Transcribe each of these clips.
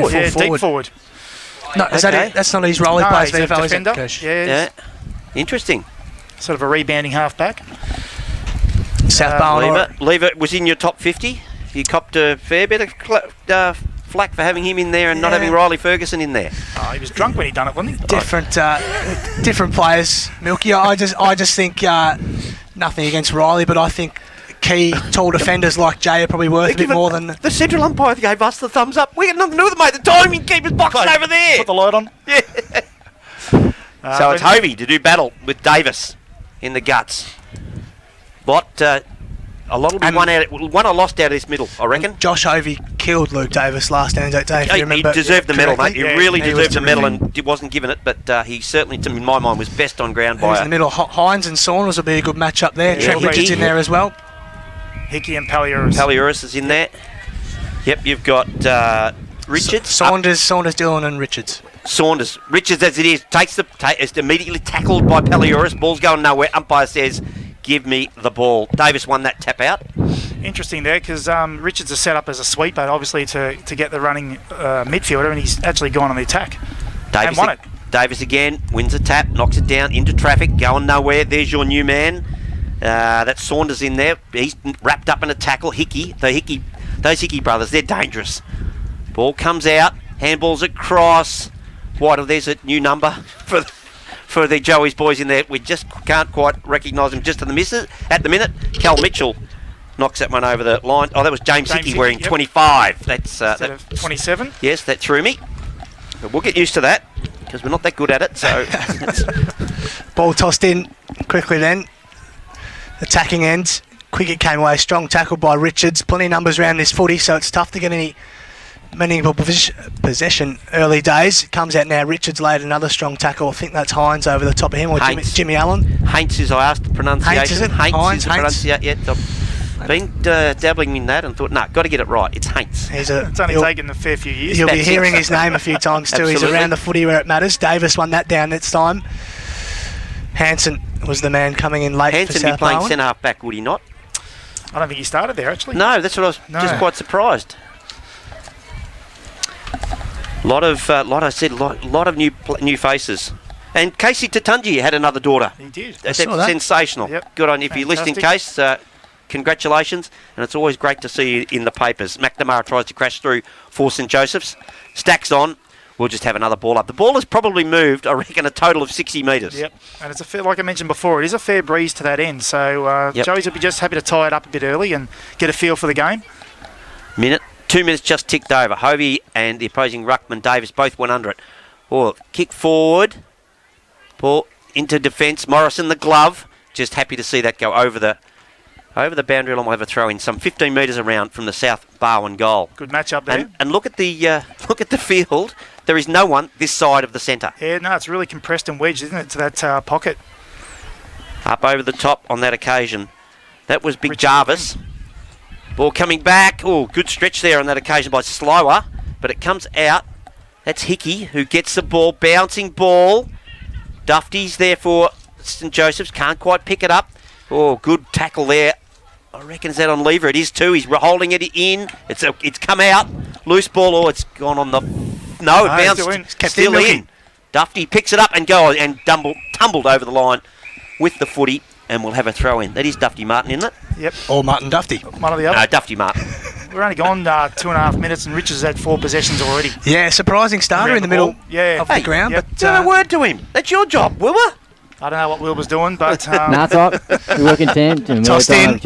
forward. Yeah, deep forward. No, is that it? That's not his role. He plays he's a VFL, is it? defender. Gosh. Yeah, Interesting. sort of a rebounding halfback. South Barwon. Lever was in your top 50. You copped a fair bit of flack for having him in there and not having Riley Ferguson in there. Oh, he was drunk when he done it, wasn't he? Different players, Milky. I just think nothing against Riley, but I think key tall defenders like Jay are probably worth a bit more than... The central umpire gave us the thumbs up. We got nothing to do with it, mate. The timing keeper's boxing over there. Put the light on. Yeah. So it's Hovey to do battle with Davis in the guts. A lot will be won or lost out of this middle, I reckon. Josh Hovey killed Luke Davis last Anzac Day, if you remember. He deserved the medal, mate. He really he deserved the medal and he wasn't given it, but he certainly, in my mind, was best on ground by... in the middle. Hines and Saunders will be a good match up there. Trent Richards in there as well. Hickey and Paliuris. Paliuris is in there. Yep, you've got Richards. Saunders, Dillon and Richards. Saunders. Richards, as it is, is immediately tackled by Paliuris. Ball's going nowhere. Umpire says, give me the ball. Davis won that tap out. Interesting there, because Richards is set up as a sweeper, obviously, to get the running midfielder, and he's actually gone on the attack and won it. Davis again wins a tap, knocks it down into traffic, going nowhere. There's your new man. That's Saunders in there. He's wrapped up in a tackle. Those Hickey brothers, they're dangerous. Ball comes out, handballs across. There's a new number for the Joey's boys in there. We just can't quite recognise him just at the minute. Cal Mitchell knocks that one over the line. Oh, that was James Hickey wearing 25. That's 27. Yes, that threw me. But we'll get used to that because we're not that good at it. So ball tossed in quickly then. Attacking end. Quickett came away. Strong tackle by Richards. Plenty of numbers around this footy, so it's tough to get any meaningful possession early days. Comes out now. Richards laid another strong tackle. I think that's Hines over the top of him, or Jimmy Allen. Heinz is, I asked the pronunciation. Heinz, is it? Heinz is the pronunciation. Yeah, I've been dabbling in that and thought, got to get it right. It's Heinz. It's only taken a fair few years. You'll be hearing his name a few times too. He's around the footy where it matters. Davis won that down this time. Hansen was the man coming in late for South Hansen be playing Barwon. centre half back, would he not? I don't think he started there, actually. No, that's what I was just quite surprised. Lot of new faces. And Casey Tatunji had another daughter. He did. That's sensational. Yep. Good on you. If you're listening, Case, congratulations. And it's always great to see you in the papers. McNamara tries to crash through for St Joseph's. Stacks on. We'll just have another ball up. The ball has probably moved, I reckon, a total of 60 metres. Yep. And it's like I mentioned before, it is a fair breeze to that end. So Joey's will be just happy to tie it up a bit early and get a feel for the game. 2 minutes just ticked over. Hovey and the opposing ruckman Davis both went under it. Kick forward. Ball into defence. Morrison the glove. Just happy to see that go over the boundary line. We'll have a throw in some 15 metres around from the South Barwon goal. Good match up there. And look at the field. There is no one this side of the centre. Yeah, no, it's really compressed and wedged, isn't it, to that pocket. Up over the top on that occasion. That was Big Jarvis. Ball coming back. Good stretch there on that occasion by Slower. But it comes out. That's Hickey who gets the ball. Bouncing ball. Duffy's there for St Joseph's. Can't quite pick it up. Good tackle there. I reckon is that on Lever. It is too. He's holding it in. It's come out. Loose ball. It's gone on the... No, it bounced. Still in. Duffy picks it up and tumbled over the line with the footy. And we'll have a throw in. That is Duffy Martin, isn't it? Yep. Or Martin Duffy. One or the other. No, Duffy Martin. We're only gone 2.5 minutes and Richards had 4 possessions already. Yeah, surprising starter in the middle of the ground. Yep. But Say a word to him. That's your job, Wilbur. I don't know what Will was doing, but... No, it's all right. We work in tandem. Tossed in.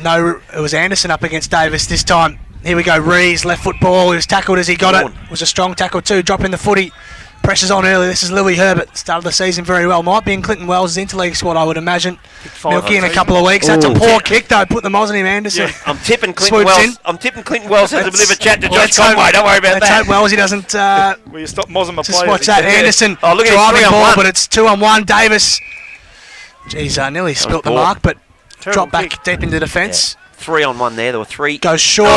No, it was Anderson up against Davis this time. Here we go, Rees, left foot ball. He was tackled as he got it. It was a strong tackle too, dropping the footy. Pressure's on early. This is Louis Herbert. Started the season very well. Might be in Clinton Wells' interleague squad, I would imagine. Milky in a couple of weeks. That's a poor kick though. Put the Moz on him, Anderson. Yeah. I'm tipping Clinton Wells has a bit of a chat to Josh Conway. Don't worry about that. Let's hope Wells doesn't... Will you stop mozzing my just players? watch that. Anderson look at driving him, ball, but it's 2-on-1. Davis. Jeez, nearly spilt the mark, but dropped back deep into defence. 3-on-1 there. There were 3. Goes short.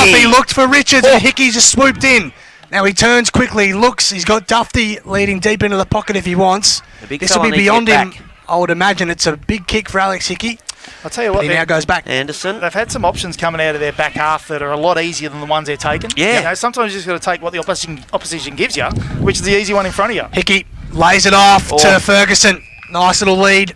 He looked for Richards and Hickey just swooped in. Now he turns quickly, looks, he's got Duffy leading deep into the pocket if he wants. This will be beyond him. I would imagine it's a big kick for Alex Hickey. I'll tell you what, He now goes back. Anderson. they've had some options coming out of their back half that are a lot easier than the ones they're taking. Yeah. You know, sometimes you just got to take what the opposition gives you, which is the easy one in front of you. Hickey lays it off Oh. to Ferguson. Nice little lead.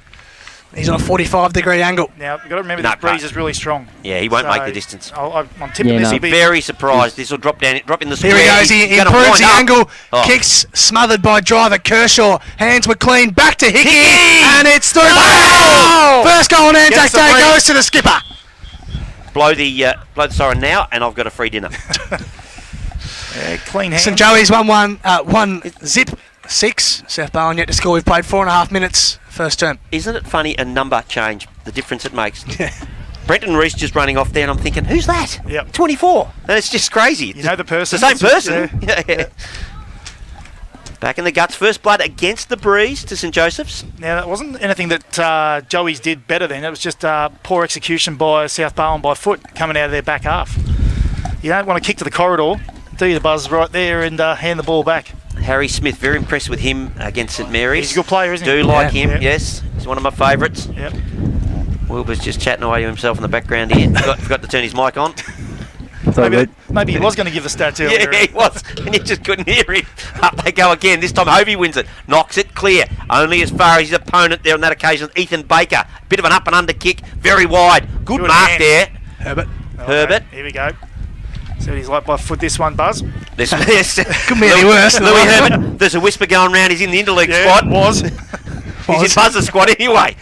He's on a 45-degree angle. Now, you've got to remember No, this breeze but- is really strong. Yeah, he won't So, make the distance. I'm tipping Yeah, this no. will Be be... very surprised. This will drop in the square. Here he goes. He He's gonna improves wind the up. angle. Oh. Kicks smothered by driver Kershaw. Hands were clean. Back to Hickey. Hickey! And it's through. Oh! First goal on Anzac Gets the Day free. goes to the skipper. Blow the siren now, and I've got a free dinner. Yeah, clean hands. St Joey's 1-1. South Bowen yet to score. We've played 4.5 minutes first term. Isn't it funny a number change, the difference it makes? Brenton Reese just running off there, and I'm thinking, who's that? Yep. 24. And it's just crazy. You know the person. It's the same person. Yeah. Yeah. Back in the guts, first blood against the breeze to St Joseph's. Now, that wasn't anything that Joey's did better than. It was just poor execution by South Bowen by foot coming out of their back half. You don't want to kick to the corridor, do the buzz right there and hand the ball back. Harry Smith, very impressed with him against St Mary's. He's a good player, isn't he? Do like Yeah. him, Yeah. yes. He's one of my favourites. Yep. Wilbur's just chatting away to himself in the background here. Forgot to turn his mic on. It's all good. Maybe he was going to give the stats earlier. Yeah, he was, and you just couldn't hear him. Up they go again. This time Hovey wins it, knocks it clear, only as far as his opponent there on that occasion, Ethan Baker. Bit of an up and under kick, very wide. Good Good mark hand. there. Herbert. Herbert. Here we go. See what he's like by foot this one, Buzz. This Couldn't be any worse. Louis Herbert. There's a whisper going round. He's in the interleague Yeah, squad. it was. He's in Buzz's squad anyway.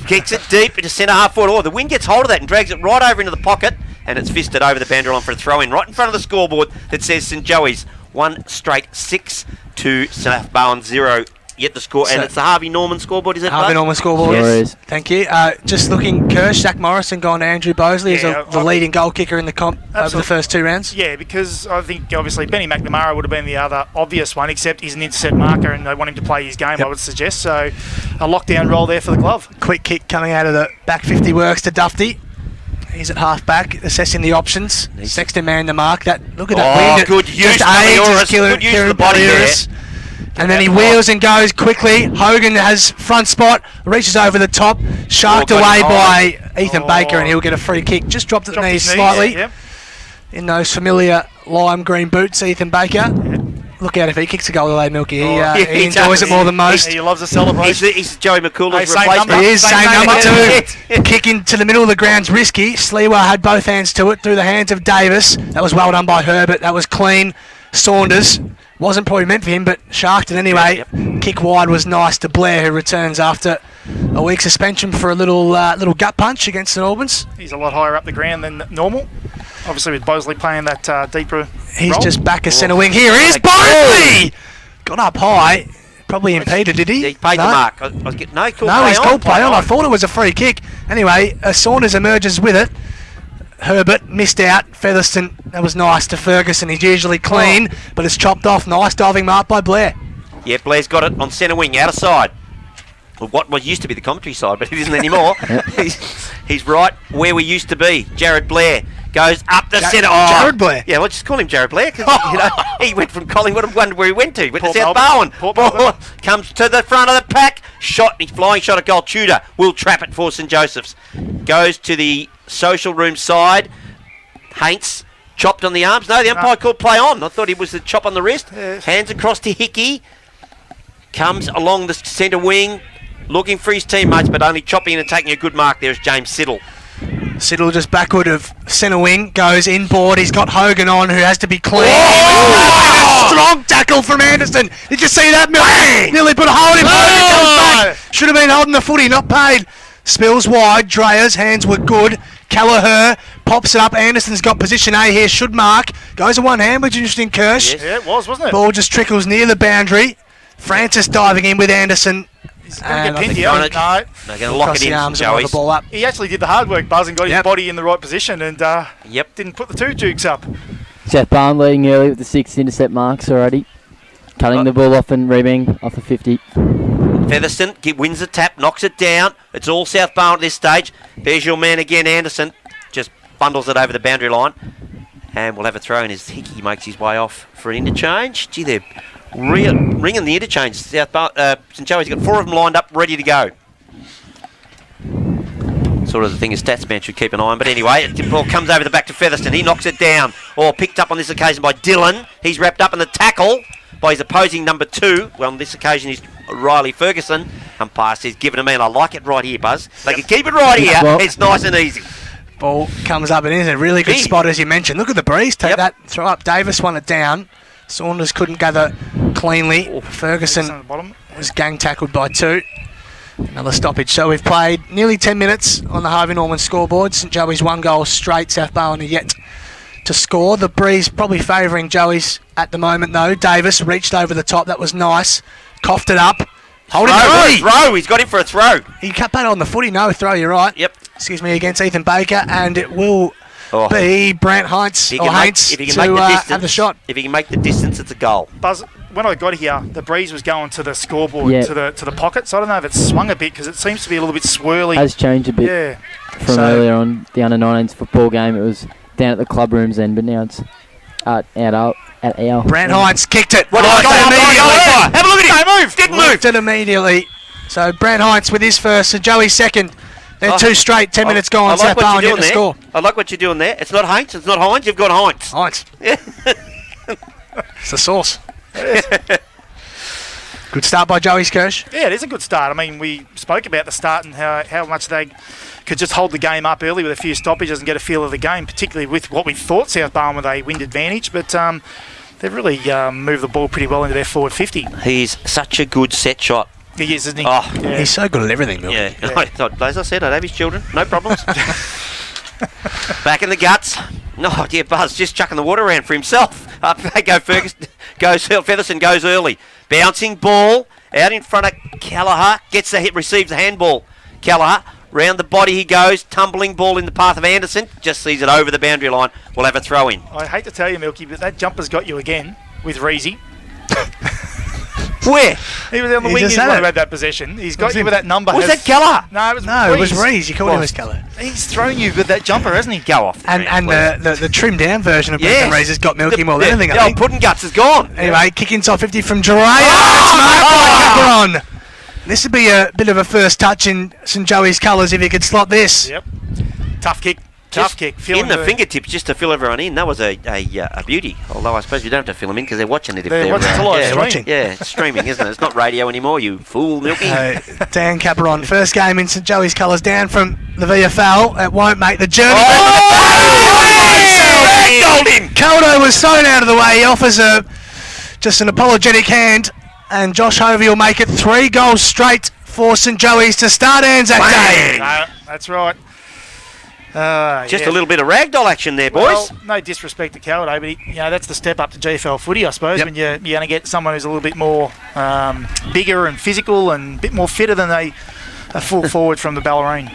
Kicks it deep into centre half forward. Oh, the wind gets hold of that and drags it right over into the pocket, and it's fisted over the boundary line for a throw in right in front of the scoreboard that says St Joey's 1 straight 6 to South Bowen 0. Yet the score, and So- it's the Harvey Norman scoreboard, is it? Harvey Bud? Norman scoreboard. Sure is. Thank you. Just looking, Kirsch, Zach Morrison gone to Andrew Bosley as Yeah, the leading goal kicker in the comp over the Absolutely. first 2 rounds. Yeah, because I think obviously Benny McNamara would have been the other obvious one, except he's an intercept marker and they want him to play his game, Yep. I would suggest. So a lockdown roll there for the glove. Quick kick coming out of the back 50 works to Dufty. He's at half back, assessing the options. Sexton man the mark. Look at that Oh, wind. good use, Just aids Palioris. his killer- Good use of Kieran the body Palioris. And then he that wheels and goes quickly. Hogan has front spot, reaches over the top, sharked got away him. by Ethan Oh. Baker, and he'll get a free kick. Just dropped at the Dropped knees his knee, slightly yeah, in those familiar lime green boots. Ethan Baker. Look out if he kicks a goal today, Milky. He, yeah, he he enjoys does. it more than most. He loves a He's, celebration. he's Joey McCullough's Hey, same replacement. number. He is, Same same number number. 2. Kick into the middle of the ground's risky. Sliwa had both hands to it through the hands of Davis. That was well done by Herbert. That was clean. Saunders wasn't probably meant for him, but sharked it anyway. Yep. Kick wide was nice to Blair, who returns after a week suspension for a little gut punch against St Albans. He's a lot higher up the ground than normal. Obviously with Bosley playing that deeper He's role. just back as centre wing. Here is Bosley! Got up high. Probably impeded, did he? He paid No? the mark. I was getting, no, cool No, play he's on. called play on. I thought it was a free kick. Anyway, Saunders emerges with it. Herbert missed out. Featherstone, that was nice to Ferguson. He's usually clean, but it's chopped off. Nice diving mark by Blair. Yeah, Blair's got it on centre wing, outer side. Well, what used to be the commentary side, but it isn't anymore. he's right where we used to be. Jared Blair goes up the centre. Jared Blair? Yeah, well, just call him Jared Blair because he went from Collingwood and wondered where he went to. He went Port to South Melbourne. Bowen. Port Ball Melbourne. comes to the front of the pack. Flying shot at goal. Tudor will trap it for St Joseph's. Goes to the social room side. Haints chopped on the arms. No, the umpire called play on. I thought he was the chop on the wrist. Yes. Hands across to Hickey. Comes along the centre wing, looking for his teammates, but only chopping and taking a good mark there is James Siddle. Siddle just backward of centre wing, goes inboard. He's got Hogan on, who has to be clean. Oh! Strong tackle from Anderson. Did you see that, Milky? Nearly put a hold in. Hogan comes back. Should have been holding the footy, not paid. Spills wide. Drea's hands were good. Callagher pops it up. Anderson's got position A here. Should mark. Goes to one hand, which is interesting. Kirsch. Yes. Yeah, it was, wasn't it? Ball just trickles near the boundary. Francis diving in with Anderson. He's going to And get I pinned think here. Garnet- No, They're going to lock Across it the in, arms St and hold the Joey's. ball up. he actually did the hard work, Buzz, and got his Yep. body in the right position and Yep. didn't put the two dukes up. South Bowen leading early with the 6 intercept marks already. Cutting the ball off and rebounding off the 50. Featherstone wins the tap, knocks it down. It's all South Bowen at this stage. There's your man again, Anderson. Just bundles it over the boundary line. And we'll have a throw in as Hickey makes his way off for an interchange. Gee, they're ringing the interchange. St Joey's got 4 of them lined up, ready to go. Sort of the thing a stats man should keep an eye on. But anyway, the ball comes over the back to Featherston. He knocks it down. Or picked up on this occasion by Dylan. He's wrapped up in the tackle by his opposing number 2. Well, on this occasion, he's Riley Ferguson. Umpire says, give it a man. I like it right here, Buzz. They can keep it right here. Well, It's nice and easy. Ball comes up and is a really good Big. spot, as you mentioned. Look at the breeze. Take Yep. that. Throw up. Davis won it down. Saunders couldn't gather cleanly. At Ferguson the bottom. was gang tackled by 2. Another stoppage. So we've played nearly 10 minutes on the Harvey Norman scoreboard. St Joey's 1 goal straight. South Bowen are yet to score. The breeze probably favouring Joey's at the moment, though. Davis reached over the top. That was nice. Coughed it up. Holding the footy. Throw. He's got him for a throw. He cut that on the footy. No throw, you're right. Yep. Excuse me, against Ethan Baker. And it will Oh. be Brant Heinz If he or can make- Heinz if he can to make the distance, have the shot. If he can make the distance, it's a goal. Buzz, when I got here, the breeze was going to the scoreboard, Yeah. to the pocket. So I don't know if it's swung a bit because it seems to be a little bit swirly. Has changed a bit Yeah. from So- earlier on the under-19s football game. It was down at the club rooms then, but now it's at our. Brant Heinz kicked it. What Right go on, immediately. have a look at him. Move. Didn't move. Moved it immediately. So Brant Heinz with his first, and Joey's second. Then Oh. 2 straight, 10 minutes gone. South what Bowen you're get doing the there. score. I like what you're doing there. It's not Heinz. It's not Heinz. You've got Heinz. Heinz. Yeah. It's the sauce. Good start by Joey's Kirsch. Yeah, it is a good start. I mean, we spoke about the start and how much they could just hold the game up early with a few stoppages and get a feel of the game, particularly with what we thought South Bowen with a wind advantage. But they've really moved the ball pretty well into their forward 50. He's such a good set shot. He is, isn't he? Oh, Yeah. He's so good at everything, Milky. Yeah. As I said, I'd have his children. No problems. Back in the guts. No, yeah, Buzz just chucking the water around for himself. Up they go. Ferguson goes. Featherston goes early. Bouncing ball out in front of Kelleher. Gets the hit. Receives the handball. Kelleher round the body he goes. Tumbling ball in the path of Anderson. Just sees it over the boundary line. We'll have a throw in. I hate to tell you, Milky, but that jumper's got you again with Reezy. Where He was on the He wing. just He's had the one it. who had that possession. He's got Was you it- with that number. was that Kelleher? No, it was No, it was Rees. Rees. You called him his colour. He's thrown you with that jumper, hasn't he? Go off. And please. the trimmed down version of Yes. Brendan Rees has got Milky more than The- anything, the I old think. pudding guts is gone. Anyway, kick inside 50 from Jiraiya. It's marked by Caperon. This would be a bit of a first touch in St Joey's colours if he could slot this. Yep. Tough kick. Just Tough kick. in Feeling the fingertips just to fill everyone in. That was a beauty. Although I suppose you don't have to fill them in because they're watching it. If They're watching, it's a live yeah, stream. watching. Yeah, it's streaming, isn't it? It's not radio anymore, you fool, Milky. Dan Caperon, first game in St Joey's colours, down from the VFL. It won't make the journey. Ragdolled him! Caldo was thrown out of the way. He offers just an apologetic hand, and Josh Hovey will make it 3 goals straight for St Joey's to start Anzac Day. No, that's right. Just yeah. a little bit of ragdoll action there, boys. Well, no disrespect to Caldo, but that's the step up to GFL footy, I suppose. Yep. When you're going to get someone who's a little bit more bigger and physical and a bit more fitter than a full forward from the Ballerine.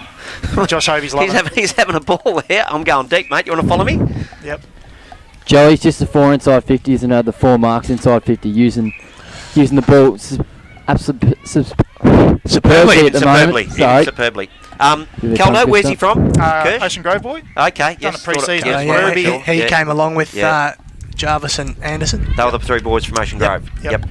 Josh Hovey's loving it. He's having a ball there. I'm going deep, mate. You want to follow me? Yep. Joey's just the 4 inside 50s and the 4 marks inside 50, using the ball superbly at the moment. Sorry. Superbly. Give it a Caldo, tongue where's he twister. from? Kirsch? Ocean Grove boy. Okay, Done yes. a pre-season thought it- as yes, well. right, Werribee. sure. He Yeah. came along with Yeah. Jarvis and Anderson, They were the 3 boys from Ocean Grove. Yep.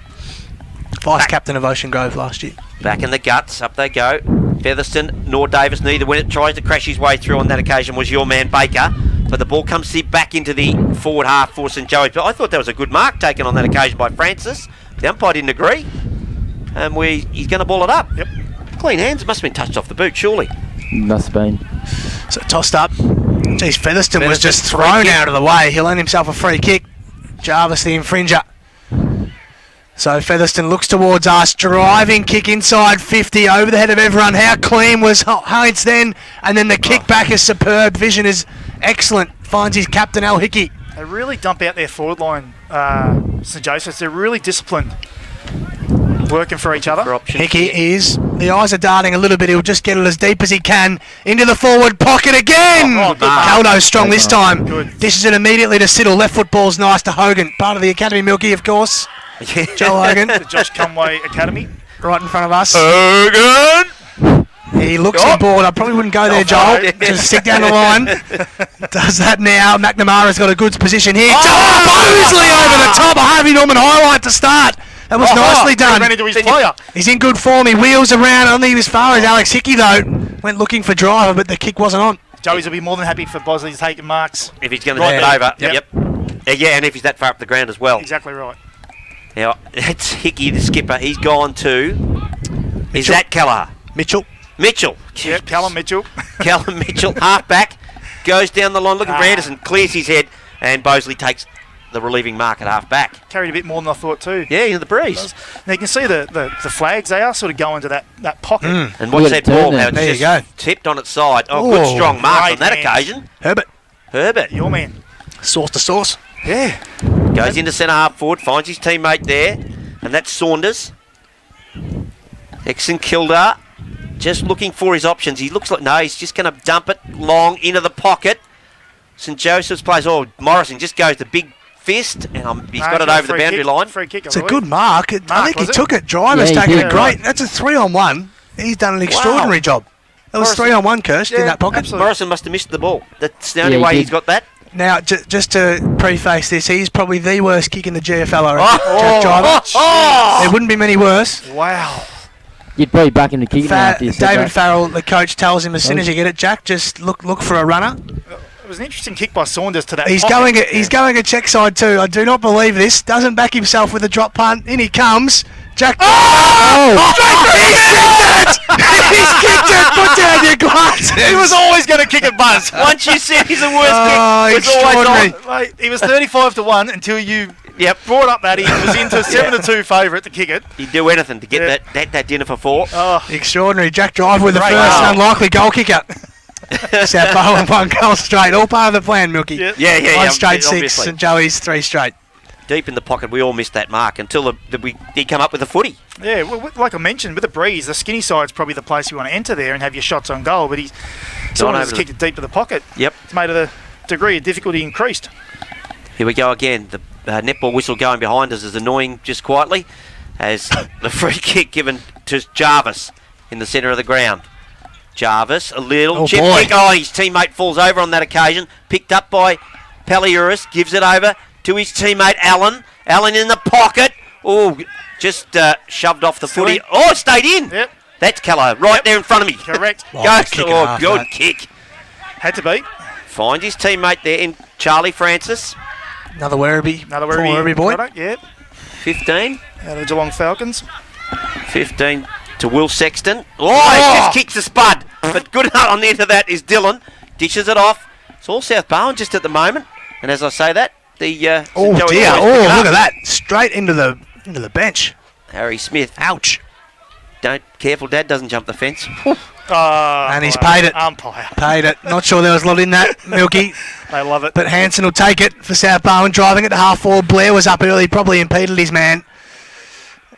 vice captain of Ocean Grove last year. Back in the guts, up they go. Featherston nor Davis neither when it tries to crash his way through on that occasion was your man Baker. But the ball comes back into the forward half for St Joey's. But I thought that was a good mark taken on that occasion by Francis. The umpire didn't agree. And he's going to ball it up. Yep. Clean hands. Must have been touched off the boot, surely. Must have been. So tossed up. Geez, Featherston was Featherston, just free thrown kick. out of the way. He'll earn himself a free kick. Jarvis the infringer. So Featherston looks towards us, driving kick inside 50 over the head of everyone. How clean was Heinz then? And then the kick back is superb. Vision is excellent. Finds his captain Al Hickey. They really dump out their forward line, St Joseph's. They're really disciplined, working for each For other. options. Hickey is. The eyes are darting a little bit. He'll just get it as deep as he can into the forward pocket again. Oh, good mark. Caldo strong this time. Good. Dishes it immediately to Siddle. Left foot ball's nice to Hogan. Part of the Academy Milky, of course. Joel Hogan, The Josh Conway Academy. right in front of us. Hogan! He looks Oh. on board. I probably wouldn't go there, Oh, Joel. no. Just stick down the line. Does that now. McNamara's got a good position here. Oh. Mosley over the top. A Harvey Norman highlight to start. That was nicely done. Ran into his player. He's in good form. He wheels around only as far as Alex Hickey, though. went looking for driver, but the kick wasn't on. Joey's will be more than happy for Bosley to take marks. If he's going to Right tip it there. over. Yep. Yeah, and if he's that far up the ground as well. Exactly right. Now, it's Hickey, the skipper. He's gone to... Is Mitchell. that Kelleher? Mitchell. Mitchell. Yep, Callum Mitchell. Callum Mitchell, half-back, goes down the line, looking for Anderson, clears his head, and Bosley takes the relieving mark at half-back. Carried a bit more than I thought too. Yeah, in the breeze. Now you can see the flags, they are sort of going to that pocket. And watch Look that at it turn ball, there. how it's There you just go. tipped on its side. Oh, Oh, good strong mark great on that hands. occasion. Herbert. Herbert Your man. Source to source. Yeah. goes into centre half forward, finds his teammate there, and that's Saunders. Exon Kildare just looking for his options. He looks like, no, he's just going to dump it long into the pocket. St Joseph's plays, Morrison just goes the big fist, and he's got it over the Free boundary kick. line. Free kick, I It's a believe. good mark. I Mark, think he was it? took it. Driver's Yeah, he taken did. it great. Right. That's a 3-on-1. He's done an extraordinary job. That was Morrison. 3-on-1, Kirst, in Yeah, that pocket. absolutely. Morrison must have missed the ball. That's the only Yeah, he way did. he's got that. Now, just to preface this, he's probably the worst kick in the GFL, I reckon. Oh, Jack Driver. oh, There wouldn't be many worse. Wow. You'd probably back him to kick it now after you said David that. Farrell, the coach, tells him as soon as you get it, Jack, just look for a runner. It was an interesting kick by Saunders to that He's pocket. going a check side too. I do not believe this. Doesn't back himself with a drop punt. In he comes. Jack. Oh! He's kicked it. Put down your glasses. He was always going to kick it, Buzz. Once you said he's the worst Oh, kick, it's always extraordinary. on. Mate, he was 35-1 until you brought up that he was into 7-2 favourite to kick it. He'd do anything to get Yeah. that dinner for four. Oh, Extraordinary. Jack Driver with the Great. first Wow. unlikely goal kicker. South Bowen 1 goal straight. All part of the plan, Milky. yeah. Yeah, One straight 6, obviously. St Joey's 3 straight. Deep in the pocket, we all missed that mark until he come up with a footy. Yeah, well, like I mentioned, with the breeze, the skinny side's probably the place you want to enter there and have your shots on goal, but Saunders over the- kicked it deep to the pocket. Yep. It's made the degree of difficulty increased. Here we go again. The netball whistle going behind us is annoying just quietly as the free kick given to Jarvis in the centre of the ground. Jarvis, a little Oh, chip boy. kick. Oh, his teammate falls over on that occasion. Picked up by Paliuris, gives it over to his teammate Allen. Allen in the pocket. Oh, just shoved off the Silly. footy. Oh, it stayed in. Yep, That's Keller right there in front of me. correct. Goes kick to, and a half, good that. kick. Had to be. Finds his teammate there in Charlie Francis. Another Werribee. Another former Werribee Werribee boy. product, yeah. 15. Out of the Geelong Falcons. 15 to Will Sexton. Oh, he just kicks the spud. But good on the end of that is Dylan. Dishes it off. It's all South Bowen just at the moment. And as I say that, the Oh St. Joey dear! boys Oh, pick it look up. at that! Straight into the bench. Harry Smith. Ouch! Careful, Dad doesn't jump the fence. Oh, And he's paid it. Umpire. Paid it. Not sure there was a lot in that, Milky. They love it. But Hanson will take it for South Bowen, driving it to half forward. Blair was up early, probably impeded his man,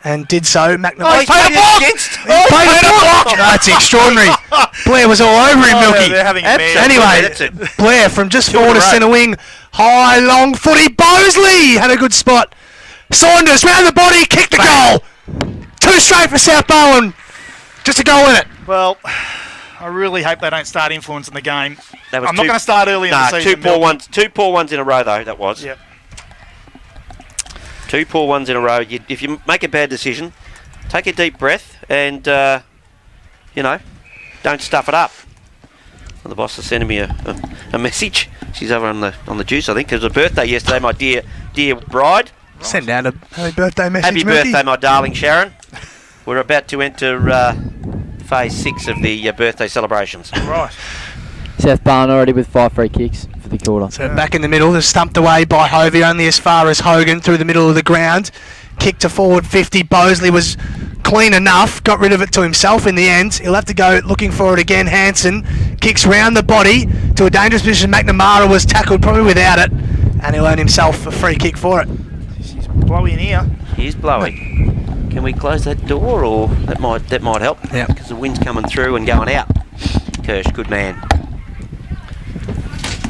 and did so. McNamara. he's paid it against. He paid a block. That's extraordinary. Blair was all over him, Oh, Milky. they're having a Absolutely. man. Anyway, That's it. Blair from just Two in forward a to row. centre wing. High, long footy. Bosley had a good spot. Saunders round the body, kicked the goal. 2 straight for South Bowen. Just to go with it. Well, I really hope they don't start influencing the game. That was I'm not going to start early in the Nah, season. two poor ones in a row though. That was. Yep. 2 poor ones in a row. If you make a bad decision, take a deep breath and don't stuff it up. Well, the boss is sending me a message. She's over on the juice, I think. It was a birthday yesterday, my dear bride. Send down a happy birthday message, Happy Milky. birthday, my darling Sharon. We're about to enter phase 6 of the birthday celebrations. Right. South Bowen already with 5 free kicks for the quarter. So back in the middle, they're stumped away by Hovey, only as far as Hogan through the middle of the ground. Kick to forward 50. Bosley was clean enough, got rid of it to himself in the end. He'll have to go looking for it again. Hanson kicks round the body to a dangerous position. McNamara was tackled probably without it, and he'll earn himself a free kick for it. She's blowy in here. Here's blowing. Can we close that door, or that might help? Yeah. Because the wind's coming through and going out. Kirsch, good man.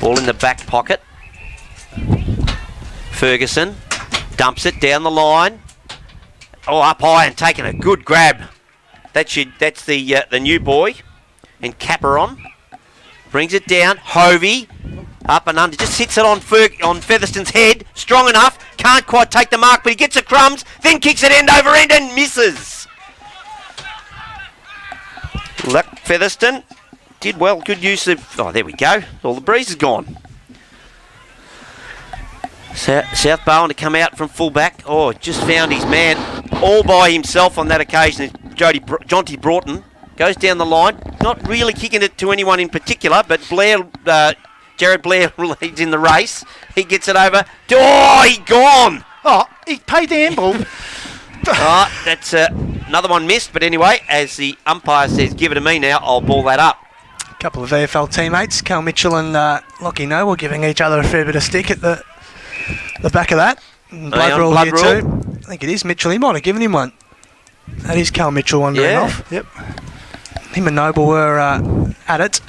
Ball in the back pocket. Ferguson dumps it down the line. Oh, up high and taking a good grab. That's the new boy in Caperon. Brings it down. Hovey up and under. Just hits it on Featherston's head. Strong enough. Can't quite take the mark, but he gets the crumbs. Then kicks it end over end and misses. Look, Featherston did well. Good use of... Oh, there we go. All the breeze is gone. South Bowen to come out from full-back. Oh, just found his man all by himself on that occasion. Jonty Broughton goes down the line. Not really kicking it to anyone in particular, but Jared Blair leads in the race. He gets it over. Oh, he gone! Oh, he paid the handball. That's another one missed, but anyway, as the umpire says, give it to me now, I'll ball that up. A couple of VFL teammates, Cal Mitchell and Lockie Noble, giving each other a fair bit of stick at the back of that. And blood rule here too. I think it is Mitchell. He might have given him one. That is Cal Mitchell wandering off. Yep. Him and Noble were at it.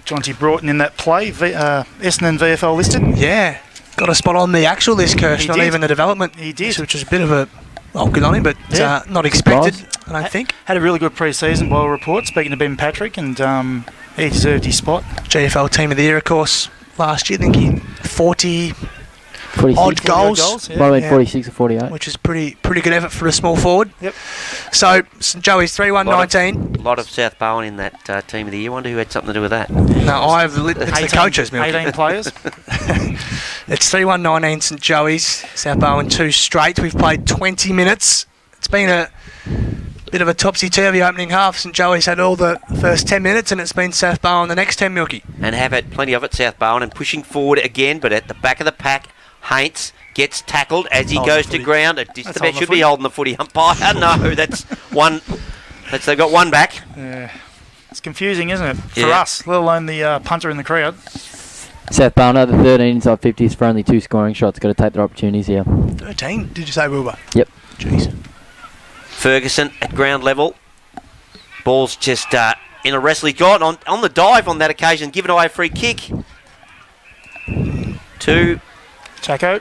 Jonty Broughton in that play, Essendon VFL listed. Yeah. Got a spot on the actual list, Kirsch, He not did. even the development. He did. Which was a bit of a... Well, good on him, but Yeah. not expected, I don't think. Had a really good pre-season by all reports, speaking to Ben Patrick, and he deserved his spot. GFL Team of the Year, of course, last year. I think he 40 46. odd goals, yeah. Might have been Yeah. 46 or 48. which is pretty good effort for a small forward. Yep. So, St Joey's 3-1-19. A lot of South Bowen in that team of the year. Wonder who had something to do with that. No, it's the coaches, Milky. 18 players. It's 3-1-19 St Joey's. South Bowen 2 straight. We've played 20 minutes. It's been a bit of a topsy-turvy opening half. St Joey's had all the first 10 minutes, and it's been South Bowen the next 10, Milky. And have had plenty of it, South Bowen, and pushing forward again, but at the back of the pack, Haints gets tackled as he Holding goes the to footy. ground. It That's just holding about the should footy. be holding the footy umpire. No, that's one. They've got one back. Yeah. It's confusing, isn't it? For Yeah. us, let alone the punter in the crowd. South Bowen over 13 inside 50s for only 2 scoring shots. Got to take their opportunities here. 13, did you say, Wilbur? Yep. Jeez. Ferguson at ground level. Ball's just in a wrestling. Got on the dive on that occasion, giving away a free kick to Jacko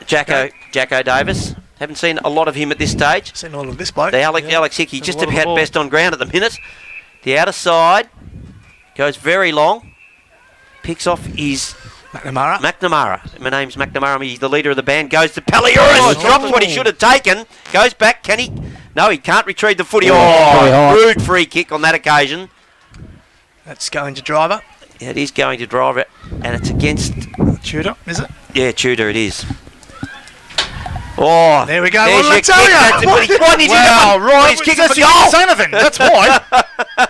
Davis. Haven't seen a lot of him at this stage. Seen all of this bloke. The Alex Hickey There's just a lot of about ball. best on ground at the minute. The outer side goes very long. Picks off his McNamara. My name's McNamara. He's the leader of the band. Goes to Paliuris. Oh, drops what he should have taken. Goes back. Can he? No, he can't retrieve the footy. Very high. Rude free kick on that occasion. That's going to Driver. Yeah, it is going to drive it, and it's against. Tudor, is it? Yeah, Tudor. It is. Oh, There we go. there's What did your I tell kick. ya? That's it. But he's pointing to Wow, the- right. He's kicking for But you didn't goal. say anything. That's why.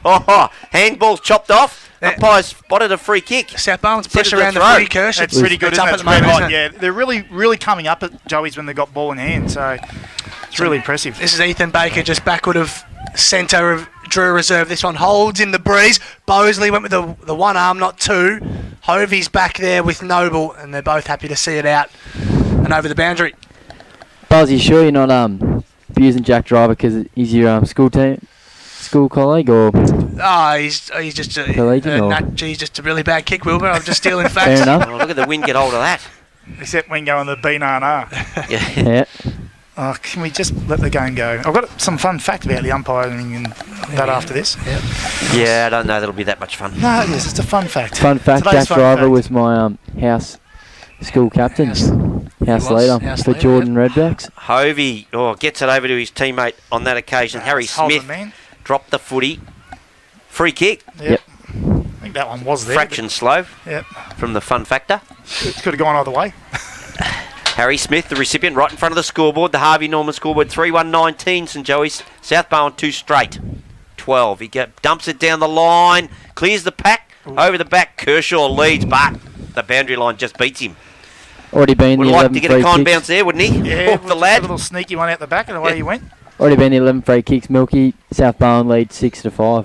Oh, handball's chopped off. Yeah. Umpire's spotted a free kick. South Bowen's Set pressure it to around the throw. footy, Kirsch. It's pretty good, It's isn't up it? at the moment, isn't it? Yeah, they're really coming up at Joey's when they got ball in hand, so it's really impressive. This is Ethan Baker just backward of centre of Drew Reserve. This one holds in the breeze. Bosley went with the one arm, not two. Hovey's back there with Noble, and they're both happy to see it out and over the boundary. Buzz, you sure you're not abusing Jack Driver because he's your school colleague, or He's just Collegiate or- he's just a really bad kick, Wilbur. I'm just stealing fair facts. enough? Oh, look at the wind get hold of that. Except when going the B-na-na. Yeah. Yeah. Oh, can we just let the game go? I've got some fun fact about the umpiring and that after this. Yeah, I don't know that'll be that much fun. No, it is. It's a fun fact. Fun fact, Today's Jack fun Driver fact. was my house school captain, House- house he was, leader house for leader, Jordan Redbacks. Hovey gets it over to his teammate on that occasion. Harry It's holding, Smith man. dropped the footy. Free kick. Yep. I think that one was there. Fraction slow Yep. from the fun factor. Could have gone either way. Harry Smith, the recipient, right in front of the scoreboard. The Harvey Norman scoreboard, 3-1-19. St Joey's. South Bowen 2 straight. 12. He dumps it down the line. Clears the pack. Over the back. Kershaw leads, but the boundary line just beats him. Already been Would the like 11 to get free a con kicks. bounce there, wouldn't he? Yeah, Oh, the lad. A little sneaky one out the back, and away he went. Already been the 11 free kicks. Milky, South Bowen lead 6-5.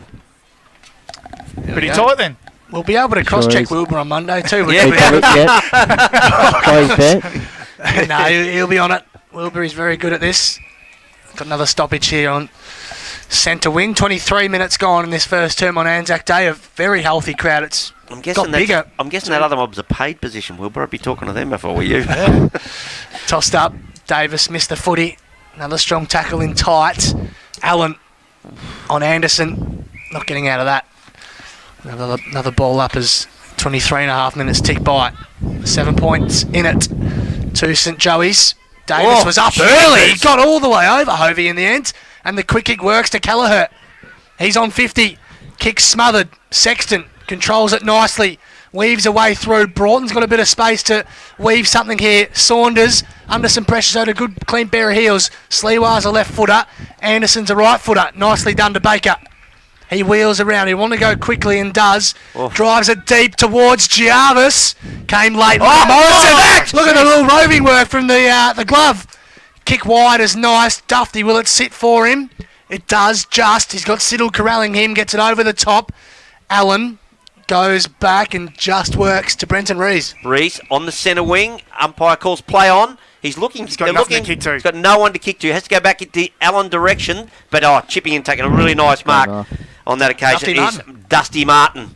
Pretty tight then. We'll be able to cross-check is. Wilbur on Monday too. Yeah. He covered, yeah. Plays bet. No, he'll be on it. Wilbur is very good at this. Got another stoppage here on centre wing. 23 minutes gone in this first term on Anzac Day. A very healthy crowd. It's I'm guessing got bigger. I'm guessing that other mob's a paid position, Wilbur. I'd be talking to them before were you. Tossed up. Davis missed the footy. Another strong tackle in tight. Allen on Anderson. Not getting out of that. Another ball up as 23 and a half minutes tick by. 7 points in it to St Joey's. Davis Oh, was up Jesus. early. He got all the way over Hovey in the end. And the quick kick works to Kelleher. He's on 50. Kick smothered. Sexton controls it nicely. Weaves a way through. Broughton's got a bit of space to weave something here. Saunders under some pressure, so a good clean pair of heels. Sliwa's a left footer. Anderson's a right footer. Nicely done to Baker. He wheels around. He want to go quickly and does. Drives it deep towards Jarvis. Came late. Morrison. Look at the little roving work from the glove. Kick wide is nice. Dufty, will it sit for him? It does just. He's got Siddle corralling him. Gets it over the top. Allen goes back and just works to Brenton Rees. Rees on the centre wing. Umpire calls play on. He's looking. He's got nothing to kick to. He's got no one to kick to. Has to go back into the Allen direction. But chipping and taking a really nice mark on that occasion is Dusty Martin.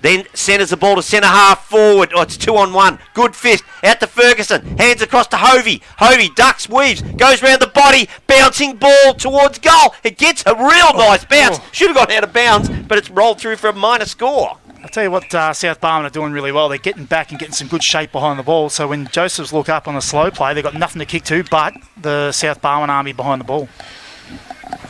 Then centres the ball to centre half forward. It's 2-on-1. Good fist. Out to Ferguson. Hands across to Hovey. Hovey ducks, weaves, goes round the body. Bouncing ball towards goal. It gets a real nice bounce. Should have gone out of bounds, but it's rolled through for a minor score. I'll tell you what, South Barwon are doing really well. They're getting back and getting some good shape behind the ball. So when Josephs look up on a slow play, they've got nothing to kick to but the South Barwon army behind the ball.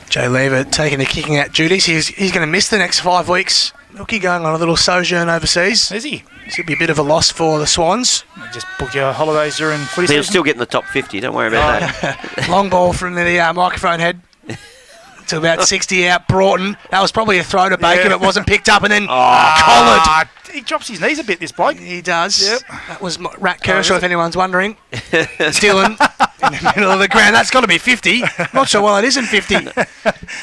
Jay Lever taking the kicking out duties. He's going to miss the next 5 weeks. Milky going on a little sojourn overseas. Is he? This could be a bit of a loss for the Swans. Just book your holidays during footy He'll season. still get in the top 50. Don't worry about that. Long ball from the microphone head to about 60 out. Broughton. That was probably a throw to Baker, but it wasn't picked up and then collared. He drops his knees a bit, this bloke. He does. Yep. That was Rat Kershaw, if anyone's wondering. Dylan in the middle of the ground. That's got to be 50. Not sure why it isn't 50.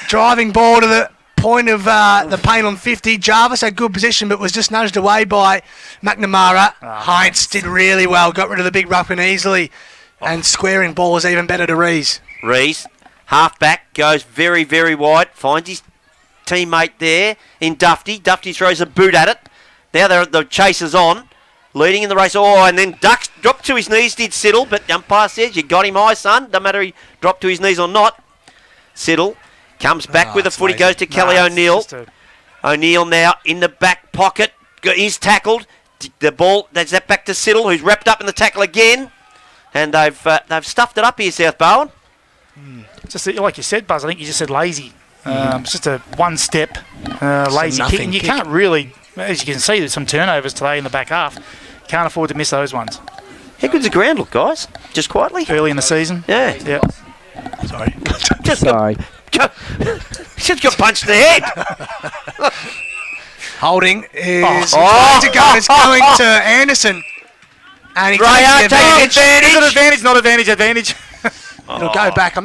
Driving ball to the point of the paint on 50. Jarvis had good position, but was just nudged away by McNamara. Heinz did really well. Got rid of the big ruckman easily. And squaring ball was even better to Rees. Rees, half back, goes very, very wide. Finds his teammate there in Dufty. Dufty throws a boot at it. Now the chase is on. Leading in the race. And then ducks, dropped to his knees, did Siddle. But the umpire says, you got him high, son. Doesn't matter he dropped to his knees or not. Siddle comes back with a footy, goes to Kelly O'Neill. O'Neill now in the back pocket. He's tackled. The ball, that's that back to Siddle, who's wrapped up in the tackle again. And they've stuffed it up here, South Barwon. Just like you said, Buzz, I think you just said lazy. It's just a one-step lazy kick. And you can't really, as you can see, there's some turnovers today in the back half. Can't afford to miss those ones. How good's the ground look, guys? Just quietly? Early in the season. Yeah. Yep. Sorry. Sorry. Just got punched in the head. Holding is trying to go. It's going to Anderson. And he takes the advantage. Is it advantage? Not advantage. Advantage. It'll go back.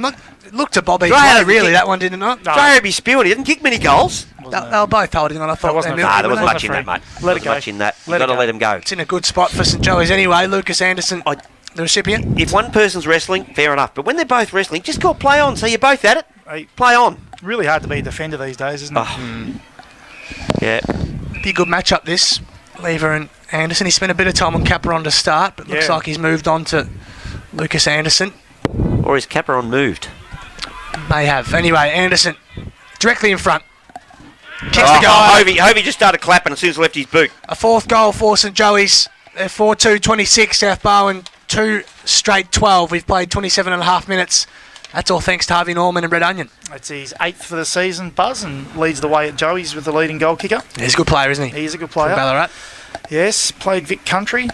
Look to Bobby. Right, Really, that one did not. No. Sorry to be spewing. He didn't kick many goals. They were both holding on. I thought. wasn't a- Nah, there wasn't Wasn't much in free. that, mate. Let it Wasn't go. much in that. You've Let got it to go. let him go. It's in a good spot for St Joey's anyway. Lucas Anderson, the recipient. If one person's wrestling, fair enough. But when they're both wrestling, just call play on. So you're both at it. Hey, Play on. really hard to be a defender these days, isn't it? Yeah. Be a good matchup this. Lever and Anderson. He spent a bit of time on Caperon to start, but looks Yeah. like he's moved on to Lucas Anderson. Or is Caperon moved? May have. Anyway, Anderson directly in front. Kicks the goal. Hovey just started clapping as soon as he left his boot. A fourth goal for St Joey's. They're 4-2-26. South Barwon 2 straight 12. We've played 27 and a half minutes. That's all thanks to Harvey Norman and Red Onion. It's his 8th for the season, Buzz, and leads the way at Joey's with the leading goal kicker. He's a good player, isn't he? He's a good For player. Ballarat. Yes, played Vic Country.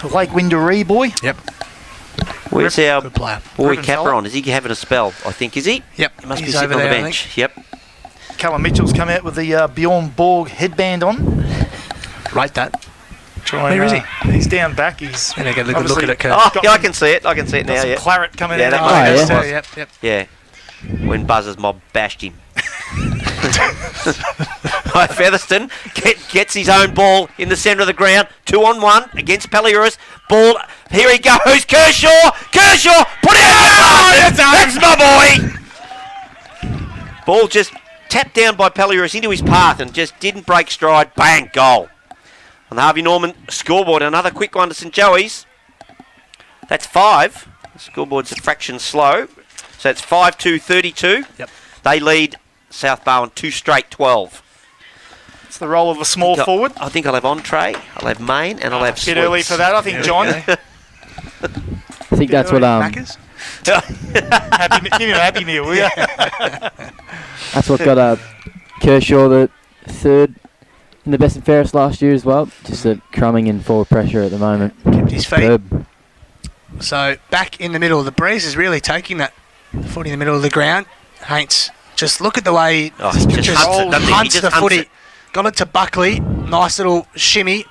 The Lake Windaree boy. Yep. Where's our Good player. boy Ribbon fella. Caperon? Is he having a spell? I think, is he? Yep. He must be He's sitting over on the there, I bench. think. Yep. Callum Mitchell's come out with the Bjorn Borg headband on. Rate that. Trying, Where is he? He's down back. He's And they get a good look at it, Kurt. Oh, got yeah, I some- can see it. I can see it got now, some yeah. claret coming Yeah, out. that of must the be nose. nice. Yep. Yeah. When Buzz's mob bashed him. Right, Featherston gets his own ball in the centre of the ground. 2-on-1 against Paliuris. Ball, here he goes. Kershaw! Put it out! That's my boy! Ball just tapped down by Paliuris into his path and just didn't break stride. Bang, goal. On the Harvey Norman scoreboard, another quick one to St Joey's. That's 5. The scoreboard's a fraction slow. So it's 5-2-32. Yep. They lead South Barwon 2 straight 12. It's the role of a small forward. I think I'll have entree, I'll have main, and I'll have A sweets. bit early for that, I think, John. I think that's what Macca's? Give me a happy meal, will you? that's what got Kershaw the third in the best and fairest last year as well. Just a crumbing in forward pressure at the moment. Kept his feet. Superb. So back in the middle. The breeze is really taking that footy in the middle of the ground. Haints, just look at the way Oh, he just hunts it, doesn't he? He hunts just the hunts footy. it. Got it to Buckley. Nice little shimmy.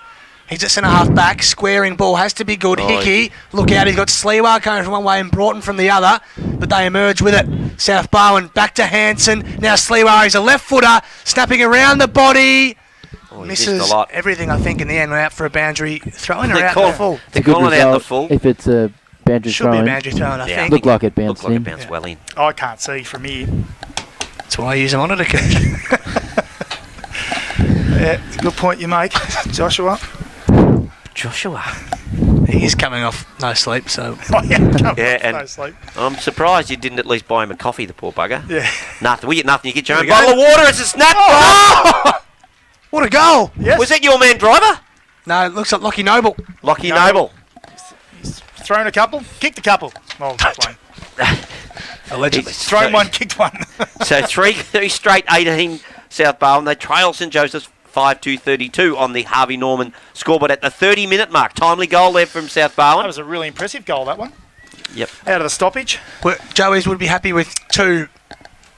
He's at centre half back. Squaring ball has to be good. Oh, Hickey, look out. He's got Sliwa coming from one way and Broughton from the other. But they emerge with it. South Barwon back to Hanson. Now Sliwa, he's a left footer. Snapping around the body. Oh, he missed Misses a lot. everything, I think, in the end. Went out for a boundary. Throwing her They out call- the full. It's a They're good calling out the result full. if it's a boundary Should be a throw-in. boundary thrown, I Yeah. think. Looked like it Looked bounced like it in. bounced Yeah. well in. I can't see from here. That's why I use a monitor, coach. Yeah, it's a good point you make, Joshua. Joshua. He is coming off no sleep, so Oh, yeah, come Yeah, on, and- no sleep. I'm surprised you didn't at least buy him a coffee, the poor bugger. Yeah. Nothing. We get nothing. You get your There own we go. bottle of water. It's a snap. what a goal! Yes. Was that your man driver? No, it looks like Lockie Noble. Lockie Noble. Noble. He's thrown a couple, kicked a couple. Oh, not one. Allegedly. He's Thrown one, kicked one. So three straight 18 South Barwon. They trail St Joseph's 5-2-32 on the Harvey Norman scoreboard at the 30-minute mark. Timely goal there from South That Barwon. was a really impressive goal, that one. Yep. Out of the stoppage. Joey's would be happy with 2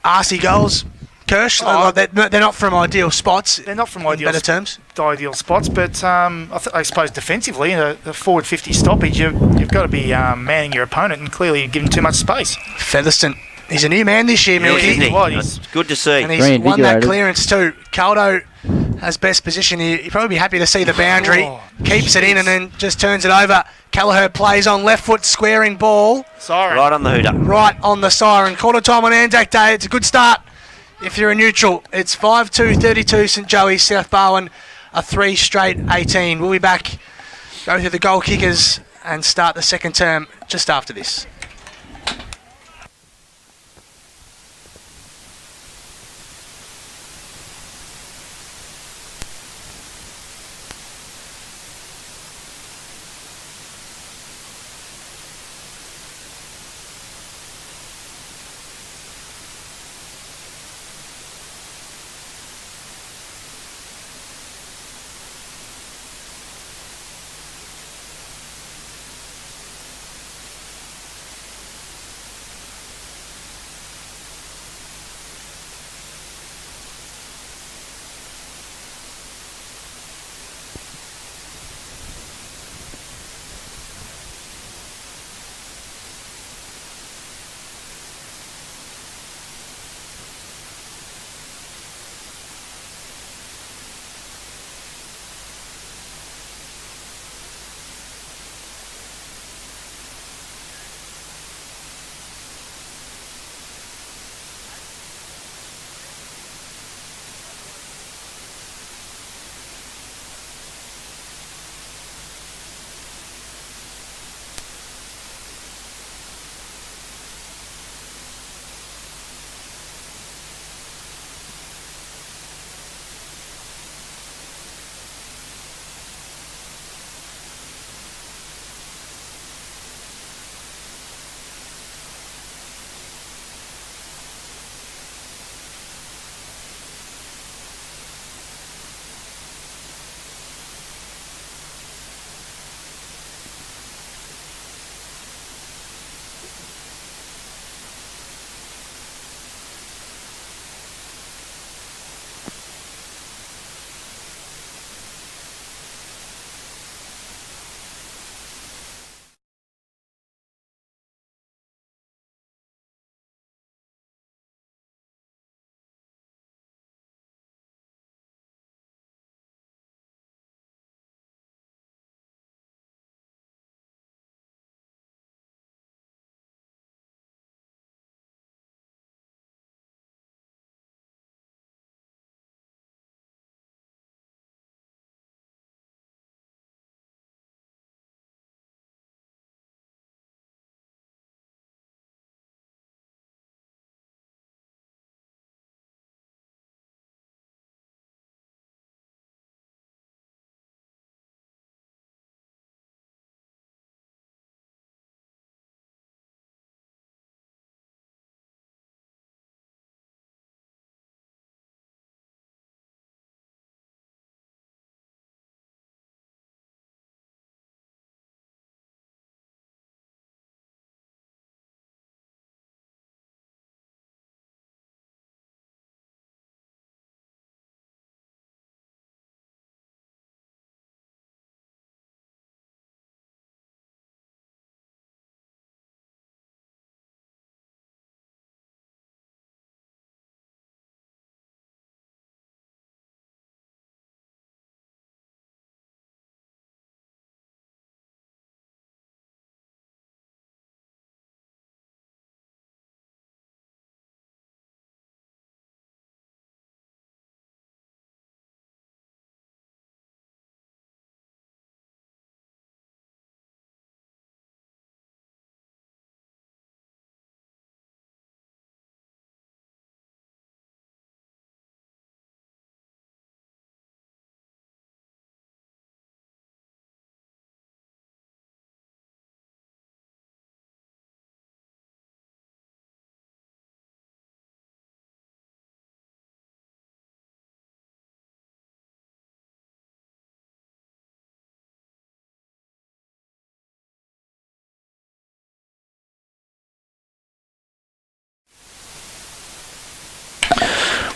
arsey goals. Kirsch, Oh. they're not from ideal spots. They're not from in ideal better terms. ideal spots, but I suppose defensively, in a forward 50 stoppage, you've got to be manning your opponent, and clearly you're giving too much space. Featherston, he's a new man this year, Yeah, Milky. isn't he? Well, It's good to see. And he's won that Reinvigorated. clearance too. Caldo has best position. He'd probably be happy to see the boundary. Oh, Keeps it in and then just turns it over. Callagher plays on left foot, squaring ball. Sorry. Right on the hooter. Right on the siren. Quarter time on Anzac Day. It's a good start. If you're a neutral, it's 5-2-32 St Joey's, South Barwon, a 3 straight 18. We'll be back, go through the goal kickers and start the second term just after this.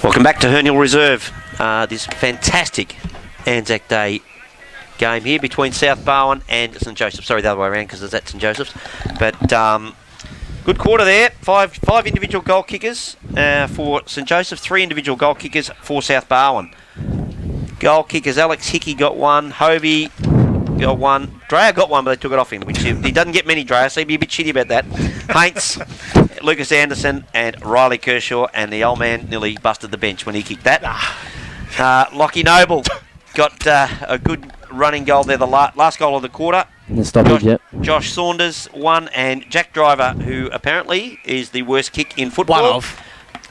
Welcome back to Herne Hill Reserve. This fantastic Anzac Day game here between South Barwon and St Joseph's. Sorry, the other way around because it's at St Joseph's. But good quarter there. Five individual goal kickers for St Joseph's. 3 individual goal kickers for South Barwon. Goal kickers, Alex Hickey got one. Hovey got one. Dreyer got one, but they took it off him, which he doesn't get many, Dreyer, so he'd be a bit shitty about that. Haints, Lucas Anderson and Riley Kershaw, and the old man nearly busted the bench when he kicked that. Lockie Noble got a good running goal there, the last goal of the quarter. In the stoppage, yep. Josh Saunders won, and Jack Driver, who apparently is the worst kick in football. One of.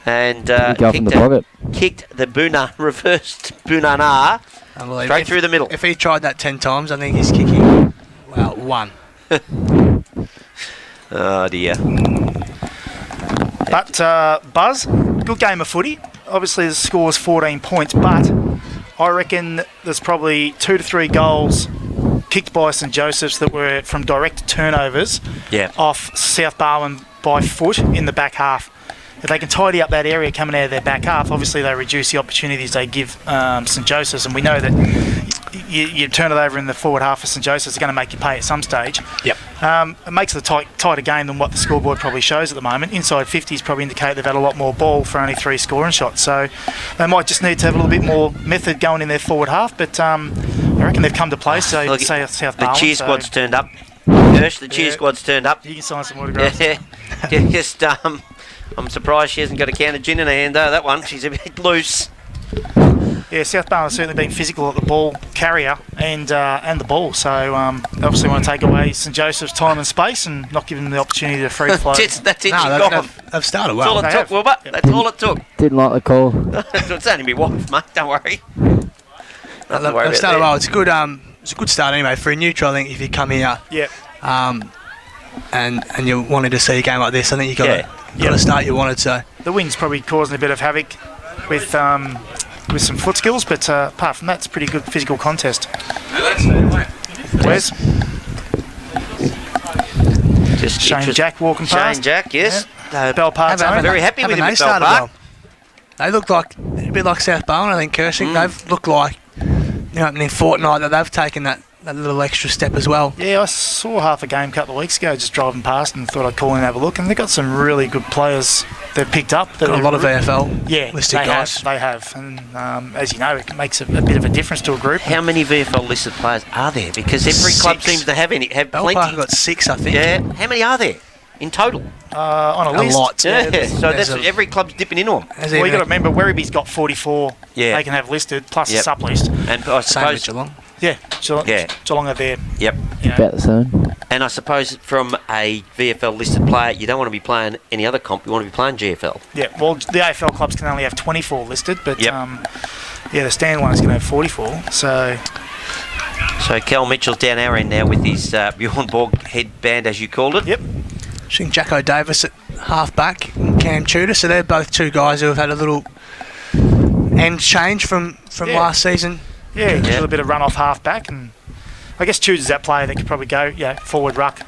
And kicked the reversed Bunana straight through the middle. If he tried that 10 times, I think he's kicking, well, 1. Oh dear. But Buzz, good game of footy. Obviously the score was 14 points, but I reckon there's probably 2 to 3 goals kicked by St Joseph's that were from direct turnovers off South Barwon by foot in the back half. If they can tidy up that area coming out of their back half, obviously they reduce the opportunities they give St Joseph's, and we know that you turn it over in the forward half of St Joseph's, it's going to make you pay at some stage. Yep. It makes it a tighter game than what the scoreboard probably shows at the moment. Inside 50s probably indicate they've had a lot more ball for only 3 scoring shots, so they might just need to have a little bit more method going in their forward half, but I reckon they've come to play, so Look, South the Barwon. cheer squad's turned up. Hirsch, the cheer squad's turned up. You can sign some autographs. Just, I'm surprised she hasn't got a can of gin in her hand, though, that one. She's a bit loose. Yeah, South Barwon has certainly been physical at the ball carrier and the ball, so they obviously want to take away St Joseph's time and space and not give them the opportunity to free flow. That's it, No, she's gone. they've started That's all well. it took, Wilbur. That's all it took. Didn't like the call. It's only me wife, mate, don't worry. Nothing to worry They've about started there. well. It's a good start anyway for a neutral. I think if you come here, and you're wanting to see a game like this, I think you got to start you wanted to. The wind's probably causing a bit of havoc with some foot skills, but apart from that, it's a pretty good physical contest. Where's Just Shane interest- Jack walking past? Shane Jack, yes. Bell Park I'm zone. very happy with him they at Bell started Park. well. They look like a bit like South Barwon, I think, Kersing. They've looked like in fortnight that they've taken that little extra step as well. Yeah, I saw half a game a couple of weeks ago, just driving past, and thought I'd call in and have a look. And they've got some really good players they've picked up. Got a lot of VFL listed they guys. They have. And as you know, it makes a bit of a difference to a group. How many VFL listed players are there? Because every club 6. seems to have Bell plenty. Park have got 6, I think. Yeah, how many are there in total? On a A list. lot. Yeah, there's- so there's that's a- every club's dipping into them. There's Well, you even got to remember, Werribee's got 44 Yeah. they can have listed, plus Yep. a sub list. And I same with suppose, Geelong. Yeah, Geelong, Yeah. Geelong are there. yep. You know. About the same. And I suppose from a VFL listed player, you don't want to be playing any other comp. You want to be playing GFL. Yeah, well, the AFL clubs can only have 24 listed, but Yep. the stand one's going to have 44. So So Kel Mitchell's down our end now with his Bjorn Borg headband, as you called it. Yep. I think Jacko Davis at half back and Cam Tudor, so they're both 2 guys who have had a little end change from Yeah. last season. Yeah, just Yeah. a little bit of run off half back, and I guess Tudor's that player that could probably go forward ruck.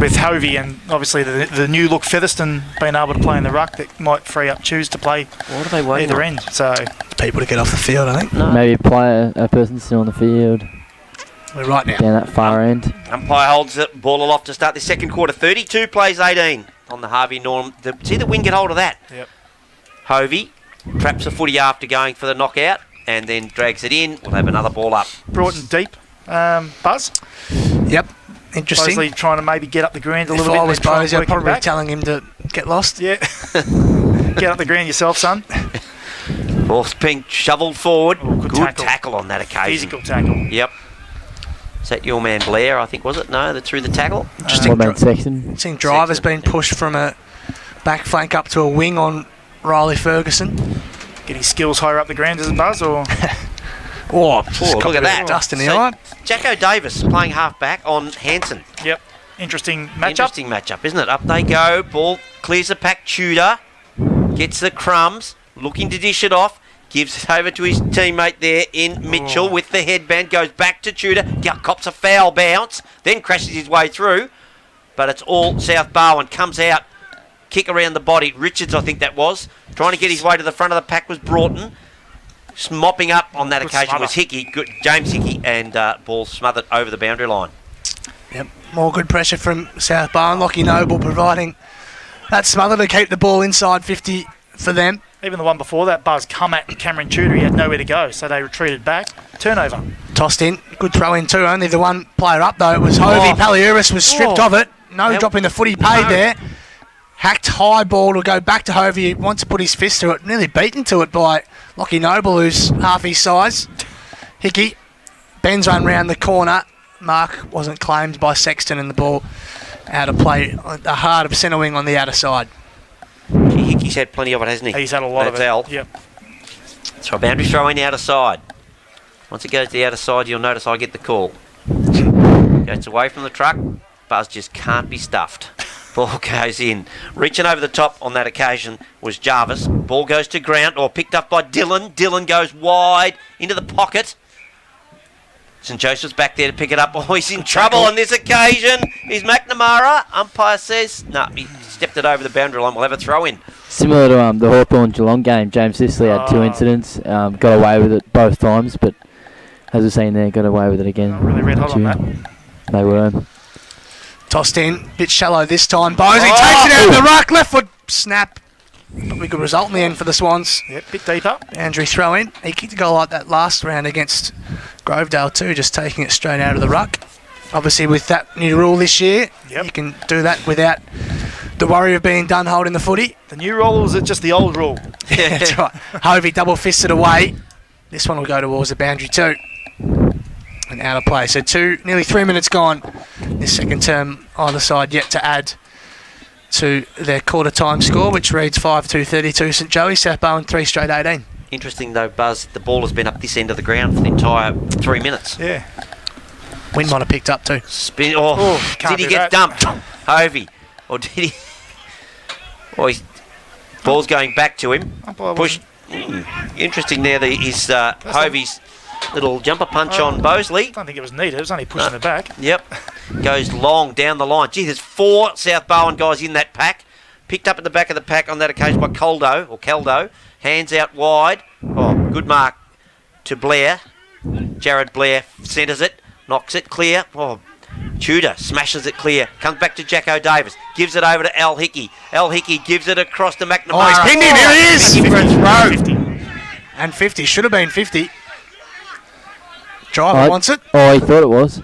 With Hovey and obviously the new look Featherston being able to play in the ruck, that might free up Choose to play What are they waiting either on? end. So People to get off the field, I think. No. Maybe a person still on the field We're right now. down that far end. Umpire holds it, ball aloft to start the second quarter. 32 plays 18 on the Harvey Norm. See the wing get hold of that. Yep. Hovey traps the footy after going for the knockout and then drags it in. We'll have another ball up. Broughton deep, Buzz. Yep, interesting. Mosley trying to maybe get up the ground a If little bit. I and was then try and Bose, I'd work it probably back. telling him to get lost. Yeah. Get up the ground yourself, son. Ball's being shovelled forward. Oh, good good tackle. tackle on that occasion. Physical tackle. Yep. Is that your man Blair, I think, was it? No, that threw the tackle? Interesting. What about Sexton? Seeing Driver's been pushed from a back flank up to a wing on Riley Ferguson. Get his skills higher up the ground, does it, Buzz? Or Oh, look at that. Dust in the So, eye. Jacko Davis playing half back on Hanson. yep, interesting matchup. Interesting matchup, isn't it? Up they go. Ball clears the pack. Tudor gets the crumbs, looking to dish it off. Gives it over to his teammate there in Mitchell with the headband. Goes back to Tudor. Cops a foul bounce. Then crashes his way through. But it's all South Barwon. Comes out. kick around the body. Richards, I think that was. Trying to get his way to the front of the pack was Broughton. Mopping up on that Good occasion smother. was Hickey, James Hickey, and ball smothered over the boundary line. Yep. More good pressure from South Barn. Lockie Noble providing that smother to keep the ball inside 50 for them. Even the one before that, Buzz come at Cameron Tudor. He had nowhere to go, so they retreated back. Turnover. Tossed in. Good throw in too. Only the one player up though. It was Hovey. Oh. Paliuris was stripped Oh. of it. No Yep. drop in the footy paid No. there. Hacked high ball to go back to Hovey. He wants to put his fist to it. Nearly beaten to it by Lockie Noble, who's half his size. Hickey. Ben's run round the corner. Mark wasn't claimed by Sexton, and the ball out of play. The heart of centre wing on the outer side. Gee, Hickey's had plenty of it, hasn't he? He's had a lot That's of it. Al. Yep. So a boundary throw in outer side. Once it goes to the outer side, you'll notice I get the call. Goes away from the truck. Buzz just can't be stuffed. Ball goes in. Reaching over the top on that occasion was Jarvis. Ball goes to ground, or picked up by Dylan. Dylan goes wide into the pocket. St Joseph's back there to pick it up. Oh, he's in trouble on this occasion. He's McNamara. Umpire says, no, he stepped it over the boundary line. We'll have a throw in. Similar to the Hawthorn-Geelong game, James Sicily had two Oh. incidents, got away with it both times, but as we're saying there, got away with it again. Really red hot on that. They were. Tossed in, bit shallow this time. Bosey Oh! takes it out of the ruck, left foot snap. Probably good result in the end for the Swans. Yep, bit deeper. Andrew throw in. He kicked a goal like that last round against Grovedale too, just taking it straight out of the ruck. Obviously with that new rule this year, Yep. you can do that without the worry of being done holding the footy. The new rule, or was it just the old rule? That's right. Hovey double fisted away. This one will go towards the boundary too. And out of play. So nearly 3 minutes gone. This second term either side yet to add to their quarter time score, which reads 5-2-32 St Joey, South Bowen 3 straight 18. Interesting though, Buzz, the ball has been up this end of the ground for the entire 3 minutes. Yeah. Wind might have picked up too. Spin. Oh, Oh, can't did he do get that. dumped, Hovey, or did he? Oh, his ball's going back to him. Umpire Push. Interesting there. His Hovey's little jumper punch on Bosley. I don't think it was needed. It was only pushing it back. Yep, goes long down the line. Gee, there's 4 South Bowen guys in that pack. Picked up at the back of the pack on that occasion by Caldo. Hands out wide. Oh, good mark to Blair. Jared Blair centres it, knocks it clear. Oh, Tudor smashes it clear. Comes back to Jacko Davis. Gives it over to Al Hickey. Al Hickey gives it across to McNamara. Oh, he's pinned him. Here he is. Hickey for a throw. 50. And 50. Should have been 50. Driver wants it. Oh, he thought it was.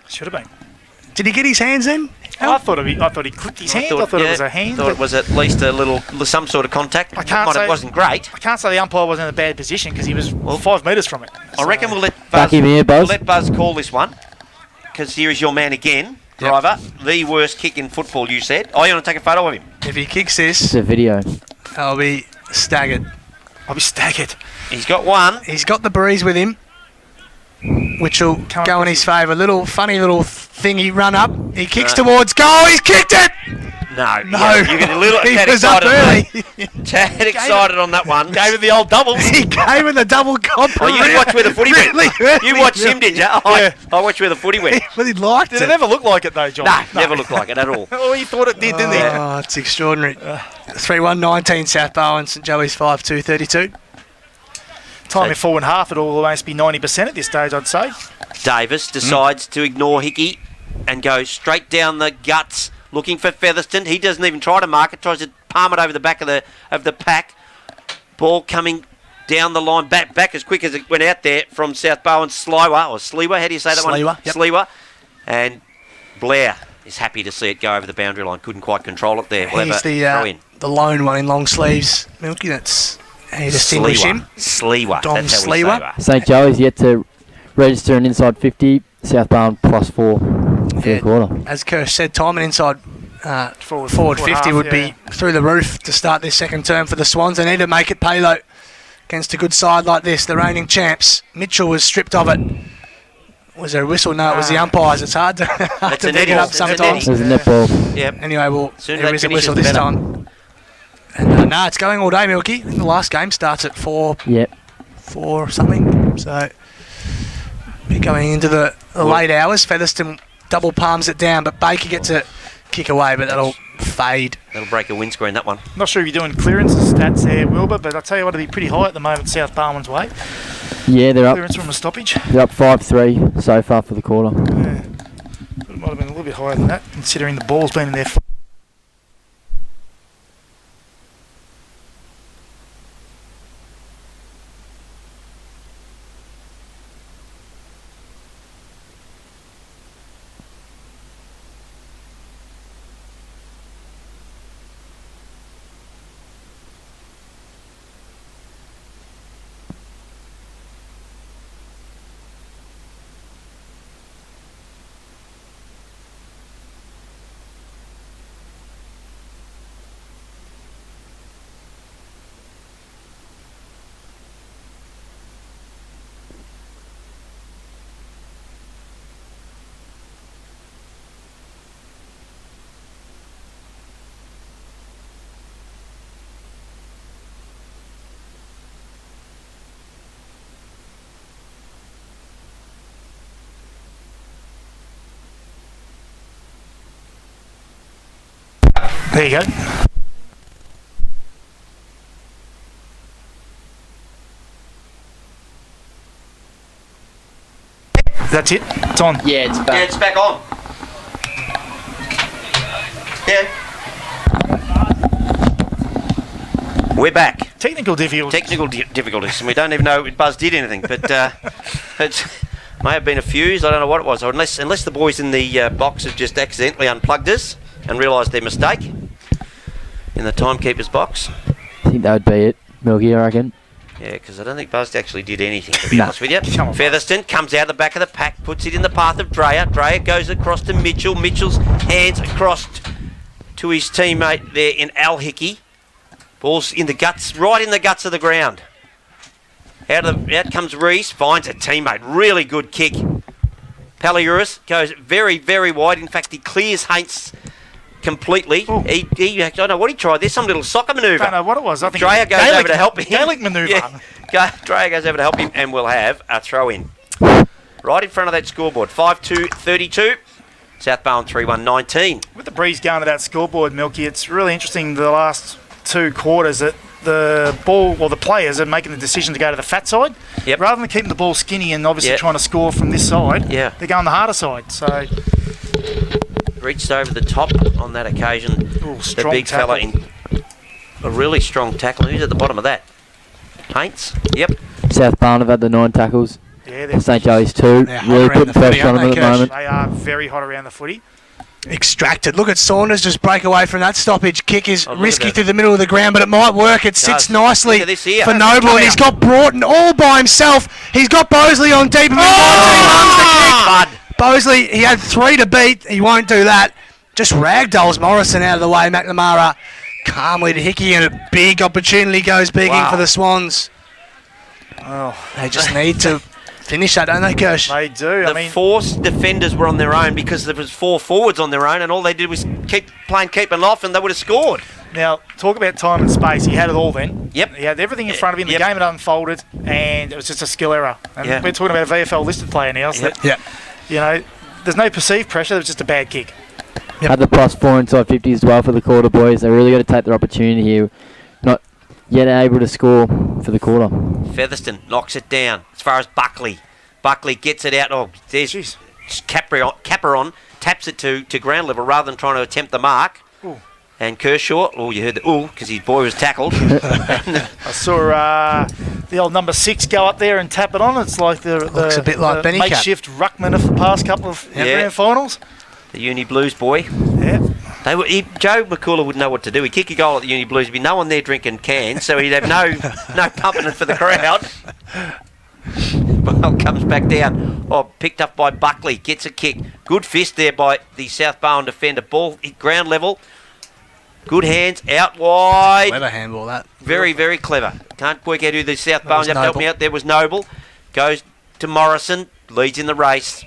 Should have been. Did he get his hands in? I thought he clipped his hand. I thought it was a hand. Thought it but was at least some sort of contact. I can't say- It wasn't great. I can't say the umpire was in a bad position because he was 5 metres from it. I reckon we'll let Back Buzz, him here, Buzz. we'll let Buzz call this one. Because here is your man again, driver. The worst kick in football, you said. Oh, you want to take a photo of him? If he kicks It's this, a video. I'll be staggered. I'll be staggered. He's got one. He's got the breeze with him, which will Come go on, in his favour. Funny little thingy run up. He kicks towards goal. He's kicked it. No. No, You get a little he tad was up excited. early. Tad excited on that one. Gave it the old doubles. He came in the double comp. Oh, you didn't watch where the footy Really went. early, You watched him, did you? Yeah. I watched where the footy went. But he liked Did it. it ever look like it though, John? No, never looked like it at all. Oh, he thought it did, didn't he? Oh, it's extraordinary. 3-1-19 South Bowen, St Joey's 5-2-32. Time in forward half, it'll almost be 90% at this stage, I'd say. Davis decides to ignore Hickey and go straight down the guts, looking for Featherston. He doesn't even try to mark it, tries to palm it over the back of the pack. Ball coming down the line, back as quick as it went out there from South Bowen. Sliwa, how do you say that one? Sliwa, yep. Sliwa. And Blair is happy to see it go over the boundary line. Couldn't quite control it there. We'll He's have a throw in. the lone one in long sleeves. Milky, that's how you distinguish him. Sliwa. Dom That's how we say Sliwa. it. St Joey's yet to register an inside 50. South Bowen +4 for Yeah. the quarter. As Kirsch said, time and inside forward forward 50 half, would yeah. be through the roof to start this second term for the Swans. They need to make it pay though against a good side like this, the reigning champs. Mitchell was stripped of it. Was there a whistle? No, it was the umpires. It's hard to, hard to a pick it netball. up It's a sometimes. There's a netball. Yep. Anyway, well, Soon as there that is a finishes, whistle the this better. time. And no, it's going all day, Milky. I think the last game starts at 4 Yep. or something. So, be going into the late hours. Featherston double palms it down, but Baker gets a kick away, but that'll fade. That'll break a windscreen, that one. Not sure if you're doing clearances stats there, Wilbur, but I'll tell you what, it'll be pretty high at the moment, South Barwon's way. Yeah, they're up. Clearance from a stoppage. They're up 5-3 so far for the quarter. Yeah. But it might have been a little bit higher than that, considering the ball's been in there. There you go. That's it. It's on. Yeah, it's Yeah, back. it's back on. Yeah. We're back. Technical difficulties. Technical difficulties, and we don't even know if Buzz did anything, but it may have been a fuse. I don't know what it was, or unless the boys in the box have just accidentally unplugged us and realised their mistake in the timekeeper's box. I think that would be it. Milky, I reckon. Yeah, because I don't think Buzz actually did anything, to be Nah. honest with you. Come on, Featherston comes out the back of the pack, puts it in the path of Dreyer. Dreyer goes across to Mitchell. Mitchell's hands across to his teammate there in Al Hickey. Ball's in the guts, right in the guts of the ground. Out comes Reese, finds a teammate. Really good kick. Paliuris goes very, very wide. In fact, he clears Haints completely. Ooh. He I don't know what he tried. There's some little soccer manoeuvre. Don't know what it was. I think Dreyer it was goes Gaelic- over to help him. Gaelic manoeuvre. Yeah, Dreyer goes over to help him, and we'll have a throw in. Right in front of that scoreboard. 5-2-32. South Barwon 3-1-19. With the breeze going to that scoreboard, Milky, it's really interesting the last two quarters that the ball or the players are making the decision to go to the fat side. Yep. Rather than keeping the ball skinny and obviously Yep. trying to score from this side, Yeah. they're going the harder side. So, Reached over the top on that occasion. ooh, The strong big tackle. fella in a really strong tackle. Who's at the bottom of that? Haints? Yep. South Barn have had the 9 tackles. Yeah, they're, St. Joey's 2. They're hot Really around putting the footy, pressure on them aren't at they, the moment. they are very hot around the footy. Extracted. Look at Saunders just break away from that stoppage. Kick is Oh, look at risky that. through the middle of the ground, but it might work. It sits does. nicely Look at this here. for Noble, and he's got Broughton all by himself. He's got Bosley on deep. And Bud. Bosley, he had 3 to beat. He won't do that. Just ragdolls Morrison out of the way. McNamara calmly to Hickey, and a big opportunity goes begging Wow. for the Swans. Oh, They just need to finish that, don't they, Kirsch? they do. The I mean, 4 defenders were on their own because there was 4 forwards on their own, and all they did was keep them off, and they would have scored. now, talk about time and space. He had it all then. Yep. He had everything in front of him. The Yep. game had unfolded, and it was just a skill error. And Yeah. we're talking about a VFL listed player now, so Yep. that, Yeah. you know, there's no perceived pressure. It was just a bad kick. Yep. Had the +4 inside 50 as well for the quarter, boys. They really got to take their opportunity here. Not yet able to score for the quarter. Featherston knocks it down as far as Buckley. Buckley gets it out. Oh, there's Jeez. Caperon taps it to ground level rather than trying to attempt the mark. Ooh. And Kershaw, oh, you heard the ooh, because his boy was tackled. I saw the old number 6 go up there and tap it on. It's like the Looks a bit like the Benny Cap. makeshift ruckman of the past couple of Yeah. grand finals. The Uni Blues boy. Yeah. Joe McCullough would know what to do. He'd kick a goal at the Uni Blues. There'd be no one there drinking cans, so he'd have no pumping it for the crowd. Well, comes back down. Oh, picked up by Buckley. Gets a kick. Good fist there by the South Barwon defender. Ball hit ground level. Good hands out wide. Clever handball, that. Very, very clever. Can't work out who the South That Barwon. was You have to help me Noble. out. There was Noble. Goes to Morrison. Leads in the race.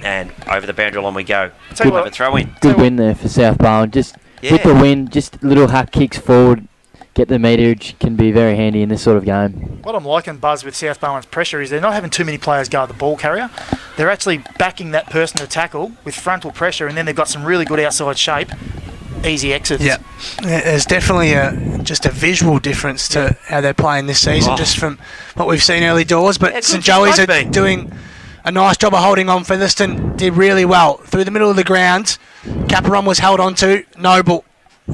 And over the boundary line we go. Tell you Have a what, throw in. Good win there for South Barn. Just Yeah. with the win, just little hack kicks forward, get the meterage, can be very handy in this sort of game. what I'm liking, Buzz, with South Barwon's pressure is they're not having too many players go at the ball carrier. They're actually backing that person to tackle with frontal pressure, and then they've got some really good outside shape easy exits. Yeah, there's definitely just a visual difference to how they're playing this season, just from what we've seen early doors. But Yeah, St good Joey's are rugby. doing a nice job of holding on. Featherston did really well through the middle of the ground. Caperon was held on to. Noble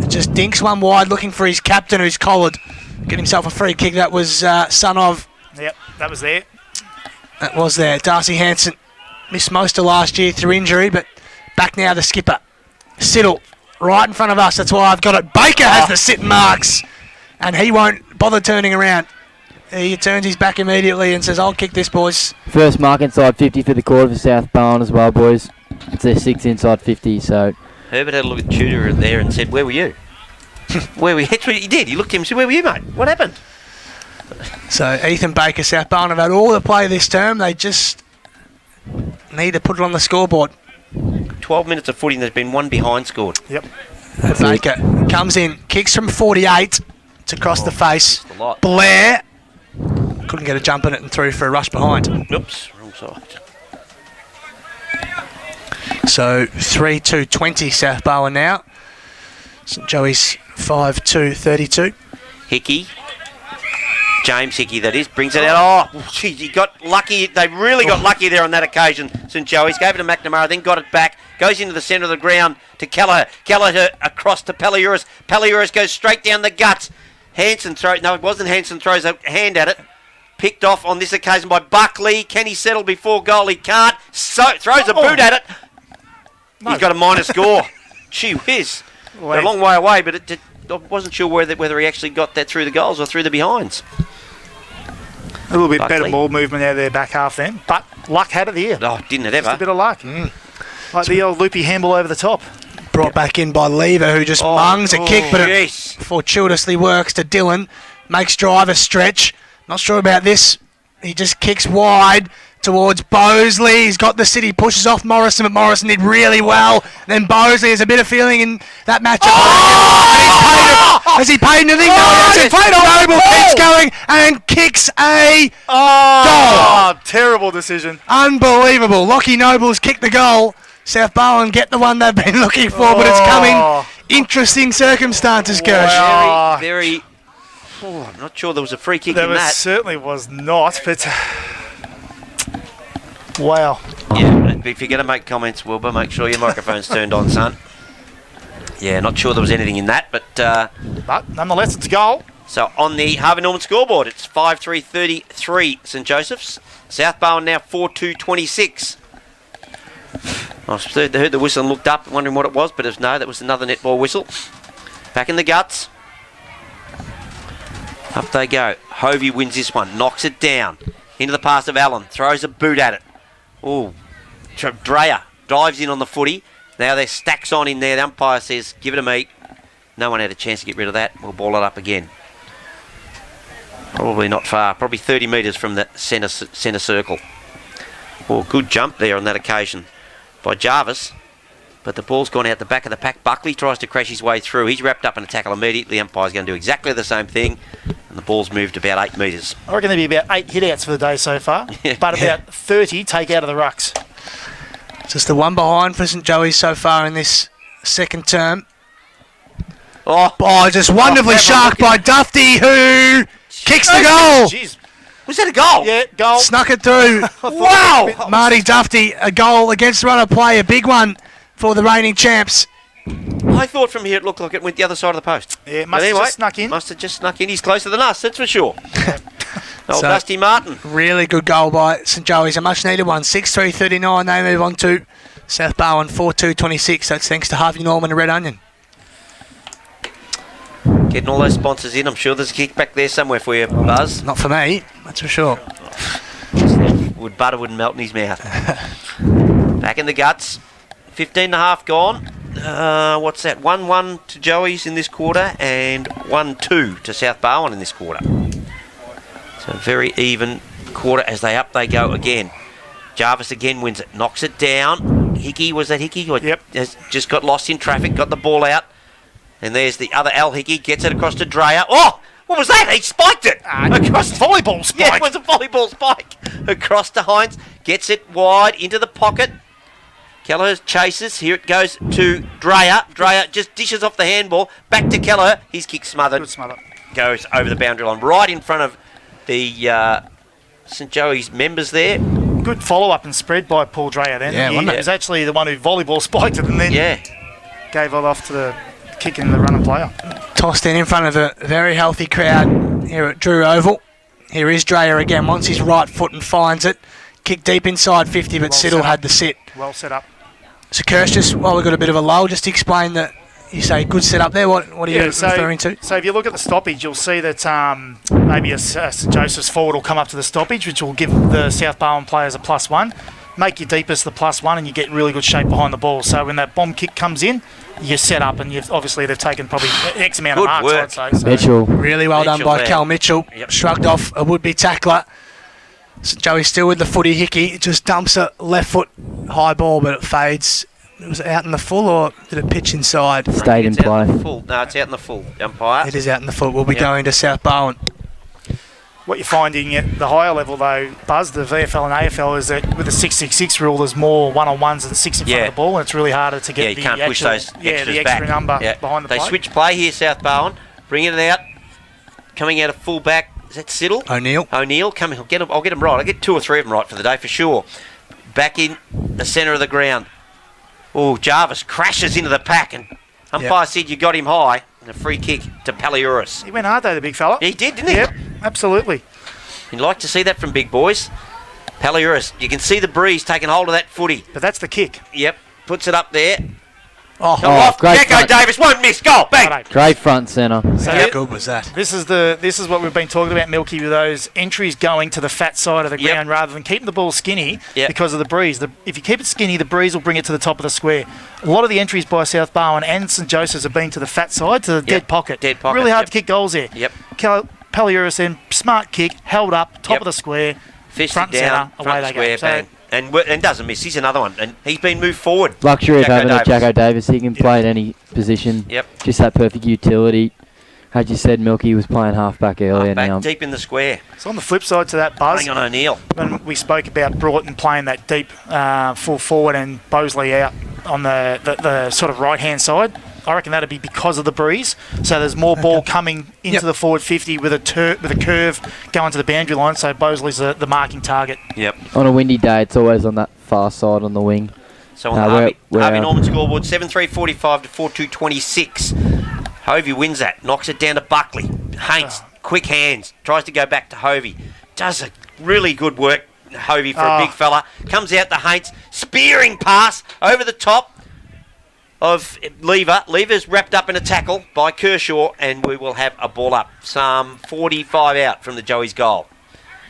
just dinks one wide, looking for his captain, who's collared. Get himself a free kick. That was son of. Yep, that was there. That was there. Darcy Hanson missed most of last year through injury, but back now the skipper. Siddle, right in front of us. That's why I've got it. Baker has the sit marks, and he won't bother turning around. He turns his back immediately and says, I'll kick this, boys. First mark inside 50 for the quarter for South Bowen as well, boys. It's their 6 inside 50, so... Herbert had a look at Tudor there and said, where were you? Where were you? That's what he did. He looked at him and said, where were you, mate? What happened? So Ethan Baker, South Bowen have had all the play this term. They just need to put it on the scoreboard. 12 minutes of footy and there's been one behind scored. Yep. Baker comes in, kicks from 48 to cross the face. Missed a lot. Blair couldn't get a jump in it and threw for a rush behind. Oops, wrong side. So 3-2-20 South Bowen now. St Joey's 5-2-32. Hickey. James Hickey, that is, brings it out. Oh, geez, he got lucky. They really got lucky there on that occasion. St Joey's gave it to McNamara, then got it back. Goes into the centre of the ground to Kelleher. Kelleher across to Paliuris. Paliuris goes straight down the guts. Hanson throws. No, it wasn't Hanson. Throws a hand at it. Picked off on this occasion by Buckley. Can he settle before goal? He can't. So throws a boot at it. He's got a minor score. Gee whiz. They're a long way away, but I wasn't sure whether he actually got that through the goals or through the behinds. A little bit Buckley. better ball movement out of their back half then. But luck had it here. Oh, didn't it Just a ever? bit of luck. Like the old loopy handball over the top. Brought back in by Lever, who just mungs a kick, but it Yes. fortuitously works to Dylan. Makes driver stretch. Not sure about this. He just kicks wide towards Bosley. He's got the city, pushes off Morrison, but Morrison did really well. Then Bosley has a bit of feeling in that matchup. Has he paid anything? No, he hasn't. Noble keeps going and kicks a goal. Terrible decision. Unbelievable. Lockie Noble's kicked the goal. South Bowen get the one they've been looking for, but it's coming. Interesting circumstances, Kirsch. Wow. Very. Oh, I'm not sure there was a free kick There in that. certainly was not, but wow. Yeah, but if you're going to make comments, Wilbur, make sure your microphone's turned on, son. Yeah, not sure there was anything in that, but But nonetheless, it's a goal. so on the Harvey Norman scoreboard, it's 5-3-33 St Joseph's. South Bowen now 4-2-26. I heard the whistle and looked up, wondering what it was, but no, that was another netball whistle. Back in the guts. Up they go. Hovey wins this one, knocks it down. Into the pass of Allen, throws a boot at it. Oh, Dreyer dives in on the footy. Now there's stacks on in there. The umpire says, give it a me. No one had a chance to get rid of that. We'll ball it up again. Probably not far. Probably 30 metres from the centre circle. Oh, good jump there on that occasion by Jarvis. But the ball's gone out the back of the pack. Buckley tries to crash his way through. He's wrapped up in a tackle immediately. The umpire's going to do exactly the same thing. And the ball's moved about 8 metres. I reckon there'll be about 8 hit-outs for the day so far, but about 30 take out of the rucks. Just the one behind for St Joey's so far in this second term. Oh, Just wonderfully have a shark look by Dufty, who kicks the goal. Jeez. was that a goal? Yeah, goal. Snuck it through. Wow. Marty Dufty, a goal against the run of play, a big one for the reigning champs. I thought from here it looked like it went the other side of the post. Yeah, But must have anyway, just snuck in. Must have just snuck in. He's closer than us, that's for sure. Old So- Dusty Martin. Really good goal by St Joey's, a much needed one. 6-3-39, they move on to South Bowen 4-2-26. That's thanks to Harvey Norman and Red Onion. Getting all those sponsors in. I'm sure there's a kick back there somewhere for you, Buzz. Not for me, that's for sure. Butter wouldn't melt in his mouth. Back in the guts. 15 and a half gone. What's that? 1-1 to Joey's in this quarter and 1-2 to South Barwon in this quarter. So very even quarter as they go again. Jarvis again wins it, knocks it down. Hickey, was that Hickey? Yep. Has just got lost in traffic, got the ball out. And there's the other Al Hickey, gets it across to Dreyer. Oh, what was that? He spiked it! Across volleyball spike. Yeah, it was a volleyball spike. Across to Hines, gets it wide into the pocket. Kelleher chases. Here it goes to Dreyer. Dreyer just dishes off the handball. Back to Kelleher. His kick smothered. Good smother. Goes over the boundary line. Right in front of the St Joey's members there. Good follow-up and spread by Paul Dreyer then. Yeah, wasn't He it? was actually the one who volleyball spiked it and then Yeah. gave it off to the kick and the running player. Tossed in front of a very healthy crowd here at Drew Oval. Here is Dreyer again. Wants his right foot and finds it. Kick deep inside 50, but Well Siddle set had up. the sit. Well set up. So Kirst, just while we've got a bit of a lull, just explain that you say good setup there. What are you referring to? So if you look at the stoppage, you'll see that maybe a St Joseph's forward will come up to the stoppage, which will give the South Barwon players a +1. Make your deepest the +1, and you get really good shape behind the ball. So when that bomb kick comes in, you're set up, and obviously they've taken probably X amount Good of marks, work. I'd say. So Mitchell. Really well done Mitchell by there. Cal Mitchell. Yep. Shrugged off a would-be tackler. So Joey still with the footy. Hickey just dumps a left foot high ball, but it fades. Was it out in the full or did it pitch inside? Stayed in It's out play. the full. No, it's out in the full. Umpire. It is out in the full. We'll be Yep. going to South Barwon. what you're finding at the higher level, though, Buzz, the VFL and AFL, is that with the 666 rule, there's more one-on-ones than 6 in front Yeah. of the ball, and it's really harder to get Yeah, you the can't push actual, those extras the extra back. number Yeah. behind the They play. switch play here, South Barwon. Bringing it out. Coming out of full back. Is that Siddle? O'Neill. O'Neill, coming. I'll get him right. I'll get 2 or 3 of them right for the day for sure. Back in the centre of the ground. Oh, Jarvis crashes into the pack, and umpire said you got him high. And a free kick to Paliuris. He went hard, though, the big fella. He did, didn't he? Yep, absolutely. You'd like to see that from big boys. Paliuris, you can see the breeze taking hold of that footy. But that's the kick. Yep, puts it up there. Oh, Come off. great Jacko front. Davis won't miss. Goal. Bang. Righto. Great front centre. So how thi- good was that? This is what we've been talking about, Milky, with those entries going to the fat side of the Yep. ground rather than keeping the ball skinny Yep. because of the breeze. If you keep it skinny, the breeze will bring it to the top of the square. A lot of the entries by South Barwon and St Joseph's have been to the fat side, to the dead pocket. Dead pocket, Really hard yep. to kick goals there. Yep. Paliuris then, smart kick, held up, top Yep. of the square, Fisted front down. centre, away Front they square. go. So Bang. And doesn't miss. He's another one. And he's been moved forward. Luxury of Jacko having a Davis. Jacko Davis. He can play in any position. Yep. Just that perfect utility. As you said, Milky was playing halfback earlier. Back Now deep in the square. So on the flip side to that, Buzz, Hang on O'Neill. when we spoke about Broughton playing that deep full forward and Bosley out on the sort of right-hand side, I reckon that'd be because of the breeze. So there's more ball coming into Yep. the forward 50 with a curve going to the boundary line. So Bosley's the marking target. Yep. on a windy day, it's always on that far side on the wing. So on No, the we're- Harvey we're- Norman scoreboard, 7-3-45 to 4-2-26. Hovey wins that, knocks it down to Buckley. Haints, quick hands, tries to go back to Hovey. Does a really good work, Hovey, for a big fella. Comes out to Haints, spearing pass over the top of Lever. Lever's wrapped up in a tackle by Kershaw, and we will have a ball up. Some 45 out from the Joey's goal.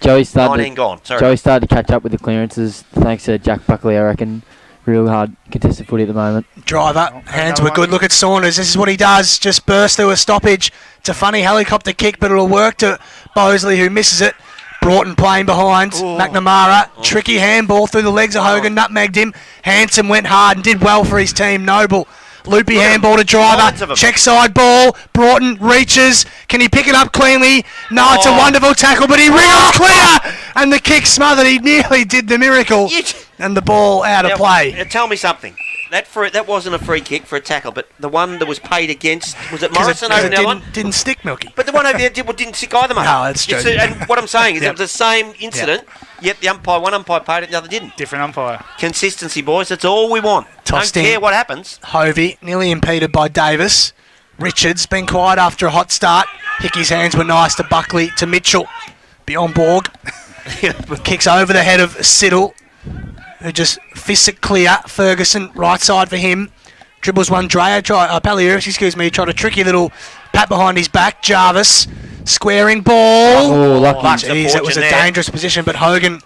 Joey started. 19 gone, sorry. Joey started to catch up with the clearances thanks to Jack Buckley. I reckon. Real hard contested footy at the moment. Driver, hands another were good. one. Look at Saunders. This is what he does. Just burst through a stoppage. It's a funny helicopter kick, but it'll work to Bosley, who misses it. Broughton playing behind. Ooh. McNamara, tricky handball through the legs of Hogan, nutmegged him. Hanson went hard and did well for his team. Noble. Loopy handball to Loads Driver. of 'em. Check side ball. Broughton reaches. Can he pick it up cleanly? No, it's a wonderful tackle, but he wriggles clear. And the kick smothered. He nearly did the miracle. You- And the ball out of Now, play. Tell me something. That wasn't a free kick for a tackle, but the one that was paid against, was it 'Cause Morrison it over that one? didn't stick, Milky. But the one over there didn't stick either, mate. No, that's true. And what I'm saying is Yep. it was the same incident, yet one umpire paid it, the other didn't. Different umpire. Consistency, boys. That's all we want. Tossed Don't in. care what happens. Hovey, nearly impeded by Davis. Richards, been quiet after a hot start. Hickey's hands were nice to Buckley, to Mitchell. Beyond Borg. Kicks over the head of Siddle, who just fists it clear. Ferguson, right side for him. Dribbles one, Paliuris, tried a tricky little pat behind his back. Jarvis, squaring ball. Oh, lucky. Bucks of Jeez, it was fortune a there. dangerous position, but Hogan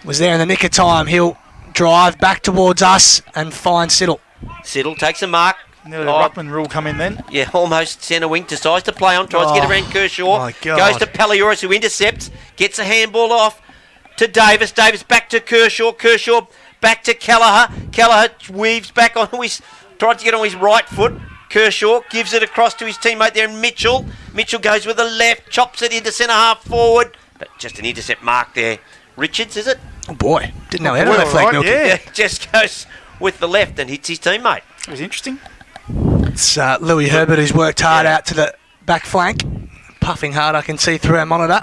was there in the nick of time. He'll drive back towards us and find Siddle. Siddle takes a mark. Nearly the Oh, Ruckman rule come in then. yeah, almost centre wing. Decides to play on. Tries to get Oh, around Kershaw. my God. Goes to Paliuris, who intercepts. Gets a handball off to Davis. Davis back to Kershaw. Kershaw back to Kelleher. Kelleher weaves back on. Tried to get on his right foot. Kershaw gives it across to his teammate there, Mitchell. Mitchell goes with the left, chops it into centre half forward. But just an intercept mark there. Richards, is it? Oh boy, didn't know how to Well, left leg, right, Milky. yeah. Just goes with the left and hits his teammate. It was interesting. It's Louis Herbert who's worked hard out to the back flank. Puffing hard, I can see through our monitor.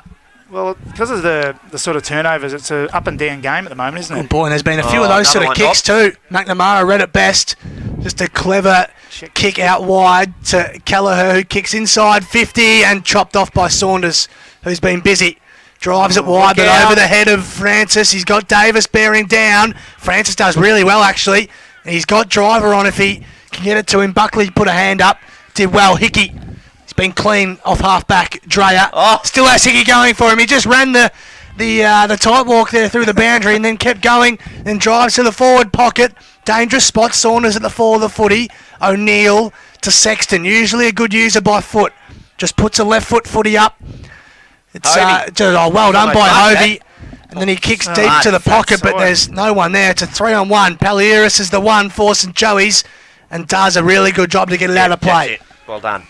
Well, because of the sort of turnovers, it's an up and down game at the moment, isn't Oh it? boy, and there's been a few of those sort of another one, kicks too. McNamara read it best. Just a clever kick out wide to Kelleher, who kicks inside 50 and chopped off by Saunders, who's been busy. Drives it wide, but over the head of Francis. He's got Davis bearing down. Francis does really well, actually. He's got Driver on if he can get it to him. Buckley put a hand up. Did well. Hickey. He's been clean off half-back. Dreyer. Still has Hickey going for him. He just ran the tight walk there through the boundary and then kept going. Then drives to the forward pocket. Dangerous spot. Saunders at the fore of the footy. O'Neill to Sexton. Usually a good user by foot. Just puts a left foot footy up. It's well done by Hovey. And then he kicks deep to the pocket, but there's no one there. It's a 3-on-1. Palieris is the one for St Joey's and does a really good job to get it out of play. That's it. Well done.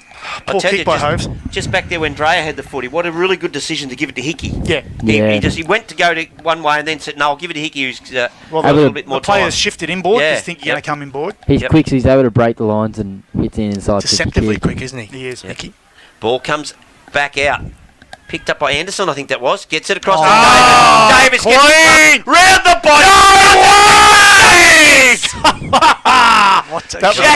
Poor kick by Hoves. Just back there when Dreyer had the footy, what a really good decision to give it to Hickey. Yeah. He went to go to one way and then said, no, I'll give it to Hickey, who's got a little bit more the players time. shifted inboard. Yeah. Just think you're going to come inboard. He's quick, so he's able to break the lines and hits in inside. Deceptively quick, isn't he? He is. Hickey. Ball comes back out. Picked up by Anderson, I think that was. Gets it across to Davis. Davis gets it round the body. That was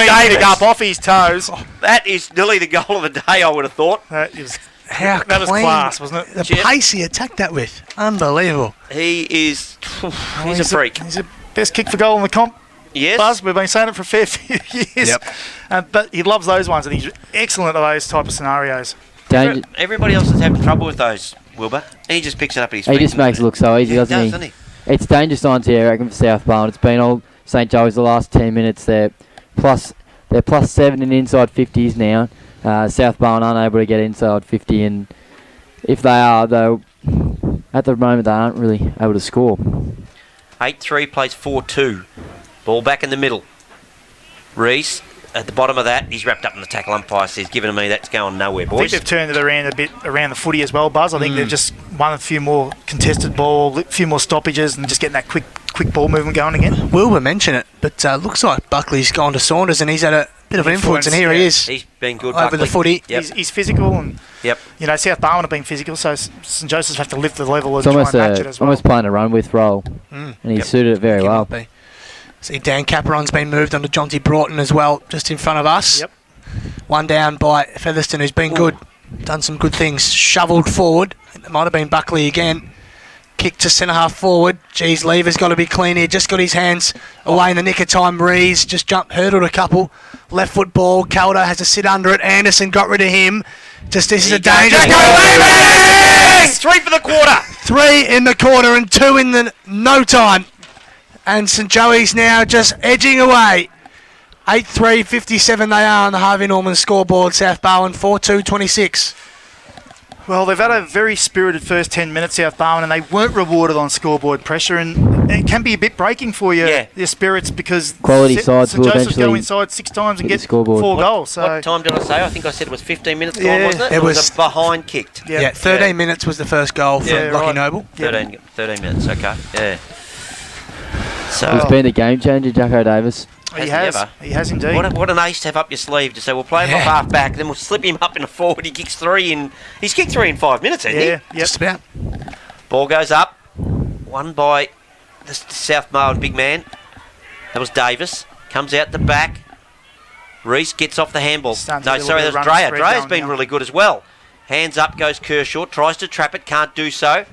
Davis up off his toes. That is nearly the goal of the day, I would have thought. That was How was clean class, wasn't it? The pace he attacked that with. Unbelievable. He is... he's a freak. He's the best kick for goal in the comp. Yes. Buzz, we've been saying it for a fair few years. Yep. But he loves those ones, and he's excellent at those type of scenarios. Everybody else is having trouble with those, Wilbur. He just picks it up at his feet. He just makes it look so easy, doesn't he? It's dangerous times here, I reckon, for South Barwon. It's been all St Joey's the last 10 minutes. They're plus 7 in inside 50s now. South Barwon unable to get inside 50, and if they are, though, at the moment they aren't really able to score. 8-3 plays 4-2. Ball back in the middle. Reese at the bottom of that. He's wrapped up in the tackle. Umpire says, "Given to me, that's going nowhere, I think boys." they've turned it around a bit around the footy as well, Buzz. I think they've just won a few more contested ball, a few more stoppages, and just getting that quick ball movement going again. Wilbur mentioned it, but looks like Buckley's gone to Saunders and he's had a bit of an influence, and here he is He's been good over the footy. Yep. He's physical, and Yep. South Barwon have been physical, so St Joseph's have to lift the level and It's try and match it as well. almost playing a run with role, and he's suited it very well. See, Dan Caperon's been moved onto Jonty Broughton as well, just in front of us. Yep. One down by Featherston, who's been good, done some good things. Shovelled forward. It might have been Buckley again. Kick to centre half forward. Geez, Lever's got to be clean here. Just got his hands away in the nick of time. Rees just hurdled a couple. Left foot ball. Calder has to sit under it. Anderson got rid of him. This is a dangerous ball. 3 for the quarter. 3 in the quarter and 2 in the no time. And St Joey's now just edging away. 8-3, 57 they are on the Harvey Norman scoreboard. South Barwon 4-2-26. Well, they've had a very spirited first 10 minutes, South Barwon, and they weren't rewarded on scoreboard pressure, and it can be a bit breaking for your spirits because Quality sides St will Joseph's go eventually inside 6 times and hit the get scoreboard. 4 goals. So What time did I say? I think I said it was 15 minutes gone, Yeah, wasn't it? it was a behind kicked. Yeah, 13 minutes was the first goal from Yeah, Lockie right. Noble. 13 minutes, okay. Yeah. So, He's been a game changer, Jacko Davis. he has has. he He has indeed. what an ace to have up your sleeve to say, we'll play him off Yeah. half back, then we'll slip him up in a forward. He kicks 3 in. He's kicked 3 in 5 minutes, hasn't Yeah, he? yep. Just about. Ball goes up. Won by the South Barwon big man. That was Davis. Comes out the back. Reese gets off the handball. Starting to No, get a sorry, little that's bit of run Dreyer. spread Dreyer's going been now. really good as well. Hands up goes Kershaw. Tries to trap it. Can't do so.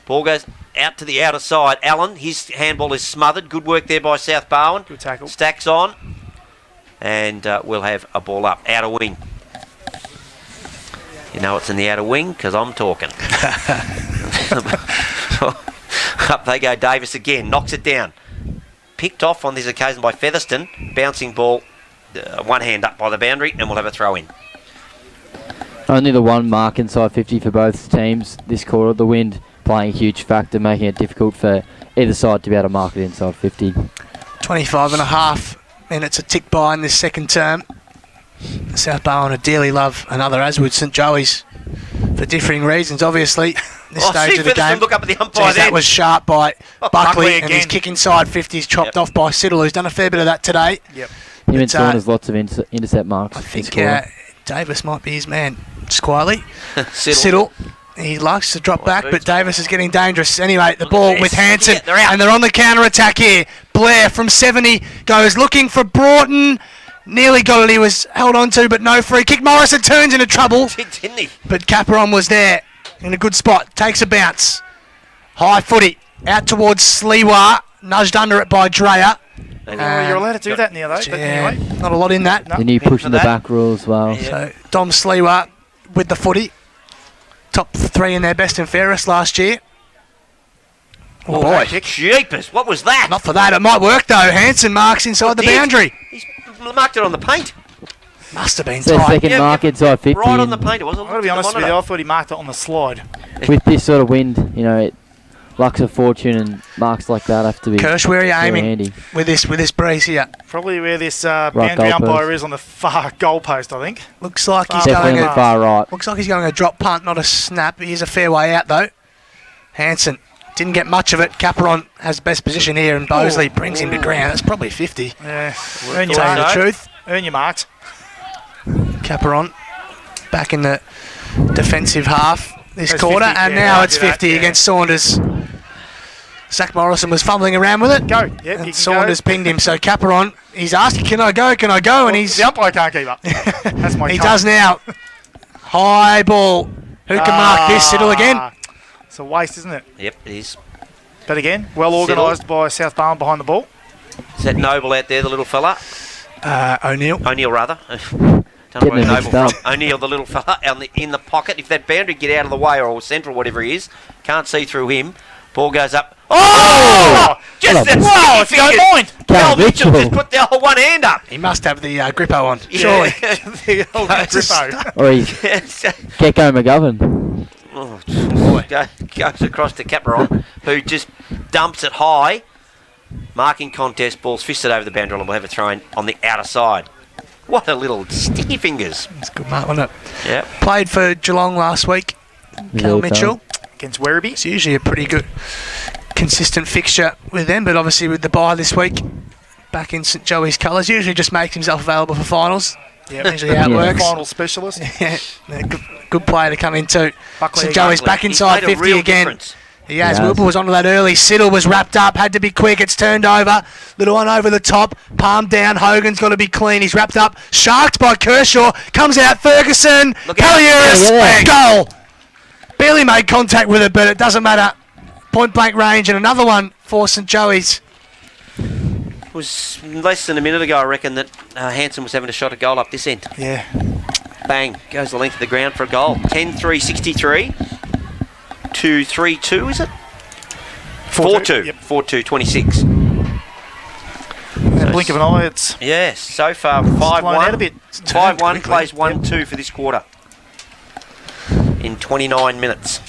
Ball goes out to the outer side. Allen, his handball is smothered. Good work there by South Barwon. Good tackle. Stacks on. And we'll have a ball up. Outer wing. You know it's in the outer wing because I'm talking. Up they go. Davis again. Knocks it down. Picked off on this occasion by Featherston. Bouncing ball. One hand up by the boundary. And we'll have a throw in. Only the one mark inside 50 for both teams this quarter. The wind playing a huge factor, making it difficult for either side to be able to mark it inside 50. 25 and a half minutes a tick by in this second term. South Barwon would dearly love another, as would St Joey's, for differing reasons, obviously. this Oh, stage see of the Featherstone game. look up at the umpire Jeez, that then. was sharp by Oh, Buckley, Buckley and his again. kick inside 50's chopped Yep. off by Siddle, who's done a fair bit of that today. Yep. Him and But, Saunders lots of intercept marks. I this think quarter. Davis might be his man. Just quietly. Siddle. Siddle. He likes to drop Oh, back, boots. but Davis is getting dangerous. Anyway, the Look at ball this. with Hanson, Yeah, they're out. and they're on the counter-attack here. Blair from 70 goes looking for Broughton. Nearly got it, he was held on to, but no free kick. Morrison turns into trouble, Didn't he? but Caperon was there in a good spot. Takes a bounce. High footy. Out towards Sliwa. Nudged under it by Dreyer. You're allowed to do that now, though. But Yeah, anyway. not a lot in that. No. The new in pushing for the that. back rule as well. Yeah. So Dom Sliwa with the footy. Top 3 in their best and fairest last year. Oh boy. Jeepers, what was that? Not for that. It might work though. Hanson marks inside the Did. boundary. He's marked it on the paint. Must have been It's their tight. second mark inside 50. Right on the and paint. It was. I've got to be honest with you, I thought he marked it on the slide. with this sort of wind, lucks of fortune and marks like that have to be Kirsch, where are you very aiming handy. with this breeze here? Probably where this boundary goalpost. umpire is on the far goalpost, I think. Looks like he's Definitely going Definitely a- a, far right. looks like he's going a drop punt, not a snap. He is a fair way out though. Hanson didn't get much of it. Caperon has the best position here, and Bosley brings him to ground. That's probably 50. Yeah. Well, Earn your Tell you the marks. truth. Earn your marks. Caperon back in the defensive half this That's quarter, 50, and yeah, now I'll it's do that, 50 yeah. against Saunders. Zach Morrison was fumbling around with it. Go. Yep, you And can Saunders go. pinged him, so Caperon, he's asking, can I go? And he's The umpire can't keep up. That's my he cut. does now. High ball. Who can mark this? Siddle again. It's a waste, isn't it? Yep, it is. But again, well organised by South Barwon behind the ball. Is that Noble out there, the little fella? O'Neill. O'Neill, rather. Don't know where Getting it Noble mixed from. O'Neill, the little fella, in the pocket. If that boundary get out of the way or central, whatever he is, can't see through him. Ball goes up. Oh! Just What a- that Wow, if you don't mind. Cal Cal Mitchell Mitchell. just put the whole one hand up. He must have the Grippo on. Surely. The old Grippo. Or he's Gecko McGovern. Oh, boy. Goes across to Caperon, who just dumps it high. Marking contest, ball's fisted over the boundary and we'll have a throw in on the outer side. What a little sticky fingers. That's a good mark, wasn't it? Yeah. Played for Geelong last week. He's Cal all Mitchell. Against Werribee. It's usually a pretty good, consistent fixture with them, but obviously with the bye this week, back in St Joey's colours, usually just makes himself available for finals. Yep. Usually how it Yeah. works. Final specialist. Yeah, good player to come in too. Buckley St again. Joey's back He's inside made a 50 real again. difference. He has. He has. Wilbur was onto that early. Siddle was wrapped up, had to be quick. It's turned over. Little one over the top. Palm down. Hogan's got to be clean. He's wrapped up. Sharked by Kershaw. Comes out. Ferguson. Look out. Palliuris. Yeah, Goal. Barely made contact with it, but it doesn't matter. Point blank range, and another one for St Joey's. It was less than a minute ago, I reckon, that Hanson was having a shot at goal up this end. Yeah. Bang, goes the length of the ground for a goal. 10-3-63 to 3-2, is it? 4-2. Yep. 4-2, 26. In a blink of an eye, it's Yes, so far blown out a 5-1. bit. 5-1 quickly. plays 1-2 for this quarter in 29 minutes.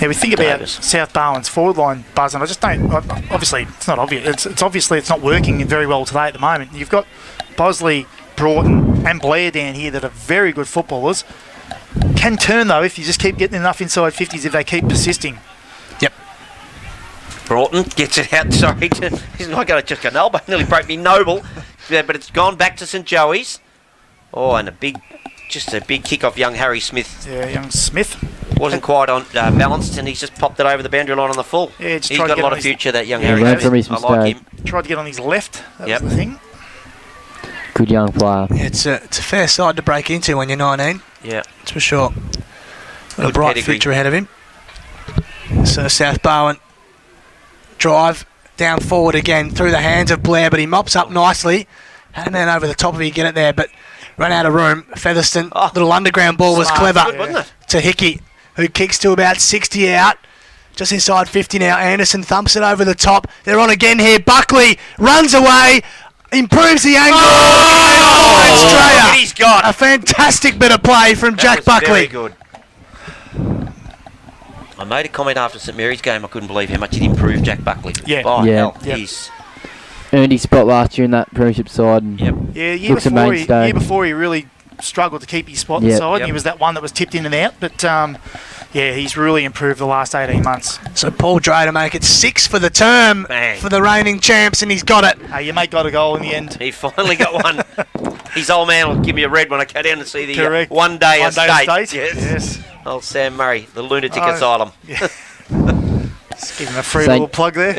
Yeah, we think about Davis. South Barwon's forward line, Buzz, and I just don't. Obviously, it's not obvious. It's obviously it's not working very well today at the moment. You've got Bosley, Broughton, and Blair down here that are very good footballers. Can turn though if you just keep getting enough inside 50s if they keep persisting. Broughton gets it out, sorry. He's not going to just an elbow, nearly broke me Noble. Yeah, but it's gone back to St Joey's. Oh, and just a big kick off young Harry Smith. Yeah, young Smith. Wasn't quite on balanced, and he's just popped it over the boundary line on the full. Yeah, just He's tried to got a get lot on of his- future, that young Yeah, Harry learned Smith. from his I like mistake. him. Tried to get on his left. That Yep. was the thing. Good young player. Yeah, it's a fair side to break into when you're 19. Yeah. That's for sure. Got a Good bright pedigree. future ahead of him. So South Barwon drive down forward again through the hands of Blair, but he mops up nicely. Had a man over the top of you get it there, but run out of room. Featherston, Oh. little underground ball was Smart. clever Good, wasn't it? to Hickey, who kicks to about 60 out. Just inside 50 now. Anderson thumps it over the top. They're on again here. Buckley runs away, improves the angle. Oh, Australia. he's got A fantastic bit of play from That Jack was Very Buckley. good. I made a comment after St Mary's game. I couldn't believe how much it improved Jack Buckley. Yeah. By Yeah. hell, Yeah. he's Earned his spot last year in that premiership side. And Yep. Yeah, Looks a mainstay. year before he really struggled to keep his spot in the Yep. side. Yep. He was that one that was tipped in and out. But, yeah, he's really improved the last 18 months. So Paul Dray to make it 6 for the term Bang. for the reigning champs, and he's got it. Your mate got a goal in the end. He finally got one. His old man will give me a red when I go down to see the Correct. one day One day estate. estate. Yes. Old Sam Murray, the lunatic Oh. asylum. Just give him a free Saint- little plug there.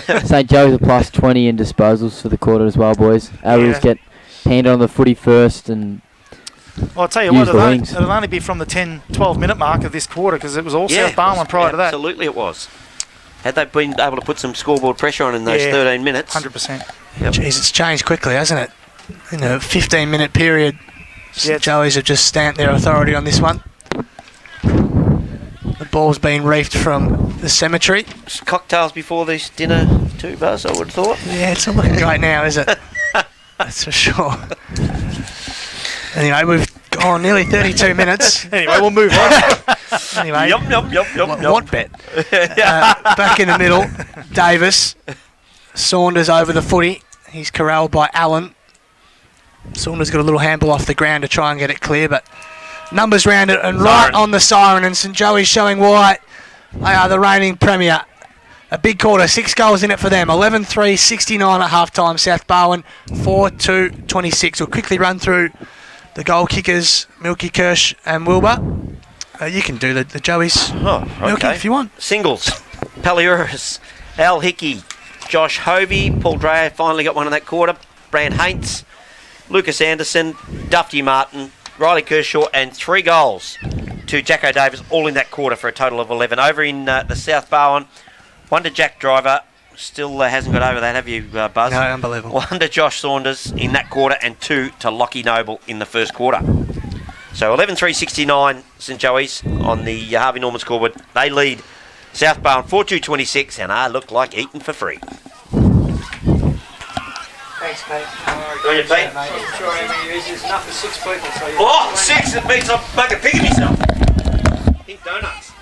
Yeah. St Joe's a plus 20 in disposals for the quarter as well, boys. Arrows Yeah. get handed on the footy first, and Well, I'll tell you Use what, the it'll wings. only be from the 10-12 minute mark of this quarter because it was all Yeah, South Barwon prior to that. Absolutely it was. Had they been able to put some scoreboard pressure on in those Yeah. 13 minutes. 100%. Yep. Jeez, it's changed quickly, hasn't it? In a 15-minute period, Yeah. Joey's have just stamped their authority on this one. The ball's been reefed from the cemetery. Cocktails before this dinner too, Buzz, I would have thought. Yeah, it's not looking great now, is it? That's for sure. Anyway, we've gone nearly 32 minutes. Anyway, we'll move on. Anyway, Yup, yup, yup, yup, yup. what bet? Back in the middle, Davis. Saunders over the footy. He's corralled by Allen. Saunders got a little handball off the ground to try and get it clear, but numbers round it and right Siren. on the siren, and St Joey's showing why they are the reigning premier. A big quarter, 6 goals in it for them. 11-3, 69 at half-time. South Barwon 4-2, 26. We'll quickly run through the goal kickers, Milky, Kirsch and Wilbur. You can do the Joey's, Oh, Milky, okay. if you want. Singles. Paliuris, Al Hickey, Josh Hovey, Paul Dreyer finally got one in that quarter. Brand Haints, Lucas Anderson, Dufty Martin, Riley Kershaw, and 3 goals to Jacko Davis, all in that quarter for a total of 11. Over in the South Barwon, one to Jack Driver, still hasn't got over that, have you, Buzz? No, unbelievable. One to Josh Saunders in that quarter, and 2 to Lockie Noble in the first quarter. So 11-3-69 St Joey's on the Harvey Norman scoreboard. They lead South Barwon 4-2-26, and I look like eating for free. Thanks, mate. On your feet. I'm sure there's enough for 6 people. So Oh, 6! It means I'm making a pig of myself. Pink donuts.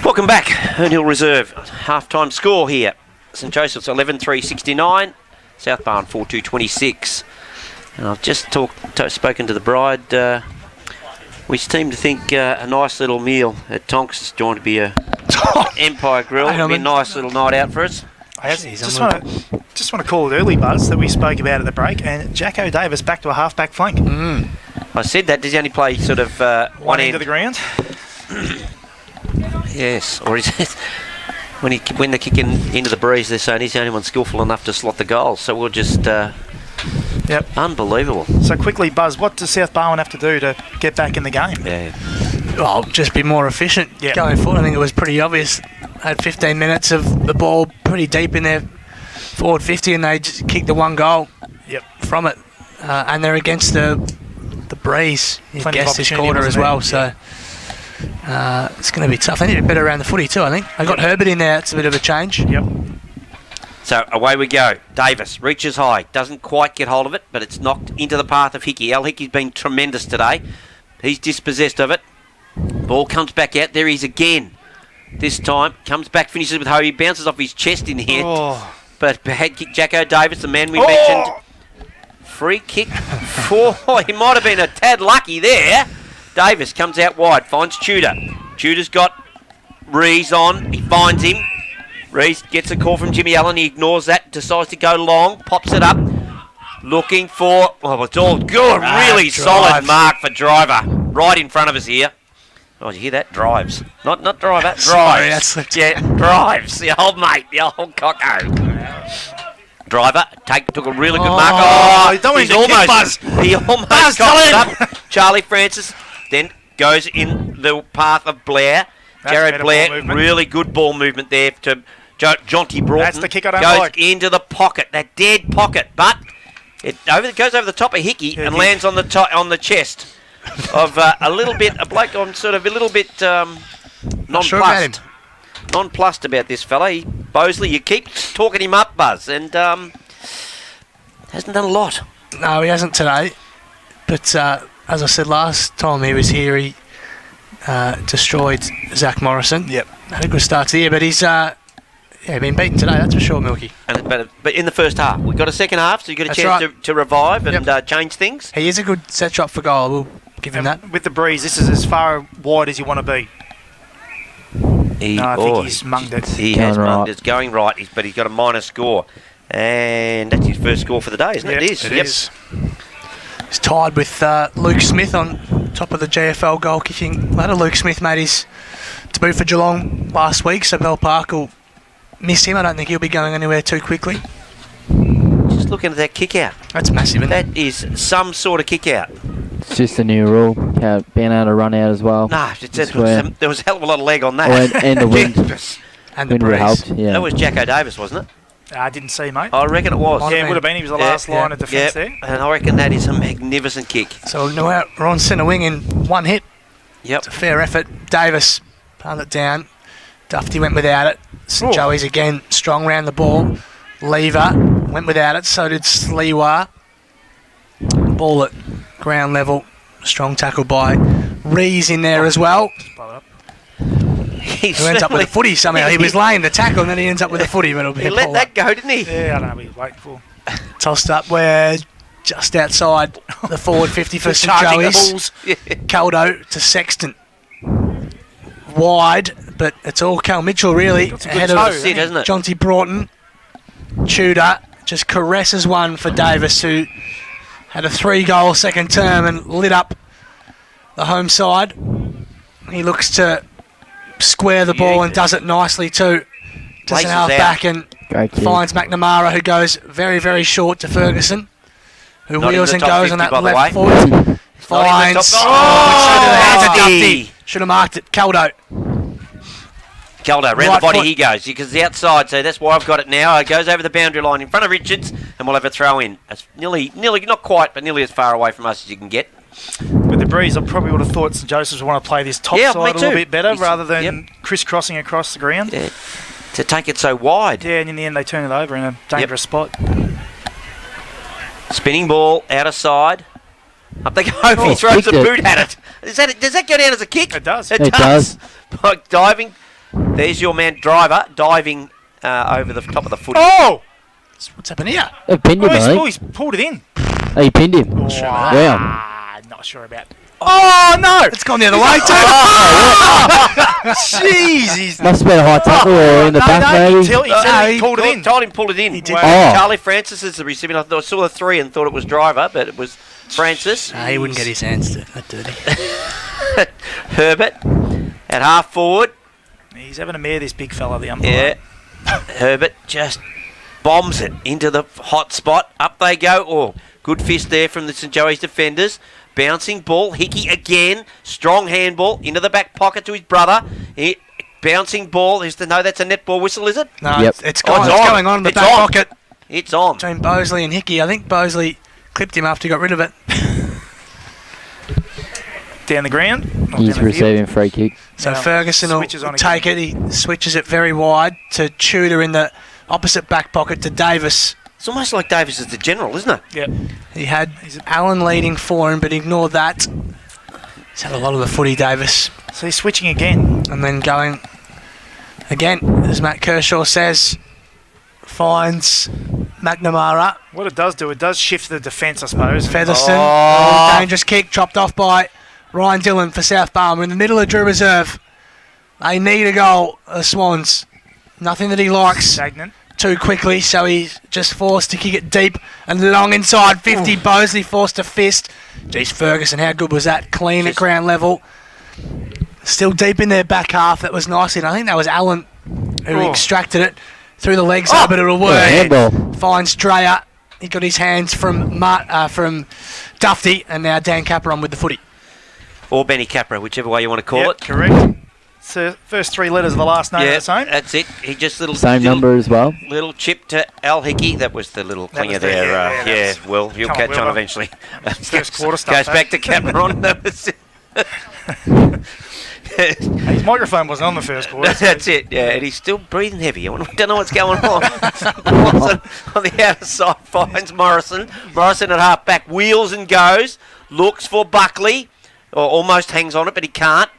Welcome back. Herne Hill Reserve. Half-time score here. St Joseph's 11-3-69. South Barn 4-2-26. And I've just spoken to the bride. We seem to think a nice little meal at Tonks is going to be a Empire Grill. It'll be a nice little night out for us. I just want to call it early, Buzz, that we spoke about at the break, and Jacko Davis back to a half-back flank. I said that. Does he only play sort of One end end of the ground. Yes, or is it when they're kicking into the breeze, they're saying he's the only one skillful enough to slot the goals. So we'll just unbelievable. So quickly, Buzz, what does South Barwon have to do to get back in the game? Yeah. Well, just be more efficient going forward. I think it was pretty obvious. Had 15 minutes of the ball pretty deep in their forward 50, and they just kicked the one goal from it. And they're against the breeze, I guess, this quarter as well. So it's going to be tough. They need to be better around the footy too, I think. They got Herbert in there. It's a bit of a change. So away we go. Davis reaches high, doesn't quite get hold of it, but it's knocked into the path of Hickey. Al Hickey's been tremendous today. He's dispossessed of it. Ball comes back out. There he is again. This time comes back, finishes with Hobie, bounces off his chest in here. But head kick Jacko Davis, the man we mentioned. Free kick for he might have been a tad lucky there. Davis comes out wide, finds Tudor. Tudor's got Rees on. He finds him. Rees gets a call from Jimmy Allen. He ignores that, decides to go long, pops it up, looking for. Oh, it's all good. Really solid mark for Driver, right in front of us here. Oh, did you hear that? Drives. Not Driver, Drives. Sorry, that slipped. Yeah, Drives. The old mate, the old cocko. Driver took a really good mark. Oh, he almost popped it up. Charlie Francis then goes in the path of Blair. Jared Blair, really good ball movement there to Jonty Broughton. That's the kick I don't goes like. Into the pocket, that dead pocket, but it goes over the top of Hickey and lands on the chest of a little bit, a bloke on sort of a little bit nonplussed. Nonplussed about this fella. Bosley, you keep talking him up, Buzz, and hasn't done a lot. No, he hasn't today. But as I said last time he was here, he destroyed Zach Morrison. Had a good start to the year, but he's been beaten today, that's for sure, Milky. But in the first half, we've got a second half, so you've got a chance to revive and change things. He is a good set shot for goal, we'll give him that. With the breeze, this is as far wide as you want to be. I think he's munged it. He has munged it. It's going right, but he's got a minor score. And that's his first score for the day, isn't it? It is. He's tied with Luke Smith on top of the GFL goal kicking ladder. Luke Smith made his debut for Geelong last week, so Bell Park will miss him. I don't think he'll be going anywhere too quickly. Just looking at that kick out. That's massive, isn't it? That is some sort of kick out. It's just a new rule, being able to run out as well. Nah, there was a hell of a lot of leg on that. And the wind. And the Wind breeze. helped, yeah. That was Jacko Davis, wasn't it? I didn't see, mate. I reckon it was. Yeah, it would have been. He was the last line of defence there. And I reckon that is a magnificent kick. So we're on centre wing in one hit. Yep. It's a fair effort. Davis palmed it down. Dufty went without it. St Joey's again strong round the ball. Lever went without it. So did Sliwa. Ball at ground level. Strong tackle by Rees in there as well. Who ends up with a footy somehow. He was laying the tackle and then he ends up with a footy. But it'll be He a let that go, didn't he? Yeah, I don't know what he was waiting for. Tossed up where just outside the forward 50 for St Charging the Joey's. balls. Caldo to Sexton. Wide, but it's all Cal Mitchell really. Ahead of That's it, isn't it? Jonty Broughton. Tudor just caresses one for Davis, who had a 3-goal second term and lit up the home side. He looks to square the ball and does it nicely too. Doesn't half back and finds McNamara, who goes very, very short to Ferguson, who wheels and goes on that left foot. Finds. Should have marked it. Caldo, round the body he goes, because the outside, so that's why I've got it now. It goes over the boundary line in front of Richards, and we'll have a throw in. It's nearly, not quite, but nearly as far away from us as you can get. With the breeze, I probably would have thought St Joseph's would want to play this top side a little bit better rather than crisscrossing across the ground. Yeah. To take it so wide. Yeah, and in the end they turn it over in a dangerous spot. Spinning ball out of side. Up they go. He throws kicked a it. boot at it. Does that go down as a kick? It does. It does. Like diving. There's your man Driver diving over the top of the foot. Oh! What's happened here? They pinned him, I think. He's pulled it in. Oh, he pinned him. Wow. Not sure about. Oh, no! It's gone the other way too. Jeez! Must have been a high tackle or in the back, maybe. He said he pulled it in. Told him pulled it in. He did. Wow. Oh. Charlie Francis is the recipient. I saw the 3 and thought it was Driver, but it was Francis. He wouldn't get his hands that dirty. Herbert at half forward. He's having a mare, this big fella, the umpire. Yeah. Herbert just bombs it into the hot spot. Up they go. Oh, good fist there from the St. Joey's defenders. Bouncing ball. Hickey again. Strong handball into the back pocket to his brother. Bouncing ball. That's a netball whistle, is it? No, Yep. it's gone. it's It's on. going on in the It's back on. pocket It's on. between Bosley and Hickey. I think Bosley clipped him after he got rid of it. Down the ground. not down He's the field. receiving a free kick. So Yeah. Ferguson will Switches on take it. He switches it very wide to Tudor in the opposite back pocket to Davis. It's almost like Davis is the general, isn't it? Yep. He had Allen leading for him, but ignored that. He's had a lot of the footy, Davis. So he's switching again. And then going again, as Matt Kershaw says, finds McNamara. What it does shift the defence, I suppose. Featherstone, Oh. dangerous kick, chopped off by Ryan Dillon for South Barmer. In the middle of Drew Reserve. They need a goal, the Swans. Nothing that he likes Stagnant. too quickly, so he's just forced to kick it deep and long inside 50. Bosley forced to fist. Jeez, Ferguson, how good was that? Clean at ground level. Still deep in their back half. That was nice. And I think that was Allen who extracted it through the legs, but it'll work. Handball. Finds Dreyer. He got his hands from Dufty, and now Dan Capron with the footy. Or Benny Capra, whichever way you want to call it. Correct. It's the first 3 letters of the last name Yeah, the same. that's it. He just Same number as well. Little chip to Al Hickey. That was the little That clinger was the- there. yeah, that was- Well, you'll Come on, catch on Wilbur. eventually. First quarter stuff, Goes eh? back to Cameron. That was His microphone wasn't on the first quarter. That's it, yeah, and he's still breathing heavy. I don't know what's going on. Watson on the outer side finds Morrison. Morrison at half back, wheels and goes, looks for Buckley, or almost hangs on it, but he can't.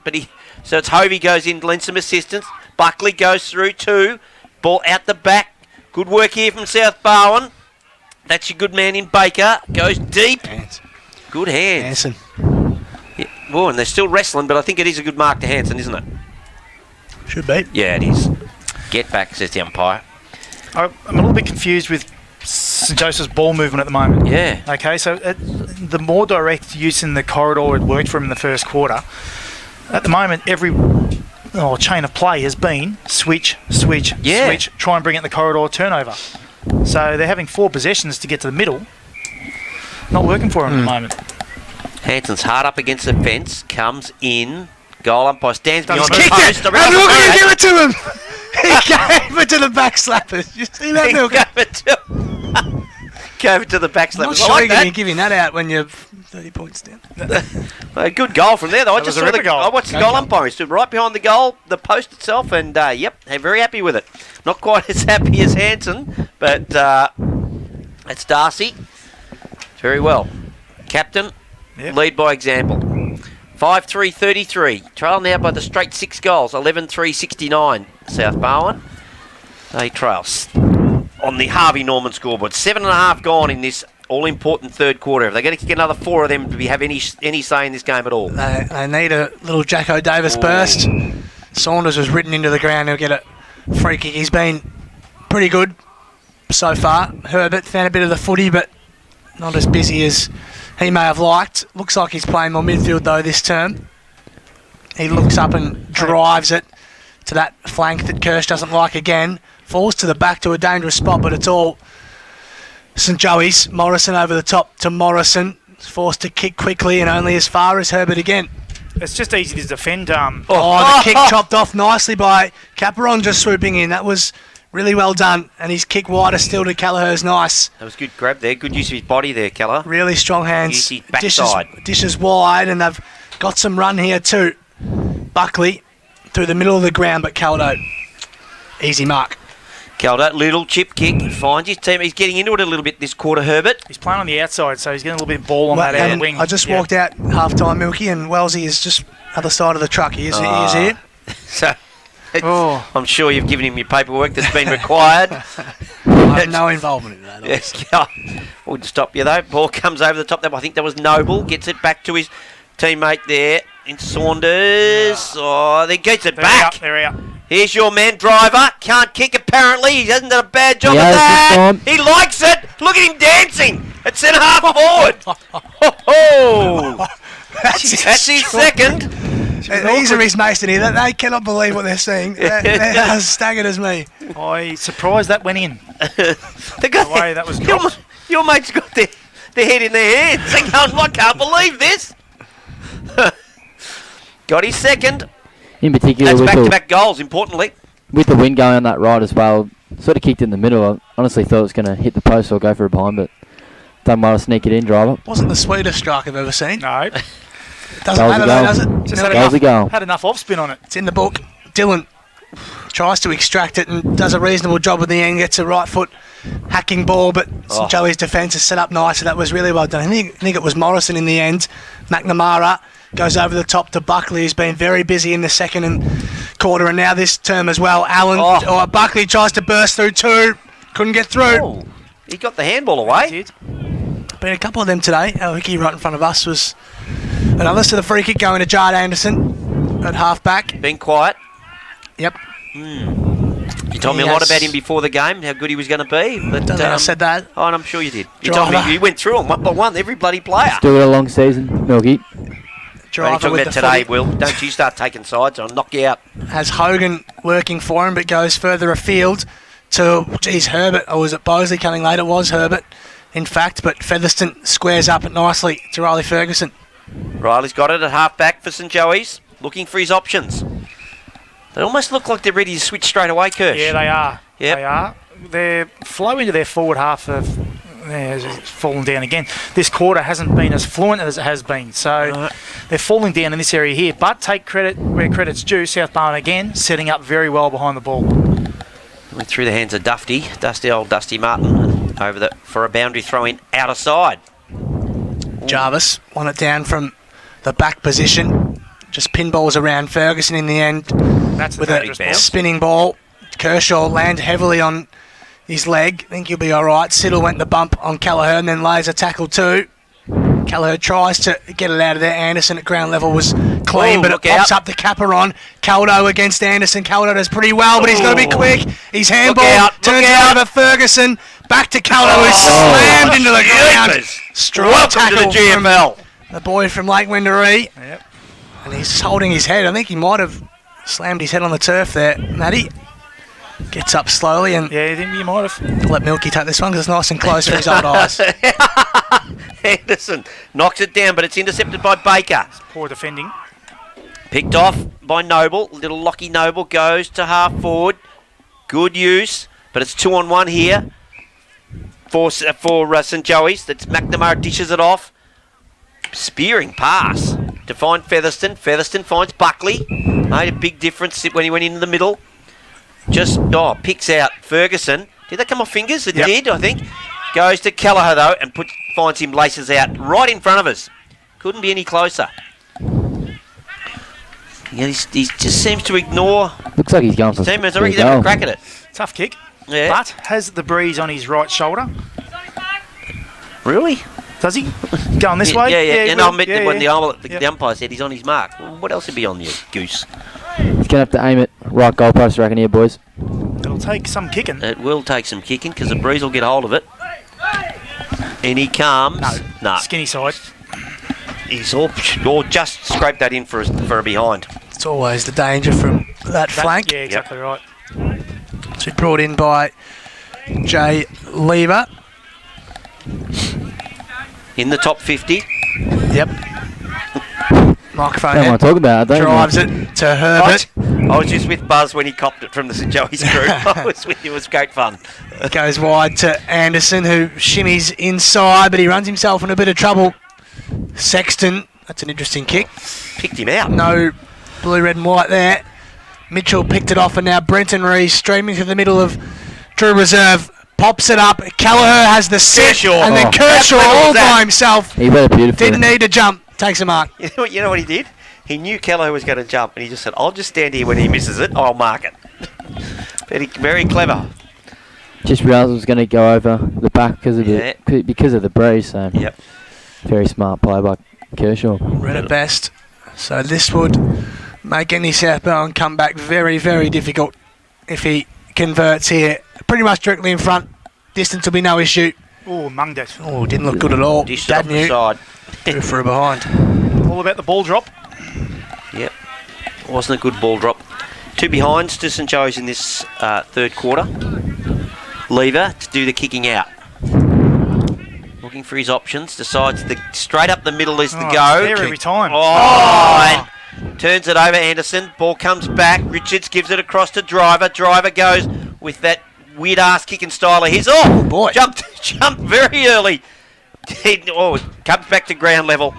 So it's Hovey goes in, lends some assistance. Buckley goes through too. Ball out the back. Good work here from South Barwon. That's your good man in Baker. Goes deep. Hands. Good hands. Hanson. Yeah. Well, and they're still wrestling, but I think it is a good mark to Hanson, isn't it? Should be. Yeah, it is. Get back, says the umpire. I'm a little bit confused with St Joseph's ball movement at the moment. Yeah. Okay, so the more direct use in the corridor had worked for him in the first quarter. At the moment, every chain of play has been switch, Yeah. switch, try and bring it in the corridor, turnover. So they're having 4 possessions to get to the middle. Not working for him at the moment. Hanson's hard up against the fence, comes in, goal umpire stands behind the Kicked it! post. And look at him, give it to him! He gave it to the back slappers. You see that, Milk? Gave it to the back I'm not slappers. sure I like you're going to that. be giving that out when you're 30 points down. A good goal from there, though. I That just was a saw ripper goal. I watched the goal umpire. He stood right behind the goal, the post itself, and yep, they're very happy with it. Not quite as happy as Hanson, but it's Darcy. Very well. Captain, Yep. lead by example. 5-3-33. Trail now by the straight 6 goals. 11-3-69. South Barwon. They trail on the Harvey Norman scoreboard. 7.5 gone in this all-important third quarter. If they're going to kick another 4 of them to have any say in this game at all. They need a little Jacko Davis burst. Saunders was ridden into the ground. He'll get a free kick. He's been pretty good so far. Herbert found a bit of the footy, but not as busy as he may have liked. Looks like he's playing more midfield, though, this term. He looks up and drives it to that flank that Kirsch doesn't like again. Falls to the back to a dangerous spot, but it's all St Joey's. Morrison over the top to Morrison. Forced to kick quickly and only as far as Herbert again. It's just easy to defend. The kick chopped off nicely by Caperon, just swooping in. That was really well done. And his kick wider still to Kelleher's nice. That was good grab there. Good use of his body there, Keller. Really strong hands. Use his backside. Dishes wide, and they've got some run here too. Buckley through the middle of the ground, but Caldo, easy mark. Calder, little chip kick, finds his team. He's getting into it a little bit this quarter, Herbert. He's playing on the outside, so he's getting a little bit of ball on Well, that outer and wing. I just walked out half-time, Milky, and Wellesley is just other side of the truck. He is here. So Oh. I'm sure you've given him your paperwork that's been required. I have no involvement in that. Yes, wouldn't stop you though. Ball comes over the top. I think that was Noble. Gets it back to his teammate there in Saunders. Oh, then gets it back. They're out. Here's your man, Driver. Can't kick apparently. He hasn't done a bad job He of has that. this time. He likes it. Look at him dancing at centre half forward. Oh, that's his second. These are his mates in here. They cannot believe what they're seeing. They're as staggered as me. I surprised that went in. They got The way that was your, dropped. your mate's got their head in their hands. They're going, I can't believe this. Got his second. In particular, That's with back-to-back goals, importantly. the wind going on that right as well, sort of kicked in the middle. I honestly thought it was going to hit the post or go for a behind, but done well to sneak it in, Driver. Wasn't the sweetest strike I've ever seen. No. Doesn't Goals matter a though, goal. does it? Just No, had Goals a goal. Had enough off spin on it. it's in the book. Dylan tries to extract it and does a reasonable job at the end. Gets a right foot hacking ball, but St Joey's defence is set up nice, so that was really well done. I think it was Morrison in the end. McNamara goes over the top to Buckley, who's been very busy in the second and quarter, and now this term as well. Allen, Buckley tries to burst through two, couldn't get through. Oh, he got the handball away. Did. Been a couple of them today. Our Hickey right in front of us was another. So the free kick going to Jard Anderson at half back. Been quiet. Yep. You told me a lot about him before the game, how good he was going to be. But Don't think I said that. Oh, and I'm sure you did. You told me Driver. you went through them one by one, every bloody player. Still got a long season, Milky. What are you Driver talking with about the today, footy. Will? Don't you start taking sides, I'll knock you out. Has Hogan working for him, but goes further afield to, Herbert, or was it Bosley coming late? It was Herbert, in fact, but Featherston squares up it nicely to Riley Ferguson. Riley's got it at half back for St Joey's, looking for his options. They almost look like they're ready to switch straight away, Kirsch. Yeah, they are. Yep. They are. Their flow into their forward half of has fallen down again. This quarter hasn't been as fluent as it has been, so they're falling down in this area here. But take credit where credit's due. South Barwon again setting up very well behind the ball. Went through the hands of old Dusty Martin, over for a boundary throw in outer side. Jarvis won it down from the back position. Just pinballs around Ferguson in the end That's the with dangerous a ball. spinning ball. Kershaw landed heavily on his leg. I think he'll be all right. Siddle went the bump on Callagher and then lays a tackle too. Callagher tries to get it out of there. Anderson at ground level was clean, but it look pops out. up the capper on. Caldo against Anderson. Caldo does pretty well, but he's got to be quick. He's handball, out, look turns it out. over Ferguson. Back to Caldo, who's slammed into the ground. Jeepers. Strong Welcome tackle to the GFL. from the boy from Lake Wendouree. Yep. And he's holding his head. I think he might have slammed his head on the turf there. Matty gets up slowly and Yeah, you think you might have. let Milky take this one because it's nice and close for his old eyes. Anderson knocks it down, but it's intercepted by Baker. Poor defending. Picked off by Noble. Little Lockie Noble goes to half forward. Good use, but it's 2-on-1 here for St Joey's. That's McNamara dishes it off. Spearing pass to find Featherston. Featherston finds Buckley. Made a big difference when he went into the middle. Just picks out Ferguson. Did that come off fingers? It did, I think. Goes to Kelleher though and finds him laces out right in front of us. Couldn't be any closer. Yeah, he just seems to ignore Looks like he's going for teammates. I for a reckon he's having goal. a crack at it. Tough kick. Yeah. But has the breeze on his right shoulder. Really? Does he? Going this way? Yeah. And he I will. meant Yeah, when yeah. the umpire said he's on his mark. Well, what else would be on you, goose? He's going to have to aim it right goalpost, I reckon, here, boys. It'll take some kicking. It will take some kicking because the breeze will get hold of it. And he comes. No. Skinny side. He's all just scraped that in for a behind. It's always the danger from that flank. Yeah, exactly right. So brought in by Jay Lever. In the top 50. Yep. Microphone Don't head. want to talk about it, don't Drives you? it to Herbert. I was just with Buzz when he copped it from the St Joey's group. I was with you. It was great fun. Goes wide to Anderson, who shimmies inside, but he runs himself in a bit of trouble. Sexton, that's an interesting kick. Picked him out. No blue, red and white there. Mitchell picked it off, and now Brenton Rees streaming to the middle of True reserve. Pops it up. Kelleher has the sit. Kershaw. And then Oh. Kershaw How clever all was that? by himself. He played it beautifully. Didn't need to jump. Takes a mark. You know what he did? He knew Kelleher was going to jump, and he just said, "I'll just stand here when he misses it. I'll mark it." Very clever. Just realised it was going to go over the back because of the breeze. So Yep. very smart play by Kershaw. Read it best. So this would make any Southbound comeback very, very difficult if he converts here. Pretty much directly in front. Distance will be no issue. Oh, munged it. Oh, didn't look good at all. Dished it off Dad the knew. side. Threw for a behind. All about the ball drop. Yep. Wasn't a good ball drop. 2 behinds to St Joe's in this third quarter. Lever to do the kicking out. Looking for his options. Decides the straight up the middle is the Oh, go. it's there every time. Oh, and turns it over Anderson. Ball comes back. Richards gives it across to Driver. Driver goes with that weird ass kicking style of his. Oh, boy. Jumped very early. It comes back to ground level.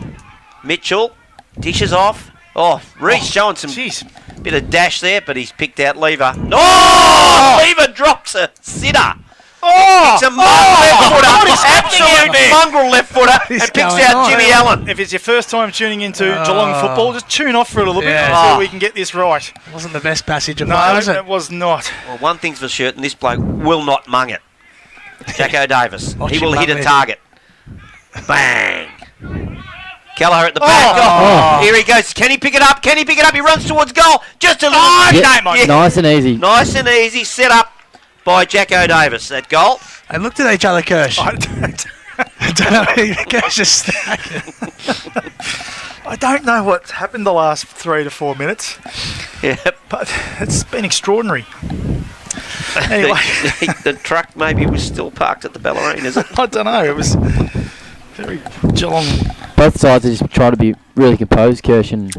Mitchell dishes off. Oh, Reese showing some Jeez. bit of dash there, but he's picked out Lever. Oh, Lever drops a sitter. Oh! It's a mongrel left footer. What is happening out Absolute there? mongrel left footer. What is And picks going out on? Jimmy Allen. If it's your first time tuning into Geelong football, just tune off for a little bit Yeah. until we can get this right. Wasn't the best passage of No, mine, was it? it was not. Well, one thing's for certain, this bloke will not mung it. Jacko Davis. Watch He him will hit mung a it. target. Bang. Kelleher at the back. Oh, here he goes. Can he pick it up? Can he pick it up? He runs towards goal. Just a little Yeah, yeah. nice and easy. Nice and easy. Set up by Jacko Davis. That goal. They looked at each other, Kirsch. I don't, I don't know. Kirsch just I don't know what's happened the last 3 to 4 minutes, Yep. but it's been extraordinary. Anyway, The truck maybe was still parked at the Ballerine, is it? I don't know. It was very Geelong. Both sides are just trying to be really composed, Kirsch, and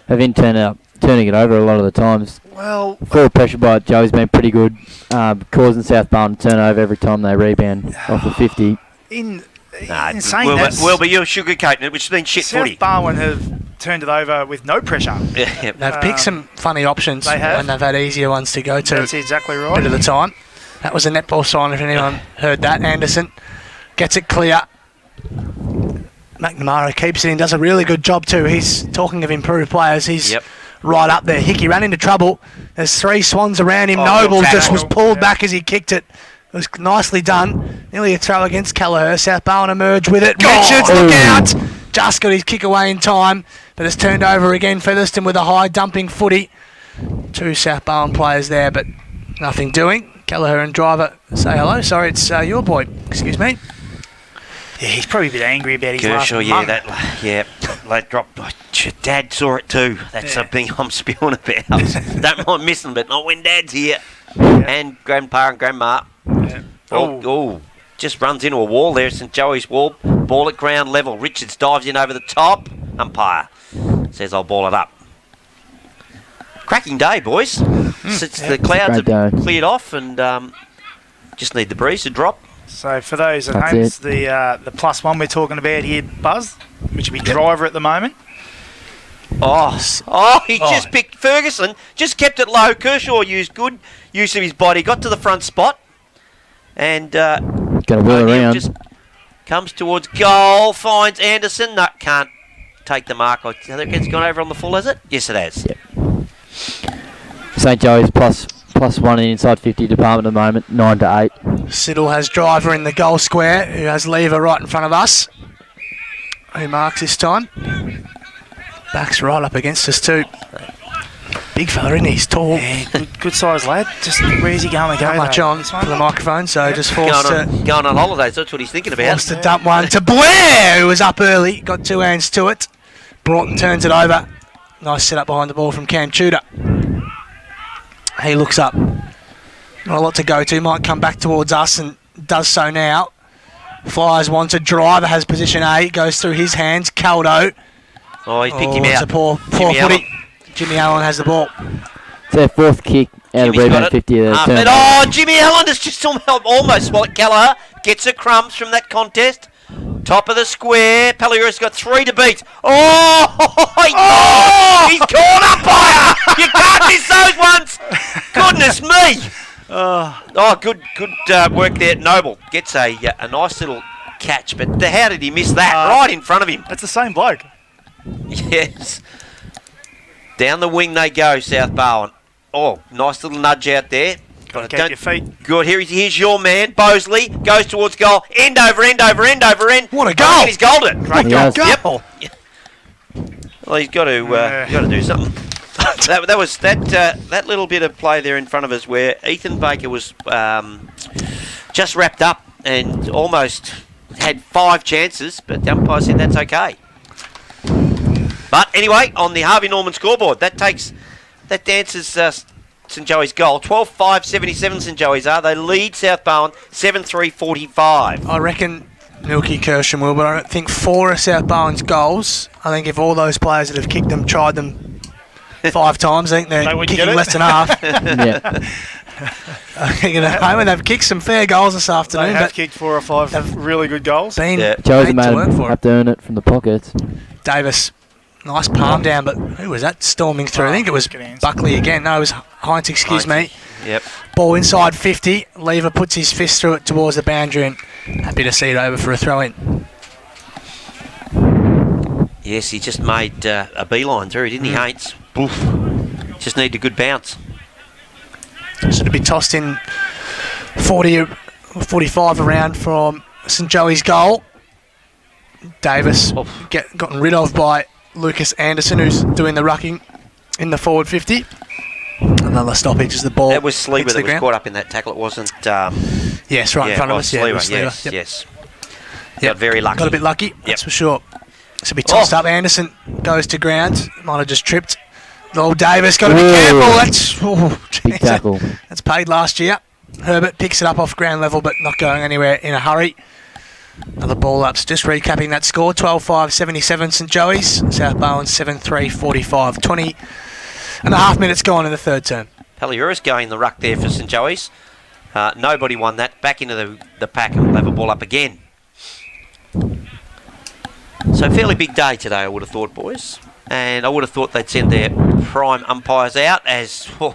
have been turning it over a lot of the times. Well, Forward pressure by Joey's been pretty good, causing South Barn to turn over every time they rebound off the 50. in Nah, saying that, Wilbur, you're sugarcoating it, which has been shit South footy. Barwon have turned it over with no pressure. Yeah. They've picked some funny options they have. when they've had easier ones to go to That's exactly a bit right. of the time. That was a netball sign if anyone heard that. Anderson gets it clear. McNamara keeps it in, does a really good job too. He's talking of improved players. He's Yep. right up there. Hickey ran into trouble. There's 3 Swans around him. Oh, Noble good just was tackle. pulled Yeah. back as he kicked it. It was nicely done. Nearly a throw against Kelleher. South Barwon emerged with it. Richards, look out! Just got his kick away in time, but it's turned over again. Featherston with a high dumping footy. 2 South Barwon players there, but nothing doing. Kelleher and Driver say hello. Sorry, it's your boy. Excuse me. Yeah, he's probably a bit angry about his Kershaw, last yeah, mung. that drop. Oh, Dad saw it too. That's the thing I'm spewing about. Don't mind missing, but not when Dad's here. And Grandpa and Grandma. Yeah. Oh, just runs into a wall there. St Joey's wall. Ball at ground level. Richards dives in over the top. Umpire says I'll ball it up. Cracking day, boys. Since the clouds Great have day. cleared off and just need the breeze to drop. So for those at That's home, it. it's the +1 we're talking about here, Buzz, which would be Driver at the moment. He just picked Ferguson, just kept it low. Kershaw used good use of his body, got to the front spot, and Got to wheel O'Neill around. just comes towards goal, finds Anderson. No, can't take the mark. I think it's gone over on the full, has it? Yes, it has. Yep. St Joey's +1 in inside 50 department at the moment, 9 to 8. Siddle has Driver in the goal square, who has Lever right in front of us. Who marks this time? Backs right up against us too. Big fella, isn't he? He's tall. Good sized lad. Just where's he going to go? Not much though? on This for one? the microphone, so just forced Going on holidays, that's what he's thinking about. to dump one to Blair, who was up early. Got 2 hands to it. Broughton turns it over. Nice set up behind the ball from Cam Tudor. He looks up. Not a lot to go to. Might come back towards us and does so now. Flyers wanted. Driver has position A. Goes through his hands. Caldo. Oh, he's picked him It's out. a poor Jimmy footy. Allen. Jimmy Allen has the ball. It's their 4th kick out of Jimmy's got rebound it. 50 of the turn. But Jimmy Allen has just almost swallowed. Kelleher gets a crumbs from that contest. Top of the square. Palliura's got 3 to beat. He's caught umpire. You can't miss those ones. Goodness me. Oh, good work there. Noble gets a nice little catch, but how did he miss that? Right in front of him. It's the same bloke. Yes. Down the wing they go, South Barwon. Oh, nice little nudge out there. Got to get your feet. Good. Here's your man, Bosley. Goes towards goal. End over end. What a goal! Oh, he's goaled it. Great He goal. has. Yep. Well, he's got to do something. that was that little bit of play there in front of us where Ethan Baker was just wrapped up and almost had 5 chances, but the umpire said that's okay. But anyway, on the Harvey Norman scoreboard, that dances St Joey's goal. 12-5-77 St Joey's are. They lead South Barwon 7-3-45. I reckon Milky Kersham will, but I don't think 4 of South Barwon's goals. I think if all those players that have kicked them tried them 5 times, I think they're They wouldn't kicking get it. less than half. Yeah. I think at home, and they've kicked some fair goals this They afternoon, have but kicked 4 or 5 really good goals. been Yeah. Joey's made to work made for it. have to earn it from the pockets. Davis, nice palm down, but who was that storming through? I think it was Good hands. Buckley again. No, it was Heinz, excuse me. Yep. Ball inside 50. Lever puts his fist through it towards the boundary and happy to see it over for a throw-in. Yes, he just made a beeline through, didn't he, Haints? Boof. Just need a good bounce. So to be tossed in 40 or 45 around from St Joey's goal. Davis gotten rid of by Lucas Anderson, who's doing the rucking in the forward 50. Another stoppage as the ball That was Sleever hits that the was ground. caught up in that tackle. It wasn't. Yes, right in front of us. Yeah, it Sleever. was Sleever. Yes, Yep. yes. Yep. Got very lucky. Got a bit lucky, that's for sure. So be tossed up. Anderson goes to ground. Might have just tripped. Oh, Davis, got to be Whoa. careful. That's Big tackle. That's paid last year. Herbert picks it up off ground level, but not going anywhere in a hurry. Another ball ups. Just recapping that score: 12-5-77 St Joey's. South Barwon 7-3-45. 20 and a half minutes gone in the third term. Paliuris going the ruck there for St Joey's. Nobody won that. Back into the pack and we'll have a ball up again. So fairly big day today, I would have thought, boys. And I would have thought they'd send their prime umpires out as... I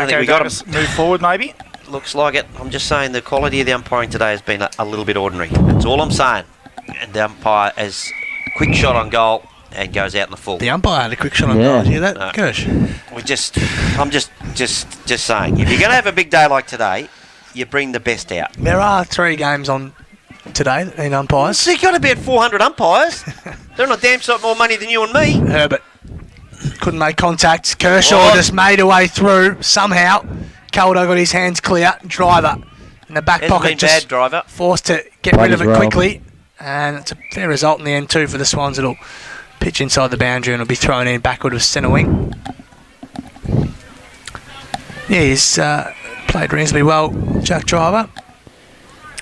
think Jacko we got Davis move forward maybe. Looks like it. I'm just saying the quality of the umpiring today has been a little bit ordinary. That's all I'm saying. And the umpire has quick shot on goal and goes out in the full. The umpire had a quick shot on Yeah. goal. Did you hear that? No. Gosh. I'm just saying. If you're going to have a big day like today, you bring the best out. There are 3 games on today that need umpires. So you've got about 400 umpires. They're on a damn sight more money than you and me. Herbert couldn't make contact. Kershaw What? just made a way through somehow. Caldo got his hands clear. Driver in the back Hasn't pocket been just bad, driver. forced to get Played rid of his it role. quickly. And it's a fair result in the end too for the Swans. It'll pitch inside the boundary and it'll be thrown in backward of centre wing. Yeah, he's played reasonably well, Jack Driver.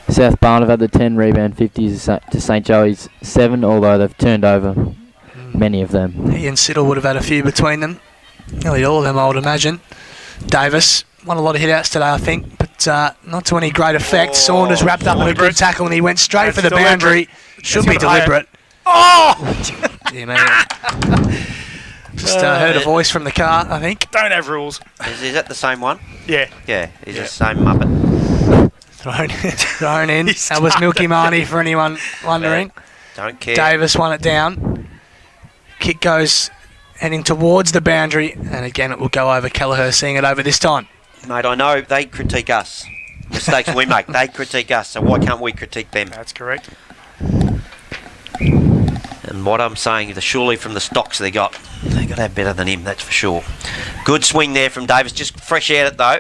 South Barwon have had the 10 rebound 50s to St Joey's 7, although they've turned over many of them. He and Siddle would have had a few between them. Nearly all of them, I would imagine. Davis won a lot of hit-outs today, I think, but not to any great effect. Saunders wrapped up in a good tackle and he went straight That's for the boundary. Should be That's gonna deliberate. Oh! Yeah, man. Just heard a voice from the car, I think. Don't have rules. Is that the same one? Yeah. Yeah, he's Yeah. the same Muppet. Thrown in. That was Milky Marnie for anyone wondering. Don't care. Davis won it down. Kick goes heading towards the boundary, and again it will go over. Kelleher seeing it over this time. Mate, I know they critique us. Mistakes we make, they critique us, so why can't we critique them? That's correct. And what I'm saying, surely from the stocks they got to have better than him, that's for sure. Good swing there from Davis, just fresh at it though.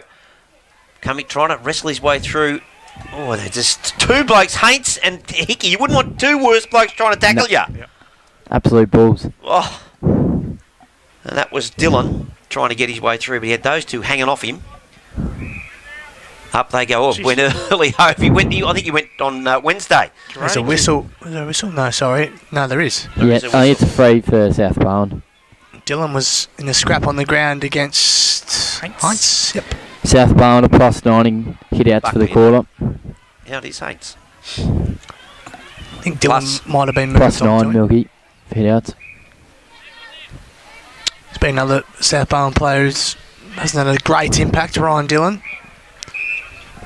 Trying to wrestle his way through. Oh, they're just 2 blokes, Haints and Hickey. You wouldn't want 2 worse blokes trying to tackle you. Absolute balls. Oh. And that was Dylan trying to get his way through, but he had those 2 hanging off him. Up they go. Oh, Jeez. went early. I think he went on Wednesday. There's a whistle. Is there a whistle? No, sorry. No, there is. Yeah, is a I think it's a free for South Barwon. Dylan was in a scrap on the ground against Heinz. Heinz. Yep. South Barwon are +9 hit outs for the Buckley. quarter. How it is, Haints? I think Dylan Plus- might have been moved on +9 to it. Milky for hit outs. There's been another South Barwon player who's Hasn't had a great impact, Ryan Dillon.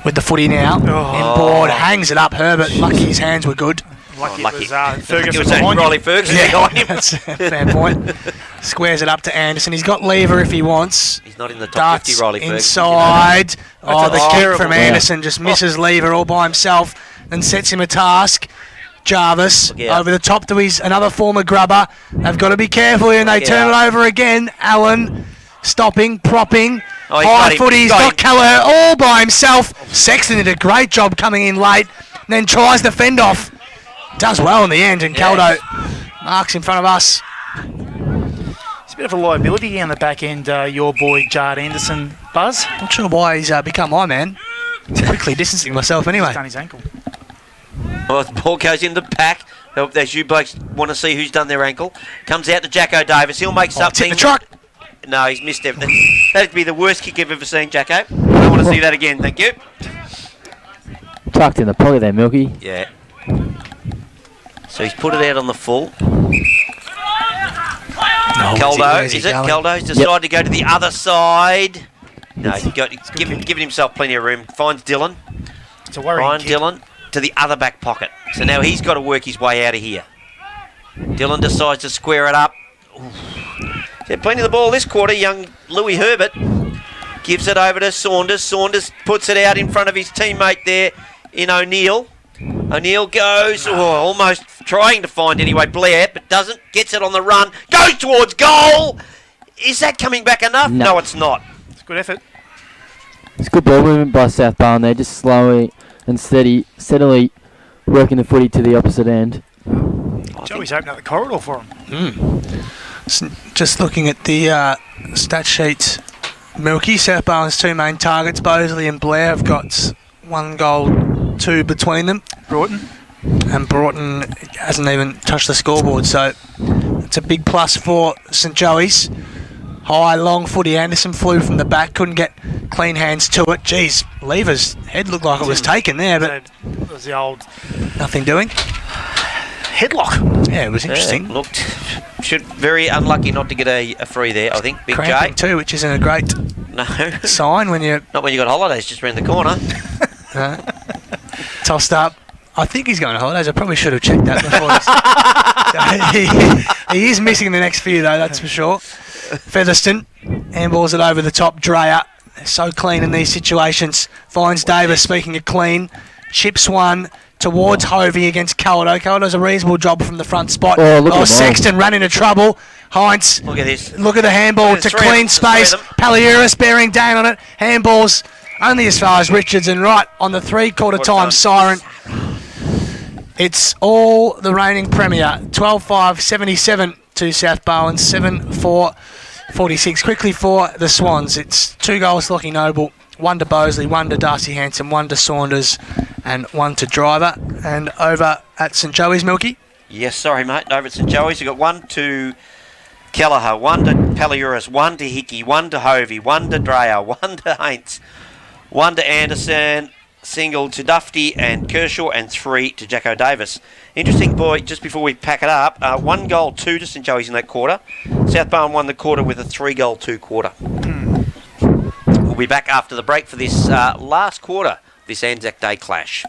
With the footy now. Oh. Inboard, hangs it up. Herbert, lucky his hands were good. Lucky lucky. it was It Ferguson was that behind him. Riley Ferguson behind him. That's a fair point. Squares it up to Anderson. He's got lever if he wants. He's not in the top Darts 50, Riley Ferguson. inside. Oh, the a kick terrible from ball. Anderson just misses lever all by himself and sets him a task. Jarvis Look out. over the top to his another former grubber. They've got to be careful here, and they Look turn out. it over again. Allen stopping, propping. Oh, he's got High him. footy, He's he's got got Callagher all by himself. Sexton did a great job coming in late, and then tries to fend off. Does well in the end, and Yes. Caldo marks in front of us. It's a bit of a liability down the back end, your boy Jard Anderson, Buzz. Not sure why he's become my man. Quickly distancing myself anyway. Done his ankle. Well, the ball goes into the pack. As you blokes want to see who's done their ankle. Comes out to Jacko Davis. He'll make Oh, tip something. the truck. No, he's missed everything. That'd be the worst kick I've ever seen, Jacko. I don't want to see that again, thank you. Tucked in the pocket there, Milky. Yeah. So he's put it out on the full. No, Caldo, where's he is it? going? Caldo's decided to go to the other side. No, he's giving himself plenty of room. Finds Dillon. It's a worrying Ryan kick. Dillon to the other back pocket. So now he's got to work his way out of here. Dillon decides to square it up. Yeah, plenty of the ball this quarter. Young Louis Herbert gives it over to Saunders. Saunders puts it out in front of his teammate there in O'Neill. O'Neill goes, almost trying to find anyway Blair, but doesn't. Gets it on the run. Goes towards goal. Is that coming back enough? No. No, it's not. It's a good effort. It's good ball movement by South Barn there, just slowly and steadily working the footy to the opposite end. Joey's opened up the corridor for him. Just looking at the stat sheets, Milky, South Barnes' two main targets, Bosley and Blair, have got 1 goal, 2 between them. Broughton. And Broughton hasn't even touched the scoreboard, so it's a big plus for St Joey's. High, long footy. Anderson flew from the back, couldn't get clean hands to it. Jeez, Lever's head looked like it was taken there, but It was the old nothing doing. headlock. Yeah, it was interesting. Yeah, looked very unlucky not to get a free there, I think. Big Cramping J. too, which isn't a great No. sign when you're Not when you got holidays just round the corner. tossed up. I think he's going on holidays. I probably should have checked that before. He is missing the next few though, that's for sure. Featherston handballs it over the top. Dreyer, they're so clean in these situations. Finds Davis, speaking of clean. Chips one towards Hovey against Caldo. Caldo's a reasonable job from the front spot. Oh, look at the Sexton ran into trouble. Heinz, Look at this. look at the handball There's to three of clean them, there's space. three of Paliuris bearing down on it. Handballs only as far as Richards, and right on the three-quarter time siren. It's all the reigning premier. 12-5-77 to South Bowen. 7-4-46. Quickly for the Swans. It's 2 goals to Lockie Noble, 1 to Bosley, 1 to Darcy Hanson, 1 to Saunders, and 1 to Driver. And over at St Joey's, Milky. Yes, sorry, mate. Over at St Joey's, you've got 1 to Kelleher, 1 to Paliuris, 1 to Hickey, 1 to Hovey, 1 to Dreyer, 1 to Haints, 1 to Anderson, single to Dufty and Kershaw, and 3 to Jacko Davis. Interesting, boy, just before we pack it up, 1 goal, 2 to St Joey's in that quarter. South Barn won the quarter with a 3-goal, 2 quarter. We'll be back after the break for this last quarter, this Anzac Day clash.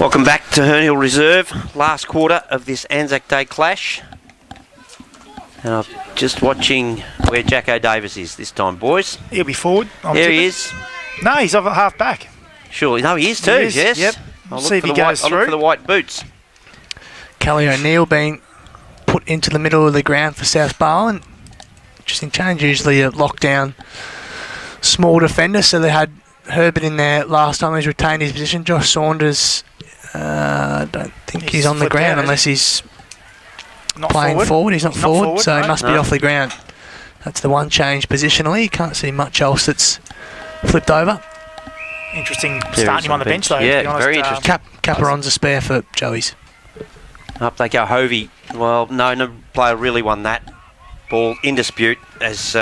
Welcome back to Herne Hill Reserve. Last quarter of this Anzac Day clash. And I'm just watching where Jacko Davis is this time, boys. He'll be forward. There he is. No, he's over half back. Sure, no, he is too, He is, yes. yep. I'll See if look he for the goes I'll look through. for the white boots. Kelly O'Neill being put into the middle of the ground for South Barwon. Interesting change. Usually a lockdown small defender, so they had Herbert in there last time. He's retained his position. Josh Saunders, I don't think he's on the flipped ground out, unless he's Not playing forward. He's not forward, so he no. must be No. off the ground. That's the one change positionally. You can't see much else that's flipped over. Interesting There starting is him on the some bench though. bench. Yeah, to be honest. very interesting. Caperon's a spare for Joey's. Up they go, Hovey. Well, no player really won that. Ball in dispute as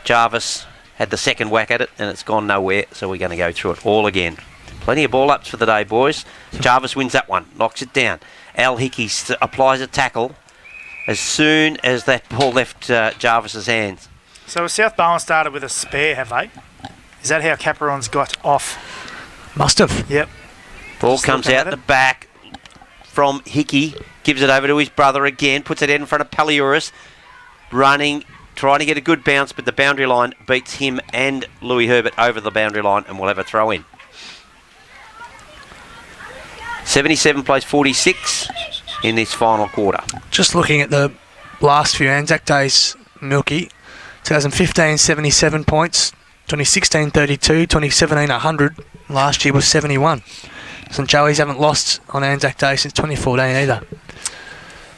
Jarvis had the second whack at it, and it's gone nowhere, so we're going to go through it all again. Plenty of ball ups for the day, boys. Jarvis wins that one, knocks it down. Al Hickey applies a tackle as soon as that ball left Jarvis's hands. So South Barwon started with a spare, have they? Is that how Caperon's got off? Must have. Yep. Ball Just comes looking out at the it. back from Hickey, gives it over to his brother again, puts it in front of Paliuris, running, trying to get a good bounce, but the boundary line beats him and Louis Herbert over the boundary line, and we'll have a throw in. 77 plays 46 in this final quarter. Just looking at the last few Anzac Days, Milky, 2015 77 points, 2016 32, 2017 100, last year was 71. St Joey's haven't lost on Anzac Day since 2014 either.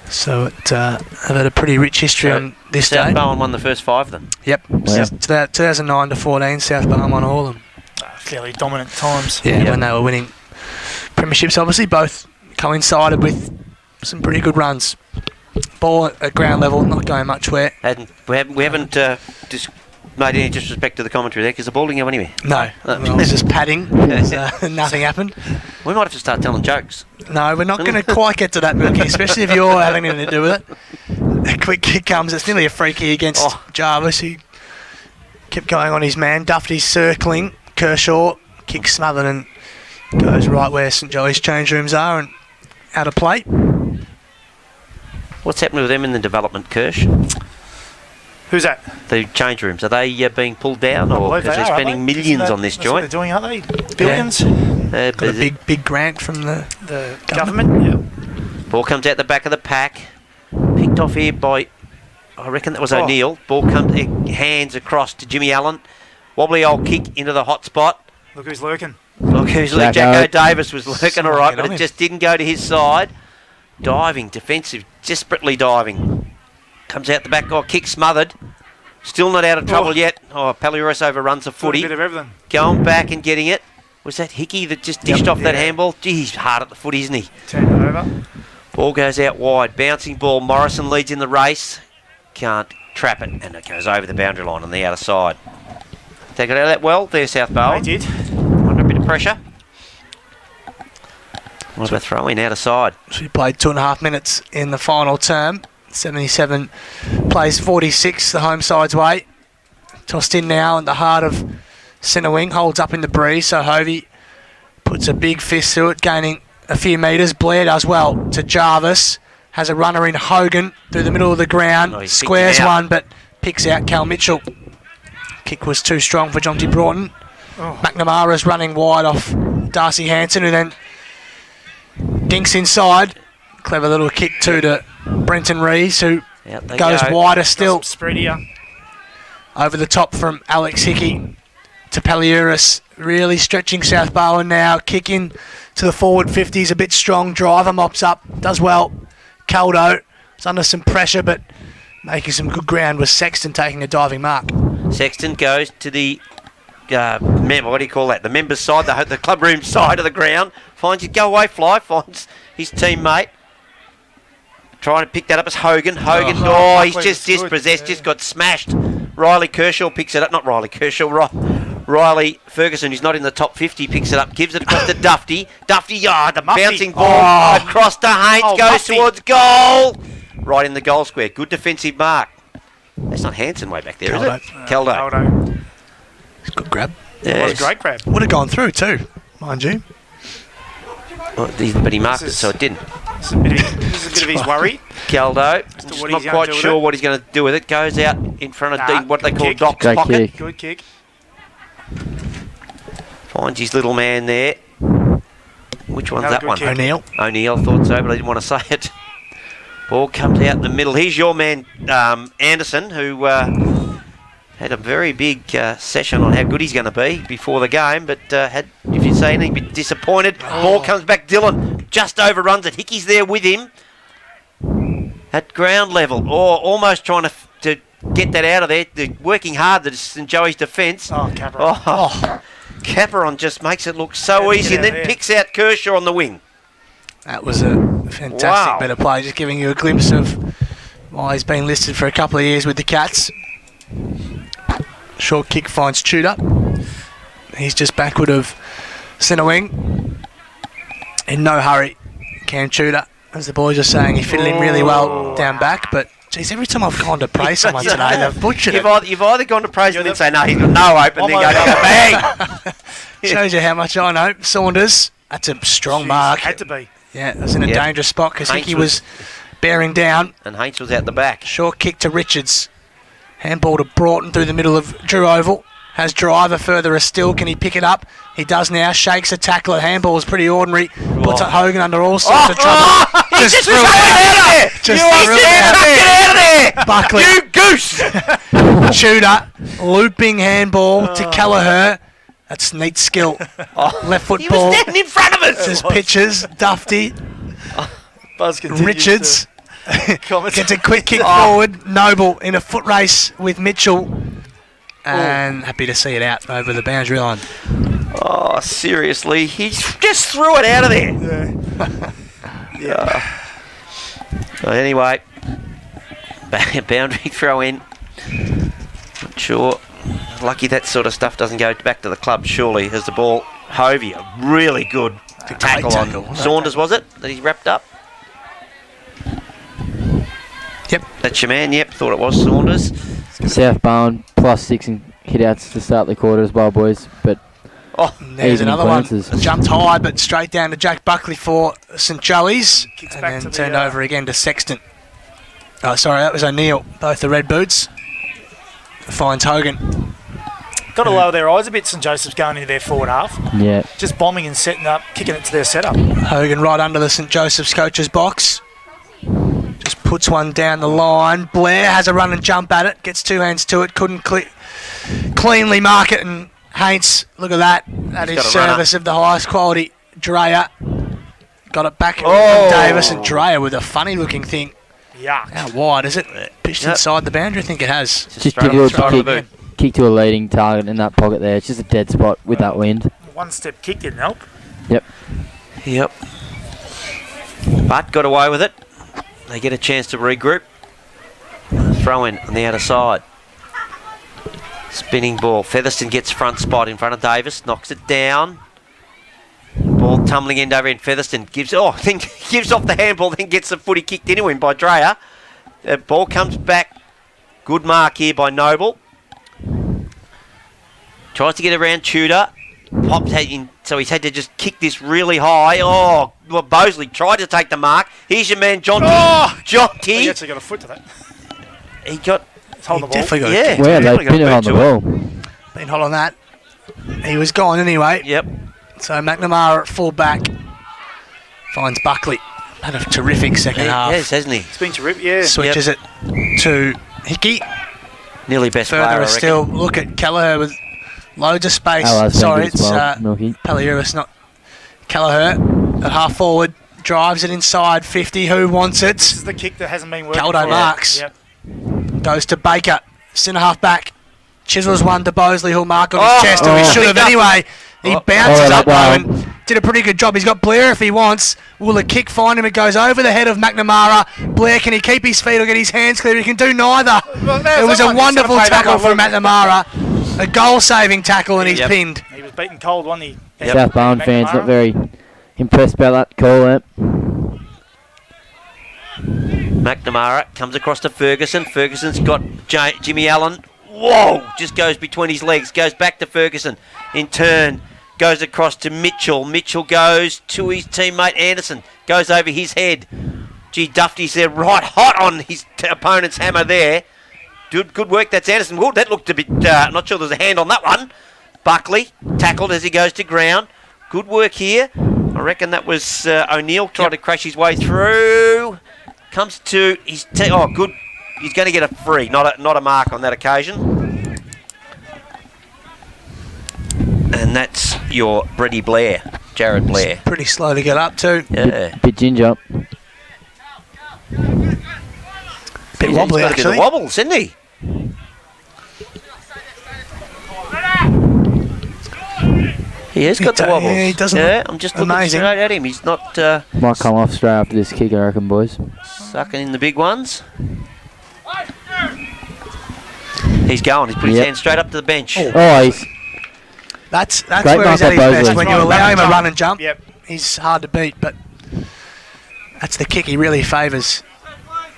So it have had a pretty rich history So on this South day. Barwon won the first 5 then. Yep. Wow. Since 2009 to 14, South Barwon won all of them. Fairly dominant times. Yeah, Yep. when they were winning premierships, obviously both coincided with some pretty good runs. Ball at ground level, not going much where. We haven't made any disrespect to the commentary there because the ball didn't go anywhere. No, well, it was just padding. Nothing happened. We might have to start telling jokes. No, we're not going to quite get to that, Milky, especially if you're having anything to do with it. A quick kick comes. It's nearly a free kick against Jarvis, who kept going on his man. Duffy's circling. Kershaw kicks smothered and goes right where St Joey's change rooms are and out of play. What's happening with them in the development, Kirsch? Who's that? The change rooms, are they being pulled down, I or believe because they they're are, spending aren't they? millions Isn't on this that's what joint? they're doing, aren't they? Billions. Got a big grant from the The government. Ball comes out the back of the pack, picked off here by, I reckon that was Oh. O'Neill. Ball comes, hands across to Jimmy Allen. Wobbly old kick into the hot spot. Look who's lurking. Look who's Jacko. Jacko Davis was lurking Someone all right, get but on it him. just didn't go to his side. Diving, defensive, desperately diving. Comes out the back, kick smothered. Still not out of trouble yet. Paliuris overruns a Got a footy. bit of everything. Going back and getting it. Was that Hickey that just dished off that Yeah. handball? Gee, he's hard at the foot, isn't he? Turn it over. Ball goes out wide. Bouncing ball. Morrison leads in the race. Can't trap it. And it goes over the boundary line on the outer side. They got out of that well. There's South They Barwon. did. Under a bit of pressure. What about throwing out of side? She played 2.5 minutes in the final term. 77 plays 46 the home side's way. Tossed in now in the heart of centre wing. Holds up in the breeze. So Hovey puts a big fist to it, gaining a few metres. Blair does well to Jarvis. Has a runner in Hogan through the middle of the ground. Oh, he's Squares picked him out. one, but picks out Cal Mitchell. Kick was too strong for Jonty Broughton. Oh. McNamara's running wide off Darcy Hanson, who then dinks inside. Clever little kick too to Brenton Rees, who Out they goes go. wider Got still. some spread here. Over the top from Alex Hickey to Paliuris. Really stretching South Barwon now. Kicking to the forward 50s. A bit strong. Driver mops up. Does well. Caldo is under some pressure, but making some good ground was Sexton taking a diving mark. Sexton goes to the what do you call that? The members' side, the club room side of the ground. Finds it. Go away, Fly. Finds his teammate. Trying to pick that up as Hogan. Hogan, he's Buckley just was good, dispossessed, yeah. just got smashed. Riley Kershaw picks it up. Not Riley Kershaw, Riley Ferguson, who's not in the top 50, picks it up, gives it across to Dufty. Dufty, the Muffy. bouncing ball across to Haynes, Oh, goes Muffy. towards goal. Right in the goal square. Good defensive mark. That's not Hanson way back there, is it? Caldo. Aldo. It's a good grab. That was Yes. a great grab. Would have gone through too, mind you. But he marked it, so it didn't. This is a bit of his worry. Caldo, to just what not he's gonna quite do with sure it. what he's going to do with it. Goes out in front of Nah, what they good call kick. Doc's Great pocket. kick. Good kick. Finds his little man there. Which one's Another that good one? kick. O'Neill. O'Neill, thought so, but I didn't want to say it. Ball comes out in the middle. Here's your man, Anderson, who had a very big session on how good he's going to be before the game, but if you'd say anything, be disappointed. Ball comes back. Dylan just overruns it. Hickey's there with him at ground level, or almost trying to get that out of there. They're working hard to St Joey's defence. Oh, Capra. Oh, Caperon just makes it look so Had to easy, get and out then there. picks out Kershaw on the wing. That was a fantastic Wow. bit of play, just giving you a glimpse of why he's been listed for a couple of years with the Cats. Short kick finds Tudor. He's just backward of centre wing. In no hurry, Cam Tudor. As the boys are saying, he fitted in really well down back, but geez, every time I've gone to praise someone today, they've butchered it. You've either gone to praise him and say, no, he's got no hope, and then go, bang! Shows you how much I know. Saunders, that's a strong Jeez, mark. Had to be. Yeah, it was in a Yep. dangerous spot because Haines Hickey was bearing down. And Haines was out the back. Short kick to Richards. Handball to Broughton through the middle of Drew Oval. Has driver further still. Can he pick it up? He does now. Shakes a tackle. Handball is pretty ordinary. Puts Oh. Hogan under all sorts of trouble. He just threw threw it it out of there! Just You threw it out get out of there! Buckley. You goose! Tudor. Looping handball to Kelleher. That's neat skill. Left foot He ball. was standing in front of us! Just pitches. Dufty. Buzz continues Richards. to comment. Gets a quick kick forward. Noble in a foot race with Mitchell. And happy to see it out over the boundary line. Oh, seriously, he just threw it out of there. Anyway, boundary throw in. Not sure. Lucky that sort of stuff doesn't go back to the club, surely, as the ball. Hovey, a really good tackle tackle, on wasn't it? Saunders, was it, that he wrapped up? Yep. That's your man, yep, thought it was Saunders. South Barn +6 in hit-outs to start the quarter as well, boys. But Oh, There's Even in another one. clearances. Jumped high, but straight down to Jack Buckley for St Joey's. Kicks And back then to the, turned over again to Sexton. Oh, sorry, that was O'Neill. Both the red boots. Finds Hogan. Got to lower their eyes a bit. St Joseph's going into their forward half. yeah, Just bombing and setting up, kicking it to their setup. Hogan right under the St Joseph's coach's box. Just puts one down the line. Blair has a run and jump at it. Gets two hands to it. Couldn't cleanly mark it. And Haints, look at that. That He's is got a runner. service of the highest quality. Dreyer got it back Oh. from Davis, and Dreyer with a funny looking thing. Yuck. How wide is it? Pitched Yep. inside the boundary, I think it has. just throw it difficult straight to on the kick, kick to a leading target in that pocket there. It's just a dead spot with that wind. One step kick didn't help. Yep. But got away with it. They get a chance to regroup. Throw in on the outer side. Spinning ball. Featherston gets front spot in front of Davis. Knocks it down. Ball tumbling end over end. Featherston gives off the handball, then gets the footy kicked into him by Dreyer. The ball comes back. Good mark here by Noble. Tries to get around Tudor. Pops in, so he's had to just kick this really high. Oh, well, Bosley tried to take the mark. Here's your man, Jonty. Oh! He Jonty. actually got a foot to that. He got, He's holding the ball. Definitely got yeah. a kick. Wow, they definitely got pin it a on the boot to it. ball. Been hot on that. He was gone anyway. Yep. So McNamara at full back finds Buckley. Had a terrific second half. Yes, hasn't he? It's been terrific, yeah. Switches it to Hickey. Nearly best player, I Further reckon. still, look at Kelleher with loads of space. Allah's been Sorry, good as it's well, Milky. Paliuris, not Kelleher. At half forward, drives it inside 50. Who wants This it? is the kick that hasn't been working. Caldo for him. marks. Yep. Goes to Baker. Centre half back. Chisels one to Bosley, who'll mark on his Oh! chest, or he Oh. should have anyway. He Oh. bounces Oh, up though wow. and did a pretty good job. He's got Blair if he wants. Will the kick find him? It goes over the head of McNamara. Blair, can he keep his feet or get his hands clear? He can do neither. It was a wonderful tackle from McNamara. A goal-saving tackle, and he's Yep. pinned. He was beaten cold, wasn't he? Yep. South Barn fans McNamara. not very impressed by that call there. McNamara comes across to Ferguson. Ferguson's got Jimmy Allen. Whoa! Just goes between his legs. Goes back to Ferguson. In turn, goes across to Mitchell. Mitchell goes to his teammate Anderson. Goes over his head. Gee, Dufty's there right hot on his opponent's hammer there. Good work, that's Anderson. Well, that looked a bit, not sure there's a hand on that one. Buckley tackled as he goes to ground. Good work here. I reckon that was O'Neill trying to crash his way through. Comes to his good. He's going to get a free, not a mark on that occasion. And that's your Brady Blair, Jared Blair. Pretty slow to get up to. Yeah. Bit ginger. Bit wobbly, He's got a bit actually. of wobbles, isn't he? He has got the wobbles. Yeah, he doesn't Yeah, look I'm just looking amazing. straight at him. He's not Might come off straight after this kick, I reckon, boys. sucking in the big ones. He's going. He's put his Yep. hand straight up to the bench. Oh, he's That's Great where he's mark at on his best. Bosley. When you Right, allow him a run and jump, Yep. he's hard to beat, but that's the kick he really favours.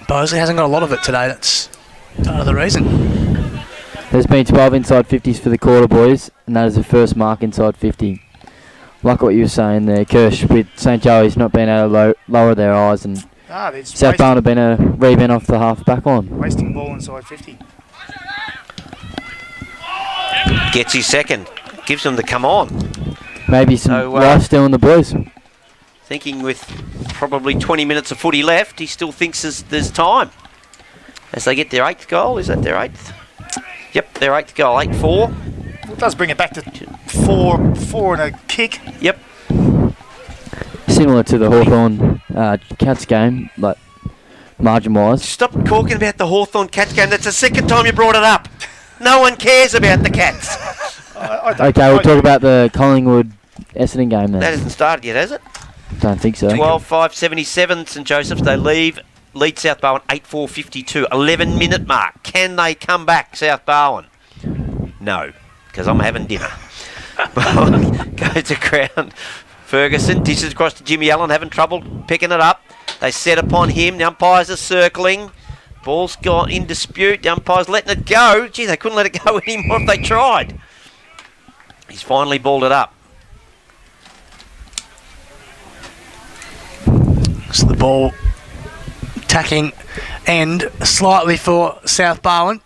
Bosley hasn't got a lot of it today. That's part of the reason. There's been 12 inside 50s for the quarter, boys, and that is the first mark inside 50. Like what you were saying there, Kirsch, with St. Joey's not being able to lower their eyes, and They're South Barn have been a rebound off the half back on. wasting ball inside 50. Gets his second. Gives them the come on. Maybe some So, life still in the boys. Thinking with probably 20 minutes of footy left, he still thinks there's time. As they get their 8th goal. Is that their 8th? Yep, their 8th goal. 8-4. Well, it does bring it back to four and a kick. Yep. Similar to the Hawthorn Cats game, like margin-wise. Stop talking about the Hawthorn Cats game. That's the second time you brought it up. No one cares about the Cats. Okay, we'll talk about the Collingwood Essendon game then. That hasn't started yet, has it? Don't think so. 12-5-77, St Joseph's. They lead South Barwon 8-4-52. 11-minute mark. Can they come back, South Barwon? No, because I'm having dinner. Goes to ground. Ferguson dishes across to Jimmy Allen, having trouble picking it up. They set upon him. The umpires are circling. Ball's got in dispute. The umpire's letting it go. Gee, they couldn't let it go anymore if they tried. He's finally balled it up. So the ball tacking end slightly for South Barwon.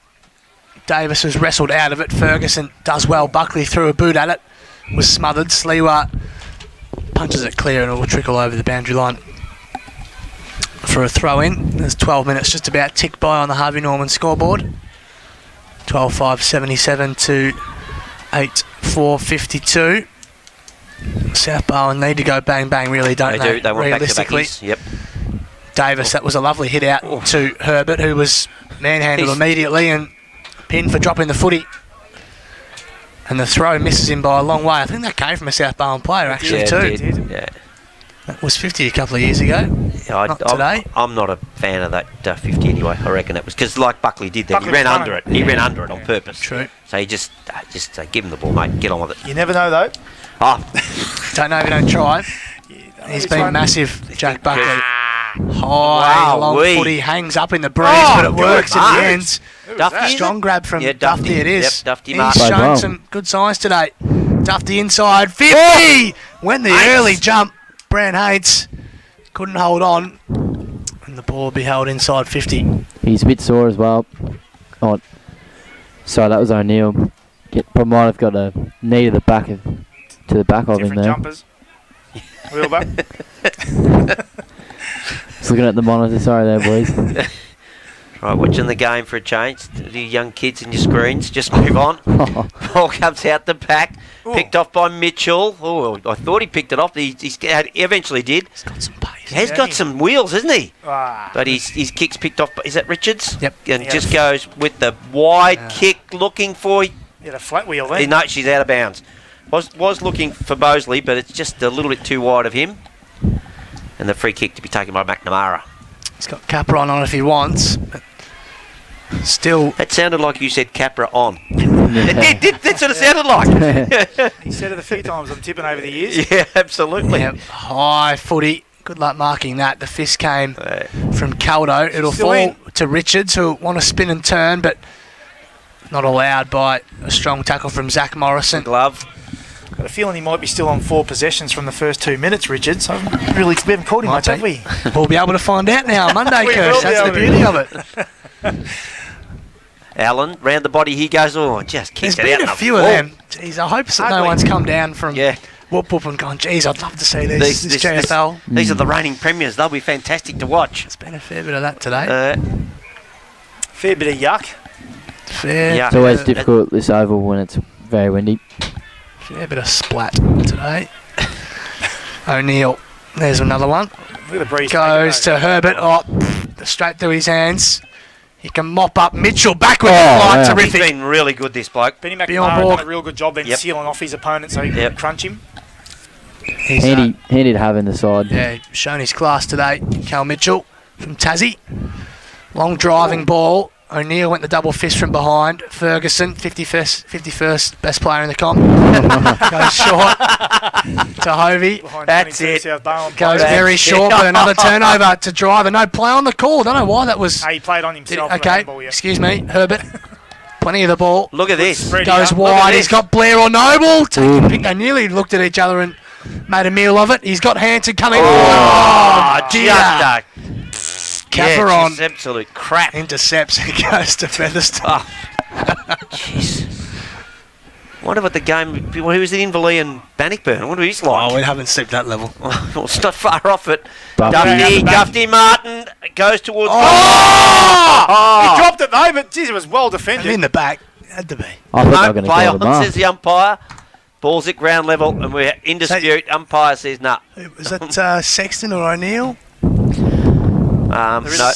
Davis was wrestled out of it. Ferguson does well. Buckley threw a boot at it. Was smothered. Sliwa punches it clear and it will trickle over the boundary line for a throw in. There's 12 minutes just about ticked by on the Harvey Norman scoreboard. 12-5-77 to 8-4-52. South Barwon need to go bang bang, really, don't they? They do. They want Realistically, back-to-backies. Yep. Davis, that was a lovely hit out to Herbert, who was manhandled He's- immediately and pinned for dropping the footy. And the throw misses him by a long way. I think that came from a South Barwon player, actually, Yeah, too. it did. Yeah. That was 50 a couple of years ago. Not today. I'm not a fan of that 50 anyway. I reckon it was because like Buckley did that. Buckley He ran was under it. running. He ran under it on purpose. True. So he just give him the ball, mate. Get on with it. You never know, though. Oh, Don't know if you don't try. He's been fine. massive, Jack Buckley. High, Wow, long wee. footy, hangs up in the breeze, Oh, but it good works in the mark. end. Duffy, is Strong it? grab from Yeah, Dufty, it is. Yep, Dufty He's mark. Played shown well. some good signs today. Dufty inside, 50! When the early jump, Brand Hates couldn't hold on. And the ball will be held inside 50. He's a bit sore as well. Oh, sorry, that was O'Neill. Might have got a knee to the back of him Different there. jumpers. Wheelback. Just looking at the monitor. Sorry there, boys. Right, watching the game for a change. You young kids in your screens, just move on. Ball comes out the back, picked off by Mitchell. Oh, I thought he picked it off. He eventually did. He's got some pace. He has got some wheels, hasn't he? Ah, But his kick's picked off. Is that Richards? Yep. And Yeah. just goes with the wide kick, looking for. he had a flat wheel then. No, she's out of bounds. Was looking for Bosley, but it's just a little bit too wide of him. And the free kick to be taken by McNamara. He's got Capra on if he wants. But still, That sounded like you said Capra on. It did. That's what it sounded like. He said it a few times. I'm tipping over the years. Yeah, absolutely. yeah, high footy. Good luck marking that. The fist came Uh, from Caldo. It'll Still fall in. to Richards, who want to spin and turn, but not allowed by a strong tackle from Zach Morrison. glove. Got a feeling he might be still on 4 possessions from the first 2 minutes, Richard. So we haven't called him Might much, have be. we? We'll be able to find out now on Monday, We Kirsch. will be That's the able to. beauty of it. Allen, round the body, he goes, just There's kicks it out. been in a the few of full. them. Jeez, I hope that no Ugly. one's come down from Yeah. Whoop Whoop and gone, geez, I'd love to see this JFL. These are the reigning premiers. They'll be fantastic to watch. There's been a fair bit of that today. Fair bit of yuck. Fair, Yeah. It's always difficult this oval when it's very windy. fair bit of splat today. O'Neill, there's another one. Look at the breeze. Goes to Herbert. Oh, straight through his hands. He can mop up Mitchell back with the Oh, flight. wow. He's Terrific. been really good, this bloke. Benny Bjorn McNamara Borg. done a real good job then Yep. sealing off his opponent so he can Yep. crunch him. He's Handy to have in the side. yeah, shown his class today. Cal Mitchell from Tassie. Long driving ball. O'Neill went the double fist from behind. Ferguson, 51st best player in the comp. Goes short to Hovey. Behind That's 22 it. South Barwon Goes players. very short, but another turnover to Driver. No play on the call. Don't know why that was. He played on Did, himself. okay, excuse me, Herbert. Plenty of the ball. Look at this. spread. Goes Look at wide. this. He's got Blair or Noble. Taking Ooh. pick. They nearly looked at each other and made a meal of it. He's got Hanson coming. Oh, dear. just Capper yeah, on. just absolute crap. Intercepts and goes to Featherstone. Jeez. Wonder what the game. Who was the Inverleigh and Bannockburn? I wonder what he's like. Oh, we haven't slipped that level. Well, it's not far off it. Duffy. Duffy Martin goes towards. He dropped it though, but geez, it was well And defended. in the back, had to be. I thought they were Don't going to play go on, the mark. says the umpire. Ball's at ground level, and we're in dispute. Umpire says no. Was that Sexton or O'Neill? No, I'm There is, not.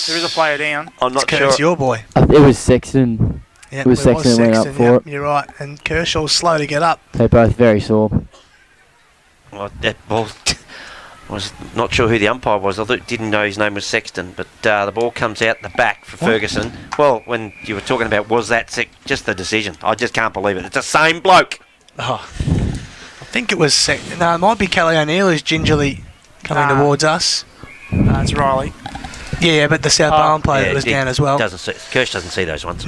there is a player down. I'm not Curtis, sure. your boy. It was Sexton. Yeah, It was Sexton who went up for it. You're right. And Kershaw's slow to get up. They're both very sore. Well, that ball was not sure who the umpire was. I didn't know his name was Sexton, but the ball comes out the back for Ferguson. Well, when you were talking about was that just the decision, I just can't believe it. It's the same bloke. Oh, I think it was Sexton. No, it might be Kelly O'Neill who's gingerly coming Nah. towards us. It's Riley. Yeah, but the South Barwon player that was down as well. Kirsch doesn't see those ones.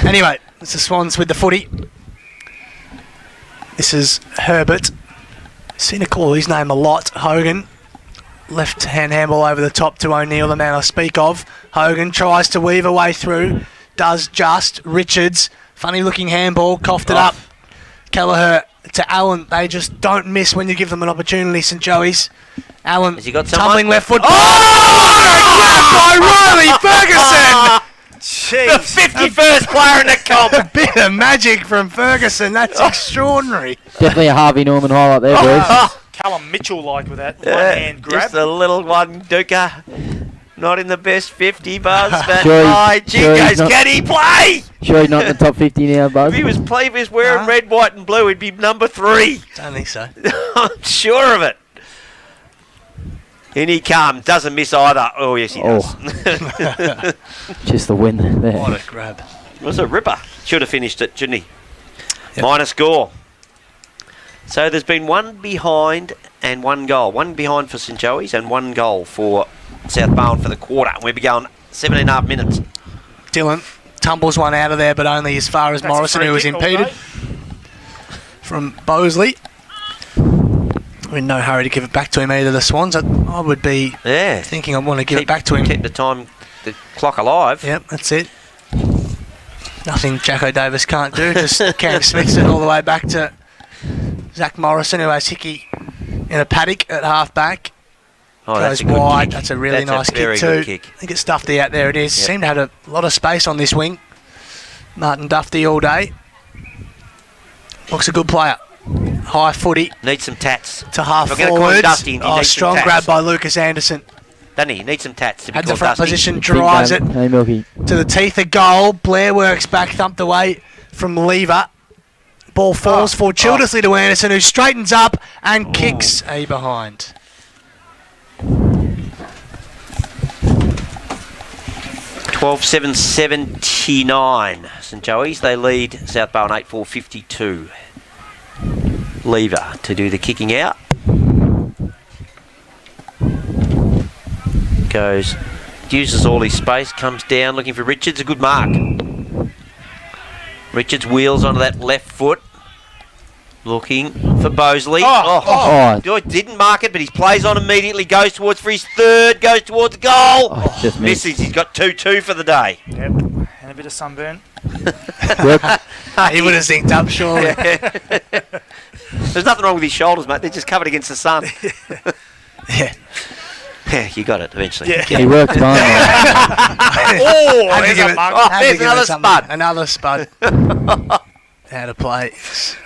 Anyway, it's the Swans with the footy. This is Herbert. Seen a call his name a lot. Hogan. Left hand handball over the top to O'Neill, the man I speak of. Hogan tries to weave a way through. Does just. Richards. Funny looking handball. Coughed it up. Kelleher to Allen. They just don't miss when you give them an opportunity, St. Joey's. Allen Has he got someone? tumbling left foot. Oh! By Riley Ferguson! The 51st player in the comp. Bit of magic from Ferguson. That's extraordinary. Definitely a Harvey Norman highlight there, boys. Callum Mitchell like with that one-hand grab. Just a little one, Duka. Not in the best 50 buzz, but Sure he's- my sure he's Jingo's, not- can he play? Sure he's not in the top 50 now, Buzz. If he was wearing Huh? red, white and blue, he'd be number 3. Don't think so. I'm sure of it. In he comes, doesn't miss either. Oh, yes, he does. Just the win there. What a grab. It was a ripper. Should have finished it, shouldn't he? Yep. Minor score. So there's been one behind and one goal. One behind for St. Joey's and one goal for South Barwon for the quarter. We'll be going 7.5 minutes. Dylan tumbles one out of there, but only as far as That's a Morrison, free who was kick all impeded day. from Bosley. We're in no hurry to give it back to him either, the Swans. I would be Yeah. thinking I want to give it back to him. Keep the clock alive. Yep, that's it. Nothing Jacko Davis can't do. Just Cam Smiths it all the way back to Zach Morrison, who has Hickey in a paddock at half back. Oh, that's Goes a good wide. kick. That's a really nice very kick too. good kick. I think it's stuffed out there. It is. Yep. Seemed to have a lot of space on this wing. Martin Duffy all day. Looks a good player. High footy Needs some tats. to half If we're gonna call him forwards. Dusty, he needs some Strong tats. grab by Lucas Anderson. Doesn't he? Needs some tats to be Had the called front Dusty. position, Big drives game. it Hey, Milky. to the teeth of goal. Blair works back, thumped away from Lever. Ball falls fortuitously to Anderson, who straightens up and kicks a behind. $12.779. St. Joey's, they lead South Barwon 8-4-52. Lever to do the kicking out. Goes, uses all his space, comes down looking for Richards. A good mark. Richards wheels onto that left foot. Looking for Bosley. Oh. Didn't mark it, but he plays on immediately. Goes towards for his third. Goes towards the goal. Oh, just missed. Misses. He's got 2-2 for the day. Yep. And a bit of sunburn. He would have zinked up, surely. There's nothing wrong with his shoulders, mate. They're just covered against the sun. Yeah. Yeah, you got it eventually. Yeah. He worked hard. Had to give it- had to there's give it another something. spud. Another spud. How to play.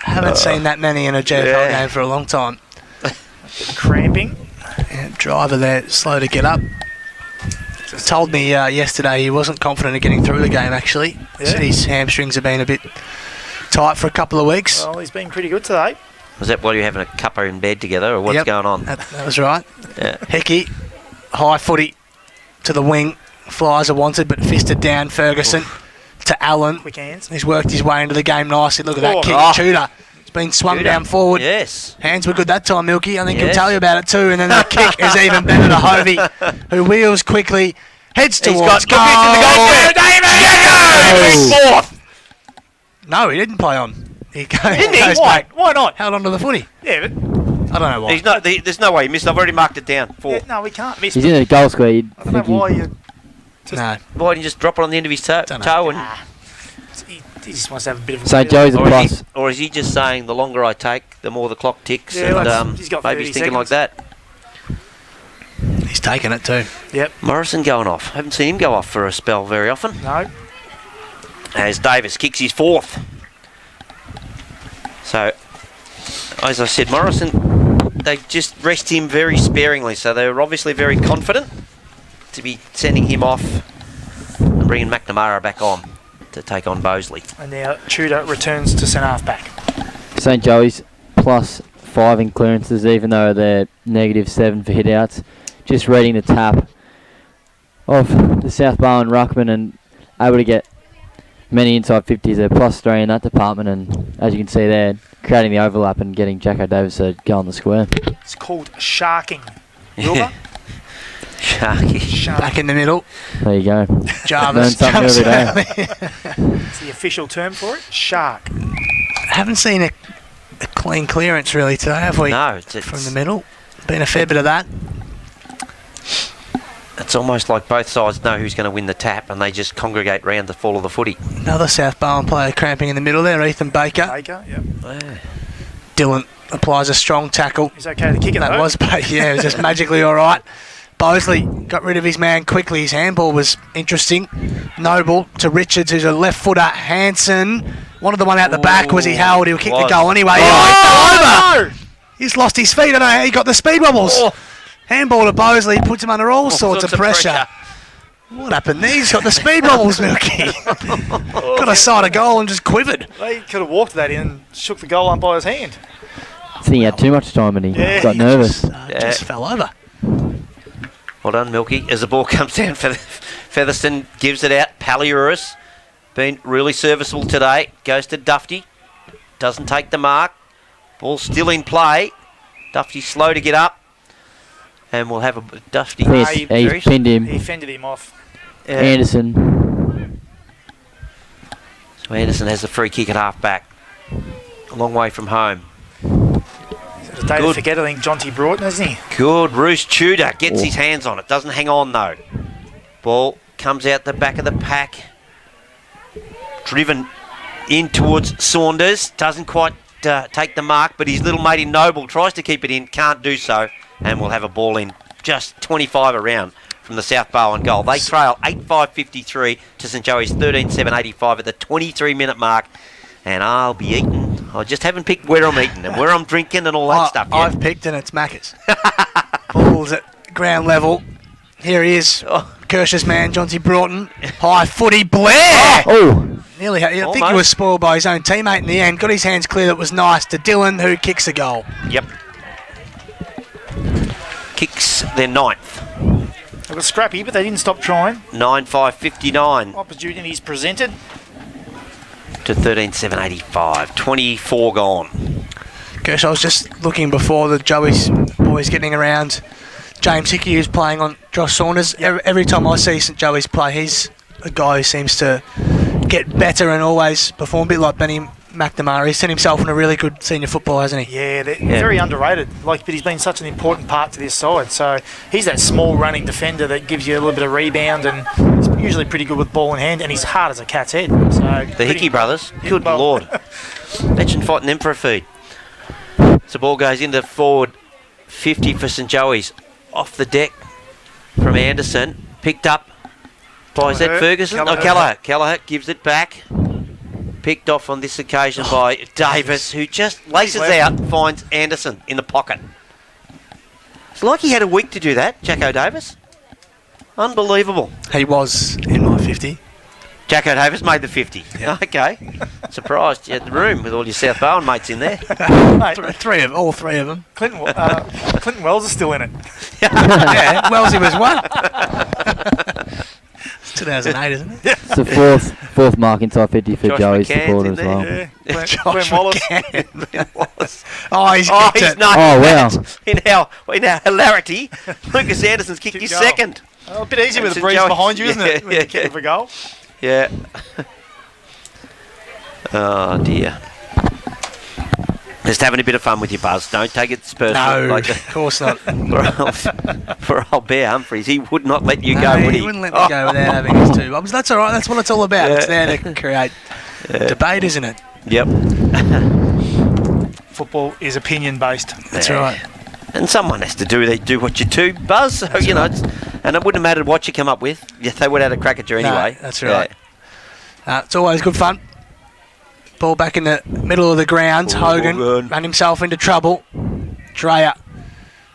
Haven't seen that many in a GFL Yeah. game for a long time. Cramping. Yeah, driver there, slow to get up. Told me yesterday he wasn't confident of getting through the game, actually. Yeah. Said his hamstrings have been a bit tight for a couple of weeks. Well, he's been pretty good today. Was that while you're having a cuppa in bed together, or what's Yep. going on? That was right. Yeah. Hickey, high footy to the wing. Flyers are wanted, but fisted down. Ferguson to Allen. Quick hands. He's worked his way into the game nicely. Look at that Oh, kick. oh. Tudor. It's been swung Tudor. down forward. Yes. Hands were good that time, Milky. I think he'll Yes. tell you about it too. And then that kick is even better to Hovey, who wheels quickly, heads He's towards got good in the goal. goal. David! Fourth. No, he didn't play on. He goes, Didn't he? goes Why? back, Why not? held onto the footy. Yeah, but I don't know why. He's not. There's no way he missed. I've already marked it down. yeah, Fourth. no, we can't miss. He's in the goal square. You'd I don't know think he- why you. No. Why didn't you just drop it on the end of his toe? Dunno. And He just wants to have a bit of a. St. Joey's a or, plus. is he just saying the longer I take, the more the clock ticks? Yeah, and well, he's got maybe 30 he's thinking like seconds. that. He's taken it too. Yep. Morrison going off. Haven't seen him go off for a spell very often. No. As Davis kicks his fourth. So, as I said, Morrison, they just rest him very sparingly. So they're obviously very confident to be sending him off and bringing McNamara back on to take on Bosley. And now Tudor returns to centre half back. St. Joey's plus 5 in clearances, even though they're -7 for hit-outs. Just reading the tap of the South Barwon ruckman and able to get many inside 50s. They're +3 in that department, and as you can see there, creating the overlap and getting Jacko Davis to go on the square. It's called sharking. Wilbur? Sharky. Shark. Back in the middle. There you go. Jarvis Learn something jumps every day. early. It's the official term for it. Shark. Haven't seen a clean clearance really today, have we? No, From the middle. Been a fair bit of that. it's almost like both sides know who's going to win the tap and they just congregate round the fall of the footy. Another South Barwon player cramping in the middle there, Ethan Baker. Baker, yep. Dylan applies a strong tackle. He's okay to kick it That though. was Baker, yeah, it was just magically all right. Bosley got rid of his man quickly. His handball was interesting. Noble to Richards, who's a left footer. Hanson wanted the one out the back. Was he held? He'll kick the Was. goal anyway. Oh, He fell over. He's lost his feet. I don't know how he got the speed wobbles. Oh. Handball to Bosley puts him under all sorts of pressure. What happened there? He's got the speed wobbles, Milky. Got a side of goal and just quivered. He could have walked that in and shook the goal by his hand. I think he had too much time and he Yeah, got he nervous. Just fell over. Well done, Milky. As the ball comes down, Featherston gives it out. Paliuris been really serviceable today. Goes to Dufty. Doesn't take the mark. Ball still in play. Dufty slow to get up. And we'll have a Dufty. I think he- he's pinned him. He fended him off. Anderson. So Anderson has the free kick at half back. A long way from home. It's a day to Good. forget, I think, Jonty Broughton, isn't he? Good. Roos Tudor gets his hands on it. Doesn't hang on though. Ball comes out the back of the pack. Driven in towards Saunders. Doesn't quite take the mark, but his little mate in Noble tries to keep it in. Can't do so. And we'll have a ball in just 25 around from the South Barwon goal. They trail 8-5-53 to St. Joey's 13-7-85 at the 23-minute mark. And I'll be eating. I just haven't picked where I'm eating and where I'm drinking and all that stuff yet. I've picked and it's Macca's. Ball's at ground level. Here he is. Oh. Kirsch's man, Jonty Broughton. High footy, Blair! Oh! Nearly, I think he Almost. was spoiled by his own teammate in the end. Got his hands clear. That was nice to Dylan, who kicks a goal. Yep. Kicks their ninth. They got scrappy, but they didn't stop trying. 9-5-59 Opportunities presented. to 13-7-85. 24 gone. Kirsch, I was just looking before the Joey's boys getting around. James Hickey, who's playing on Josh Saunders. Every time I see St. Joey's play, he's a guy who seems to get better and always perform a bit like Benny McNamara. He's sent himself on a really good senior football, hasn't he? Yeah, they're very underrated. But he's been such an important part to this side. So he's that small running defender that gives you a little bit of rebound, and he's usually pretty good with ball in hand, and he's hard as a cat's head. So The Hickey brothers. Good well. Lord. Imagine fighting them for a feed. So the ball goes into forward 50 for St Joey's. Off the deck from Anderson. Picked up by, is that Kelleher. Ferguson? Kelleher. Oh, Kelleher. Kelleher gives it back. Picked off on this occasion by Davis, who just laces out, finds Anderson in the pocket. It's like he had a week to do that, Jacko Davis. Unbelievable. He was in my 50. Jacko Davis made the 50. Okay. Surprised you had the room with all your South Bowen mates in there. Mate, All three of them. Clinton Wells is still in it. Yeah, Wellesley was one. It's 2008, isn't it? It's the fourth mark inside 50 for Josh Joey's McCann's supporter in as there. well. Yeah. Josh Glenn Wallace. Oh, he's Oh, kicked he's it. not. Oh, wow. In our hilarity, Lucas Anderson's kicked Good his goal. second. Oh, a bit easy with St. the breeze Joey's. behind you, isn't it? Yeah, When you're kicking for goal. Yeah. Oh, dear. Just having a bit of fun with you, Buzz. Don't take it personal. No, of course not. For old Bear Humphries, he would not let you No, go, would he he? wouldn't let me go without having his two bums. That's all right. That's what it's all about. It's there to create debate, isn't it? Yep. Football is opinion based. That's Yeah. right. And someone has to do what you do, Buzz. So, you know, and it wouldn't have mattered what you come up with. Yeah, they would have had a crack at you anyway. that's right. It's always good fun. Ball back in the middle of the ground. Hogan Hogan. ran himself into trouble. Dreyer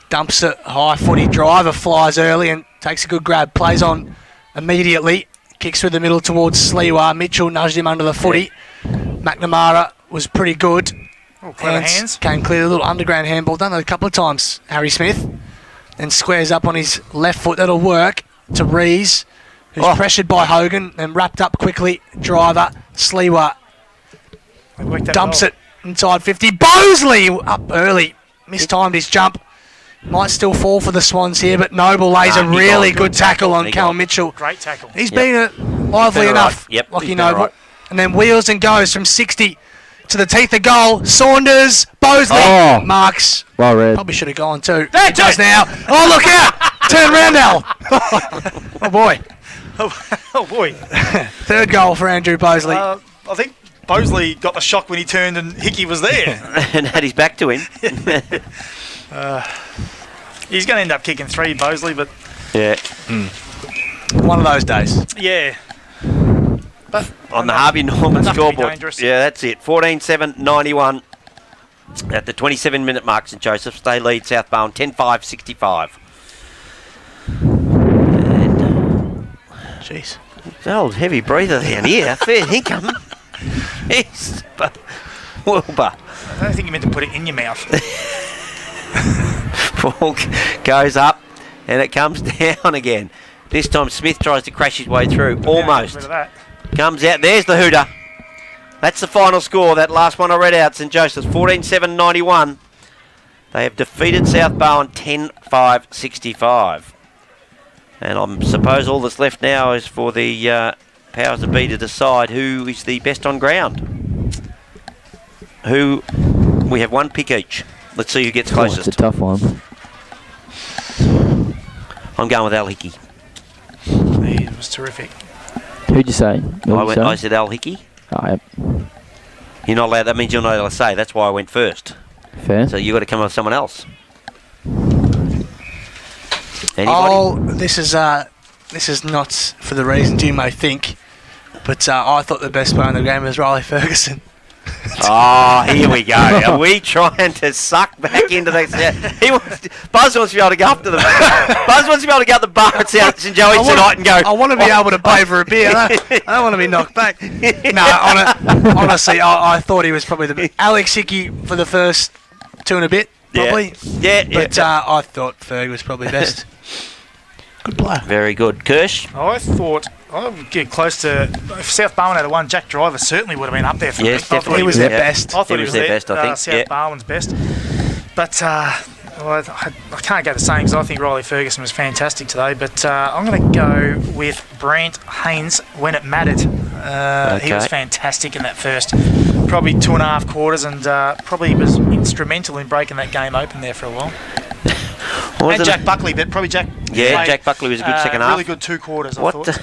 dumps it. High footy driver flies early and takes a good grab. Plays on immediately. Kicks through the middle towards Sliwa. Mitchell nudged him under the footy. McNamara was pretty good. Oh, clever hands. Came clear. A little underground handball. Done that a couple of times, Harry Smith. Then squares up on his left foot. That'll work to Rees, who's pressured by Hogan and wrapped up quickly. Driver. Sliwa They worked that dumps well. it inside 50. Bosley up early. Mistimed his jump. Might still fall for the Swans here, but Noble lays a he really got good tackle on He Cal got- Mitchell. Great tackle. He's been lively Been enough, alright. Yep, Lockie he's been Noble. alright. And then wheels and goes from 60 to the teeth of goal. Saunders, Bosley, Oh. Marks. Well read. Probably should have gone too. That's He does it. now. Oh, look out! Turn round, Al. Oh, boy. Oh boy. Third goal for Andrew Bosley. I think Bosley got the shock when he turned and Hickey was there. and had his back to him. He's going to end up kicking 3, Bosley, but Yeah. One of those days. yeah. But On the Harvey Norman enough to be scoreboard. dangerous. Yeah, that's it. 14-7-91 at the 27-minute mark. St Joseph's. They lead South Bowen 10-5-65. And Jeez. old heavy breather down here. Fair income. Yes. But Wilbur. I don't think you meant to put it in your mouth. Ball goes up and it comes down again. This time Smith tries to crash his way through. Almost. Rid of that. Comes out. There's the hooter. That's the final score. That last one I read out. St Joseph's 14-7-91. They have defeated South Bowen 10-5-65. And I suppose all that's left now is for the powers that be to decide who is the best on ground. We have one pick each. Let's see who gets Oh, it's closest. a tough one. I'm going with Al Hickey. It was terrific. Who'd you say? Who'd you I say? said Al Hickey. Oh, yep. You're not allowed. That means you're not allowed to say. That's why I went first. Fair. So you got to come up with someone else. Anybody? Oh, this is not for the reasons you may think, but I thought the best player in the game was Riley Ferguson. Oh, here we go. Are we trying to suck back into that? Buzz wants to be able to go up to the. Buzz wants to be able to go up the bar at St Joey's tonight and go. I want to be able to pay for a beer. I don't want to be knocked back. No, honestly, I thought he was probably the Alex Hickey for the first 2 and a bit, probably. Yeah. But I thought Ferg was probably best. Good player. Very good. Kirsch. I thought I would get close to. If South Bowen had won, Jack Driver certainly would have been up there for Yes, me. I thought definitely. He was their best. I thought He was their best, I think. South Yeah. Bowen's best. But I can't go the same because I think Riley Ferguson was fantastic today. But I'm going to go with Brant Haynes when it mattered. He was Okay. fantastic in that first, probably 2.5 quarters, and probably was instrumental in breaking that game open there for a while. What was And the- Jack Buckley, but probably Jack. Yeah, played, Jack Buckley was a good second half. Really good 2 quarters, I What thought. the- so.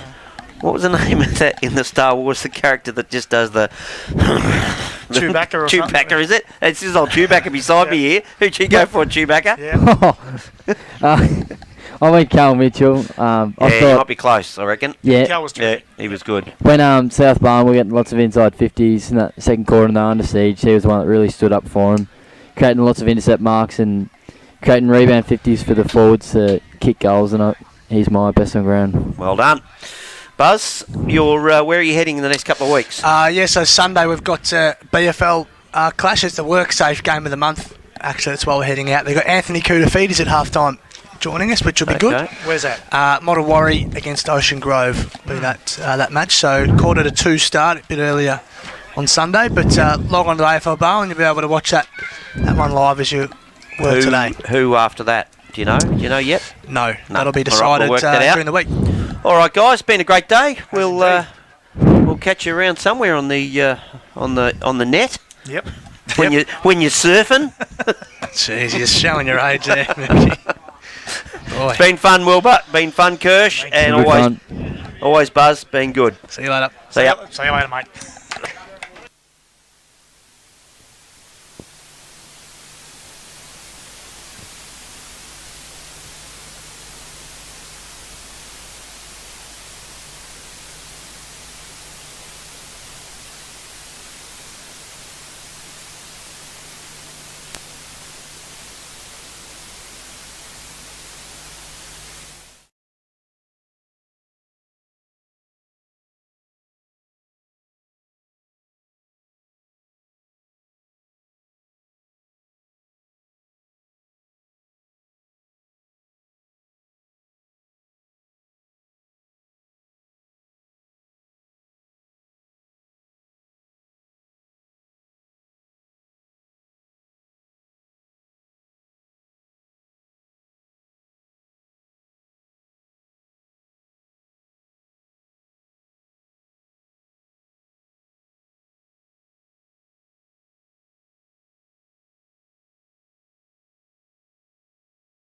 What was the name of that in the Star Wars? The character that just does the Chewbacca or something. Chewbacca, is it? It's this old Chewbacca beside me here. Who'd you go for, Chewbacca? Yeah. I went Cal Mitchell. I Yeah, he thought, might be close, I reckon. yeah, Cal was Yeah, terrific. he was good. when South Barn were getting lots of inside 50s in that second quarter and they're under siege, he was the one that really stood up for him, creating lots of intercept marks and creating rebound 50s for the forwards to kick goals, and he's my best on ground. Well done. Buzz, you're where are you heading in the next couple of weeks? So Sunday we've got BFL Clash. It's the WorkSafe game of the month. Actually, that's why we're heading out. They've got Anthony Koutafidis at half-time joining us, which will be good. Okay. Where's that? Mottawarri against Ocean Grove will be that match. So 1:45 start, a bit earlier on Sunday. But log on to AFL Bar and you'll be able to watch that one live as you work today. Who after that? Do you know? Do you know yet? No, No. that'll be All right, decided we'll work that out. during the week. All right, guys. Been a great day. We'll indeed. we'll catch you around somewhere on the net Yep. when you're surfing. Jeez, you're showing your age there, Mickey. Boy, It's been fun, Wilbur. Been fun, Kirsch, and Good always fun. always Buzz. Been good. see you later. See ya. See you later, mate.